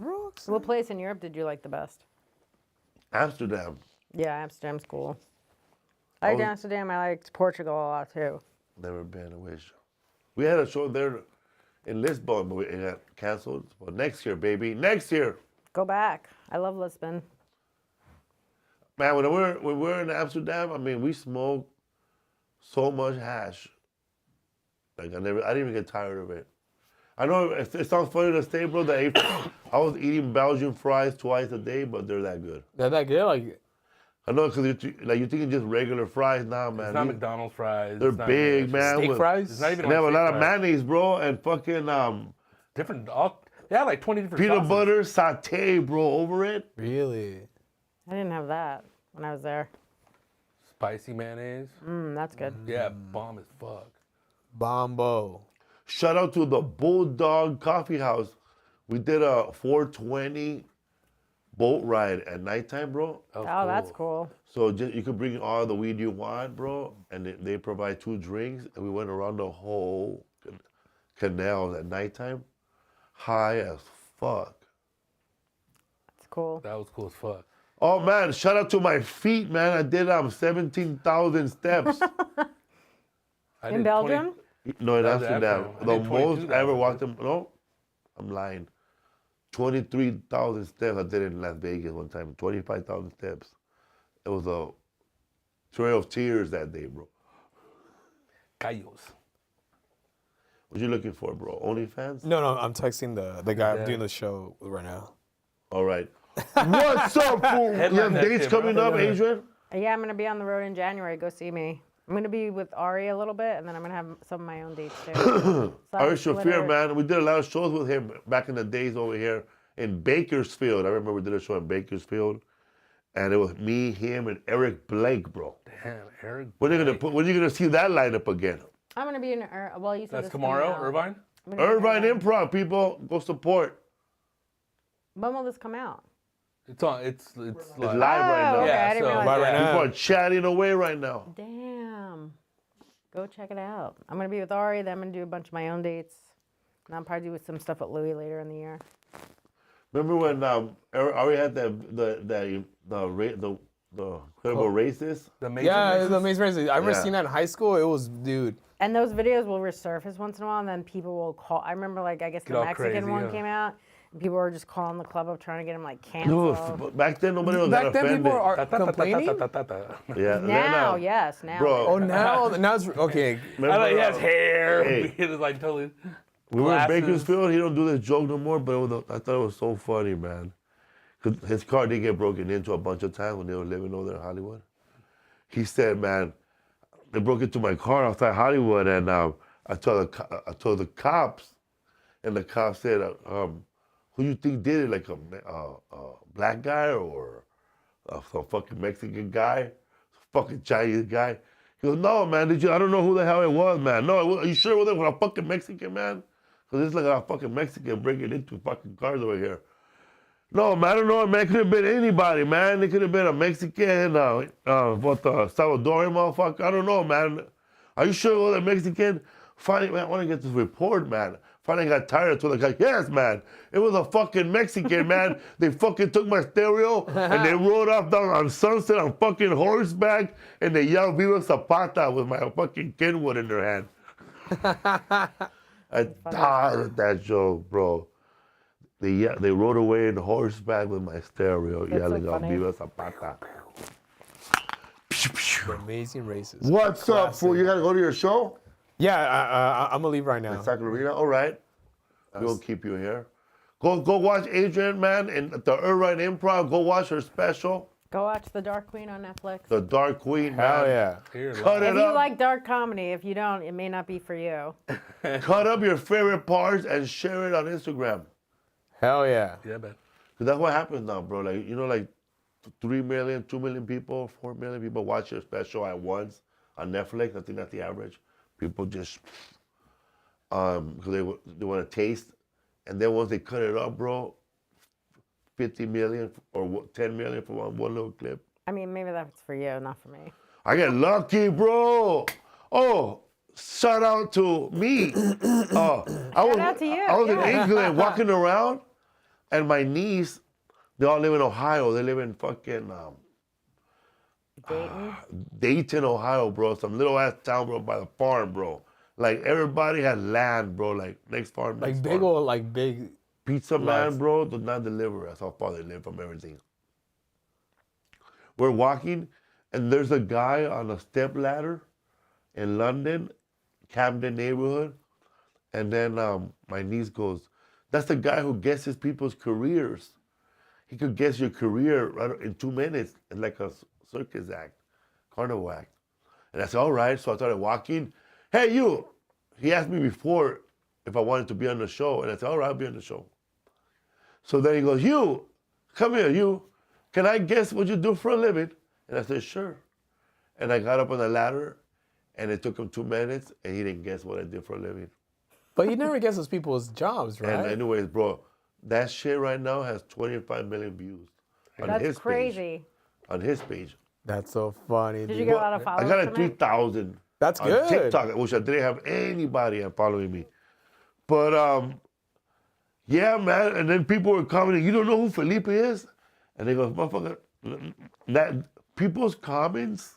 What place in Europe did you like the best? Amsterdam. Yeah, Amsterdam's cool. I liked Amsterdam. I liked Portugal a lot too. Never been, I wish. We had a show there in Lisbon, but it got canceled. But next year, baby. Next year. Go back. I love Lisbon. Man, when we're in Amsterdam, I mean, we smoked so much hash. Like, I didn't even get tired of it. I know it sounds funny to say, bro, that I was eating Belgian fries twice a day, but they're that good. They're that good? Like, I know, because you're thinking just regular fries now, man. It's not McDonald's fries. They're it's not big, man. steak fries? It's not even They have a like lot steak of fries. mayonnaise, bro, and fucking Different, yeah, like 20 different peanut sauces. butter satay, bro, over it. really? I didn't have that when I was there. Spicy mayonnaise. That's good. Yeah, bomb as fuck. Bombo. Shout out to the Bulldog Coffee House. We did a 420 boat ride at nighttime, bro. Oh, that's cool. So you could bring all the weed you want, bro, and they provide 2 drinks. And we went around the whole canal at nighttime, high as fuck. That's cool. That was cool as fuck. Oh man, shout out to my feet, man. I did 17,000 steps. I In did Belgium? No, in That was Amsterdam. Amsterdam. I The did most I ever 22,000. walked in. No, I'm lying. 23,000 steps I did in Las Vegas one time. 25,000 steps. It was a trail of tears that day, bro. Callos. What you looking for, bro? OnlyFans? No, I'm texting the guy Yeah. doing the show right now. All right. What's up, fool? You Headline have that dates shit, bro. coming up, Adrienne? Yeah, I'm going to be on the road in January. Go see me. I'm going to be with Ari a little bit, and then I'm going to have some of my own dates too. Ari Shafir, Glitter. man. We did a lot of shows with him back in the days over here in Bakersfield. I remember we did a show in Bakersfield. And it was me, him, and Eric Blake, bro. Damn, Eric. When are you gonna see that lineup again? I'm going to be in, well, you said That's this tomorrow, coming out. Irvine? I'm gonna be in Irvine Improv, people, go support. When will this come out? It's on. It's It's live. live right now. Okay, Yeah, I didn't so- realize Right that. now. People are chatting away right now. Damn. Go check it out. I'm going to be with Ari, then I'm going to do a bunch of my own dates. And I'll probably do some stuff with Louis later in the year. Remember when Ari had the incredible racist? The Amazing Yeah, Races? it's Amazing Race. I remember Yeah. seeing that in high school. It was, dude. And those videos will resurface once in a while, and then people will call. I remember, like, I guess Get the all Mexican crazy, one yeah. came out, and people were just calling the club up trying to get him, like, No, canceled. back then nobody was Back that then offended. people are Ta- ta- ta- ta- complaining. ta- ta- ta- ta. Yeah, Now, yes, now. Bro. Oh, now it's okay. Remember, I thought he has hair. Hey. It was like totally. we were in glasses. Bakersfield. He don't do this joke no more, but I thought it was so funny, man. 'Cause his car did get broken into a bunch of times when they were living over there in Hollywood. He said, man, they broke into my car outside Hollywood, and I told the cops, and the cops said, who you think did it? Like a black guy or some fucking Mexican guy, fucking Chinese guy? He goes, no, man, I don't know who the hell it was, man. No, are you sure it wasn't a fucking Mexican, man? Because it's like a fucking Mexican breaking into fucking cars over here. No, man, I don't know, man. It could have been anybody, man. It could have been a Mexican, Salvadorian motherfucker. I don't know, man. Are you sure it was a Mexican? Finally, man, I want to get this report, man. Finally got tired. I told the guy, yes, man. It was a fucking Mexican, man. They fucking took my stereo and they rode off down on Sunset on fucking horseback and they yelled Viva Zapata with my fucking Kenwood in their hand. I died at that joke, bro. They rode away in horseback with my stereo, That's so yelling out funny. Viva Zapata. The Amazing Races. What's up, fool? You gotta go to your show? Yeah, I'm gonna leave right now. Sacred Arena? All right. We'll keep you here. Go watch Adrienne, man, in the Irvine Improv. Go watch her special. Go watch The Dark Queen on Netflix. The Dark Queen, Hell man. yeah. Here, Cut If it you up. like dark comedy, if you don't, it may not be for you. Cut up your favorite parts and share it on Instagram. Hell yeah. Yeah, man. Cause that's what happens now, bro. Like, you know, like 3 million, 2 million people, 4 million people watch your special at once on Netflix. I think that's the average. People just, cause they want to taste. And then once they cut it up, bro, 50 million or 10 million for one little clip. I mean, maybe that's for you, not for me. I get lucky, bro. Oh, shout out to me. Shout out to you, I was yeah. in England walking around, and my niece, they all live in Ohio. They live in fucking Dayton? Dayton, Ohio, bro. Some little ass town, bro, by the farm, bro. Like everybody had land, bro. Like next farm, next Like big farm. old, like big. Pizza man, lots. bro, does not deliver. That's how far they live from everything. We're walking, and there's a guy on a step ladder in London, Camden neighborhood. And then my niece goes, that's the guy who guesses people's careers. He could guess your career right in 2 minutes. It's like a circus act, carnival act. And I said, all right. So I started walking. Hey, you. He asked me before if I wanted to be on the show. And I said, all right, I'll be on the show. So then he goes, you, come here, you. Can I guess what you do for a living? And I said, sure. And I got up on the ladder, and it took him 2 minutes, and he didn't guess what I did for a living. But you never guess those people's jobs, right? And anyways, bro, that shit right now has 25 million views on That's his crazy. page. On his page. That's so funny. Did you dude. get a lot of I followers got from a it? 3,000 That's on good. TikTok, which I didn't have anybody following me. But yeah, man. And then people were commenting, you don't know who Felipe is? And they go, motherfucker, that people's comments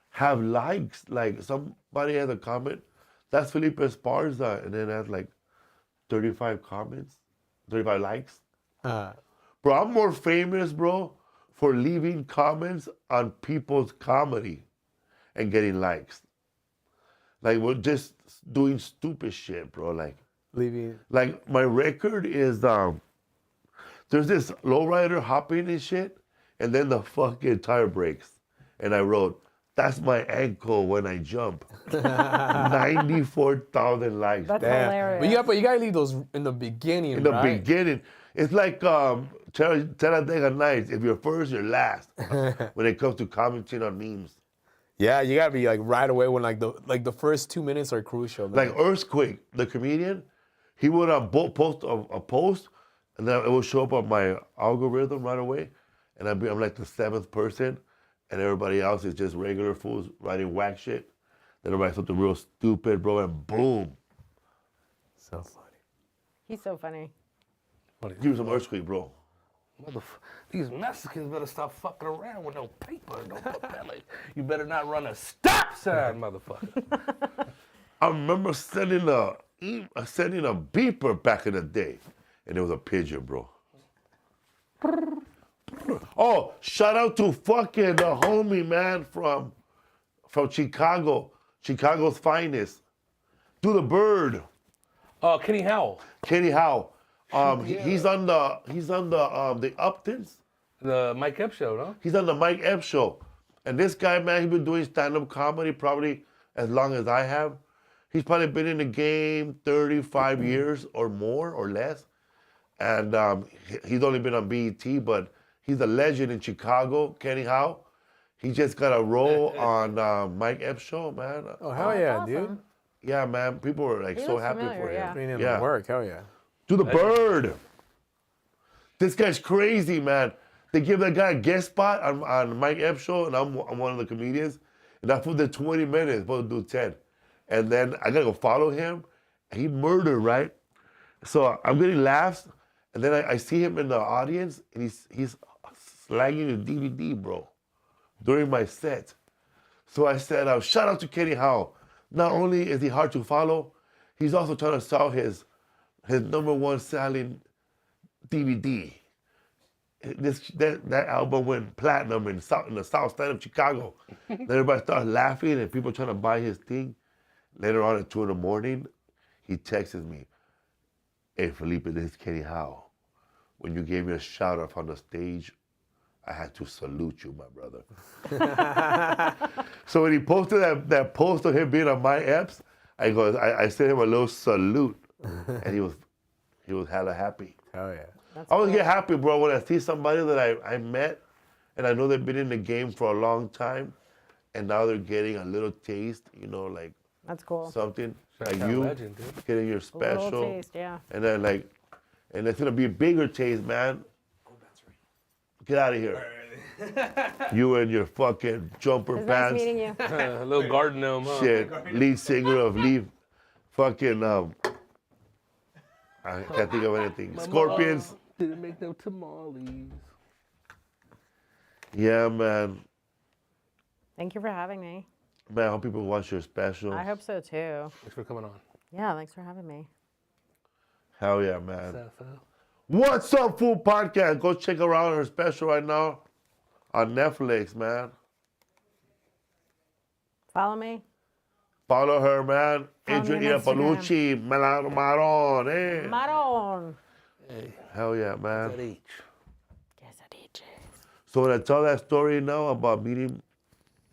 have likes. Like somebody has a comment, that's Felipeesparza, and then it has like 35 comments, 35 likes. Bro, I'm more famous, bro, for leaving comments on people's comedy and getting likes. Like, we're just doing stupid shit, bro. Leaving. Like my record is, there's this lowrider hopping and shit, and then the fucking tire breaks. And I wrote, that's my ankle when I jump. 94,000 likes. That's Damn. hilarious. But you gotta leave those in the beginning, In the right? beginning. It's like Talladega Nights. If you're first, you're last. When it comes to commenting on memes. Yeah, you gotta be like right away when like the first 2 minutes are crucial. Man. Like Earthquake, the comedian, he would post a post, and then it would show up on my algorithm right away, and I'm like the 7th person, and everybody else is just regular fools writing whack shit. Then everybody something real stupid, bro, and boom. So funny. He's so funny. Give me some Earthquake, bro. These Mexicans better stop fucking around with no paper, no papel. You better not run a stop sign, motherfucker. I remember sending a beeper back in the day, and it was a pigeon, bro. Oh, shout out to fucking the homie, man, from Chicago, Chicago's finest. Do the bird, Kenny Howell, Kenny Howe. He's on the Uptons. the Mike Epps show, no? He's on the Mike Epps show. And this guy, man, he's been doing stand-up comedy probably as long as I have. He's probably been in the game 35 years or more or less. And he's only been on BET, but he's a legend in Chicago, Kenny Howe. He just got a role on Mike Epps' show, man. Oh hell yeah, awesome. dude. Yeah, man. People were like He so looks happy familiar, for him. yeah. Putting in Yeah. the work. Hell yeah. Do the bird. This guy's crazy, man. They give that guy a guest spot on Mike Epps' show, and I'm one of the comedians. And I put there 20 minutes, supposed to do 10. And then I gotta go follow him. He murdered, right? So I'm getting laughs, and then I see him in the audience, and he's slagging the DVD, bro, during my set. So I said, shout out to Kenny Howe. Not only is he hard to follow, he's also trying to sell his #1 selling DVD. That album went platinum in the south side of Chicago. Then everybody started laughing and people trying to buy his thing. Later on at 2 a.m, he texts me, hey Felipe, this is Kenny Howe. When you gave me a shout out on the stage I had to salute you, my brother. So when he posted that post of him being on my apps, I sent him a little salute, and he was hella happy. Oh yeah. I always get happy, bro, when I see somebody that I met, and I know they've been in the game for a long time, and now they're getting a little taste, you know, like That's cool. something like Shout out you legend, dude. getting your A special, little taste, yeah. and then and it's gonna be a bigger taste, man. Get out of here. You and your fucking jumper It's nice pants. meeting you. A little garden gnome, huh? Shit, lead singer of fucking I can't think of anything. Scorpions. Didn't make no tamales. Yeah, man. Thank you for having me. Man, I hope people watch your special. I hope so too. Thanks for coming on. Yeah, thanks for having me. Hell yeah, man. So. What's Up Fool Podcast? Go check her out her special right now on Netflix, man. Follow me. Follow her, man. Follow me Adrienne on Instagram. Iapalucci, Maron, eh? Maron. Hey, Hell yeah, man. that H. Yes, I did. So when I tell that story now about meeting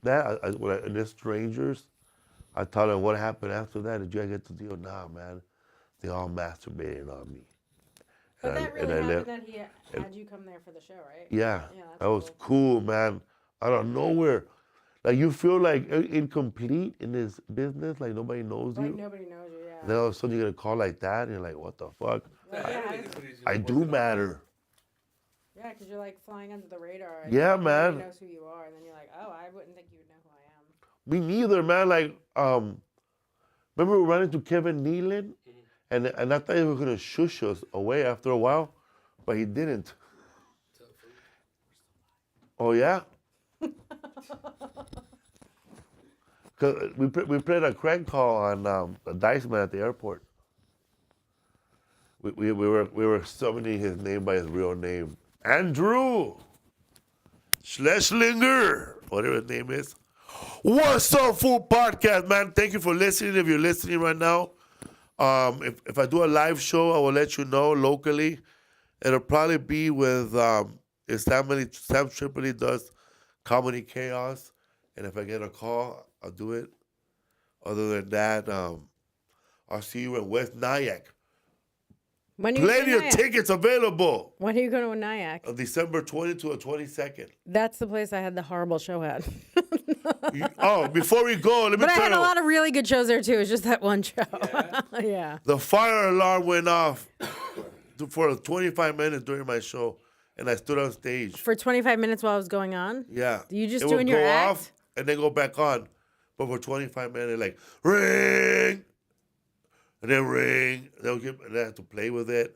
that, in the strangers, I tell them what happened after that. Did you guys get the deal? Nah, man. They all masturbated on me. But And I- that really and I happened left. that he had you come there for the show, right? Yeah, that's that was cool, man. Out of nowhere. Like you feel like incomplete in this business, like nobody knows Like you. nobody knows you, yeah. Then all of a sudden you get a call like that, and you're like, what the fuck? Like, yeah, I do matter. yeah, because you're like flying under the radar. And Yeah, nobody man. knows who you are, and then you're like, oh, I wouldn't think you would know who I am. Me neither, man. Like, remember we ran into Kevin Nealon, and I thought he was gonna shush us away after a while, but he didn't. Oh yeah. Cause we played a crank call on a Dice Man at the airport. We were summoning his name by his real name, Andrew Schlesinger, whatever his name is. What's Up Fool Podcast, man? Thank you for listening. If you're listening right now, if I do a live show, I will let you know locally. It'll probably be with Sam Tripoli does Comedy Chaos, and if I get a call, I'll do it. Other than that, I'll see you in West Nyack. When are you Plenty going of to Nyack? tickets available When are you going to Nyack? on December 20th to the 22nd. That's the place I had the horrible show at. Before we go, let me But I tell had a you. lot of really good shows there too. It's just that one show. Yeah. The fire alarm went off for 25 minutes during my show, and I stood on stage. For 25 minutes while I was going on. Yeah. You just it doing would your go act? off and then go back on. But for 25 minutes, like, ring! And then ring. And they have to play with it.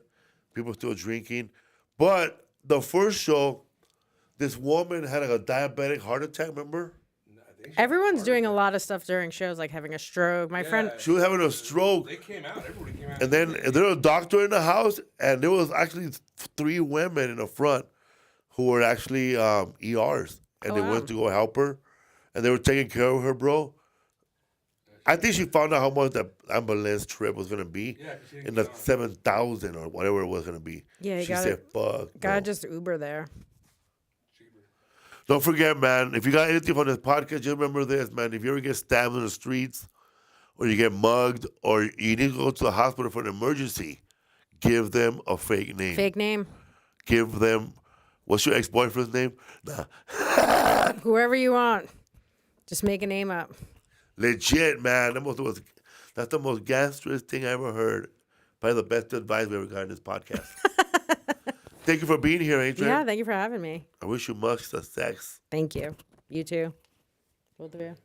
People still drinking. But the first show, this woman had like a diabetic heart attack, remember? Everyone's doing a lot of stuff during shows, like having a stroke. My friend, She was having a stroke. They came out. Everybody came out. And then there was a doctor in the house, and there was actually 3 women in the front who were actually ERs. And they went to go help her, and they were taking care of her, bro. I think she found out how much the ambulance trip was gonna be, in the 7,000 or whatever it was gonna be. Yeah, you she gotta- said, "Fuck." gotta no. just Uber there. Don't forget, man. If you got anything from this podcast, just remember this, man. If you ever get stabbed in the streets, or you get mugged, or you need to go to the hospital for an emergency, give them a fake name. Fake name. Give them. What's your ex-boyfriend's name? Nah. Whoever you want. Just make a name up. Legit, man. That's the most gangsterous thing I ever heard. Probably the best advice we ever got in this podcast. Thank you for being here, Adrienne. Yeah, thank you for having me. I wish you much success. Thank you. You too. Both of you.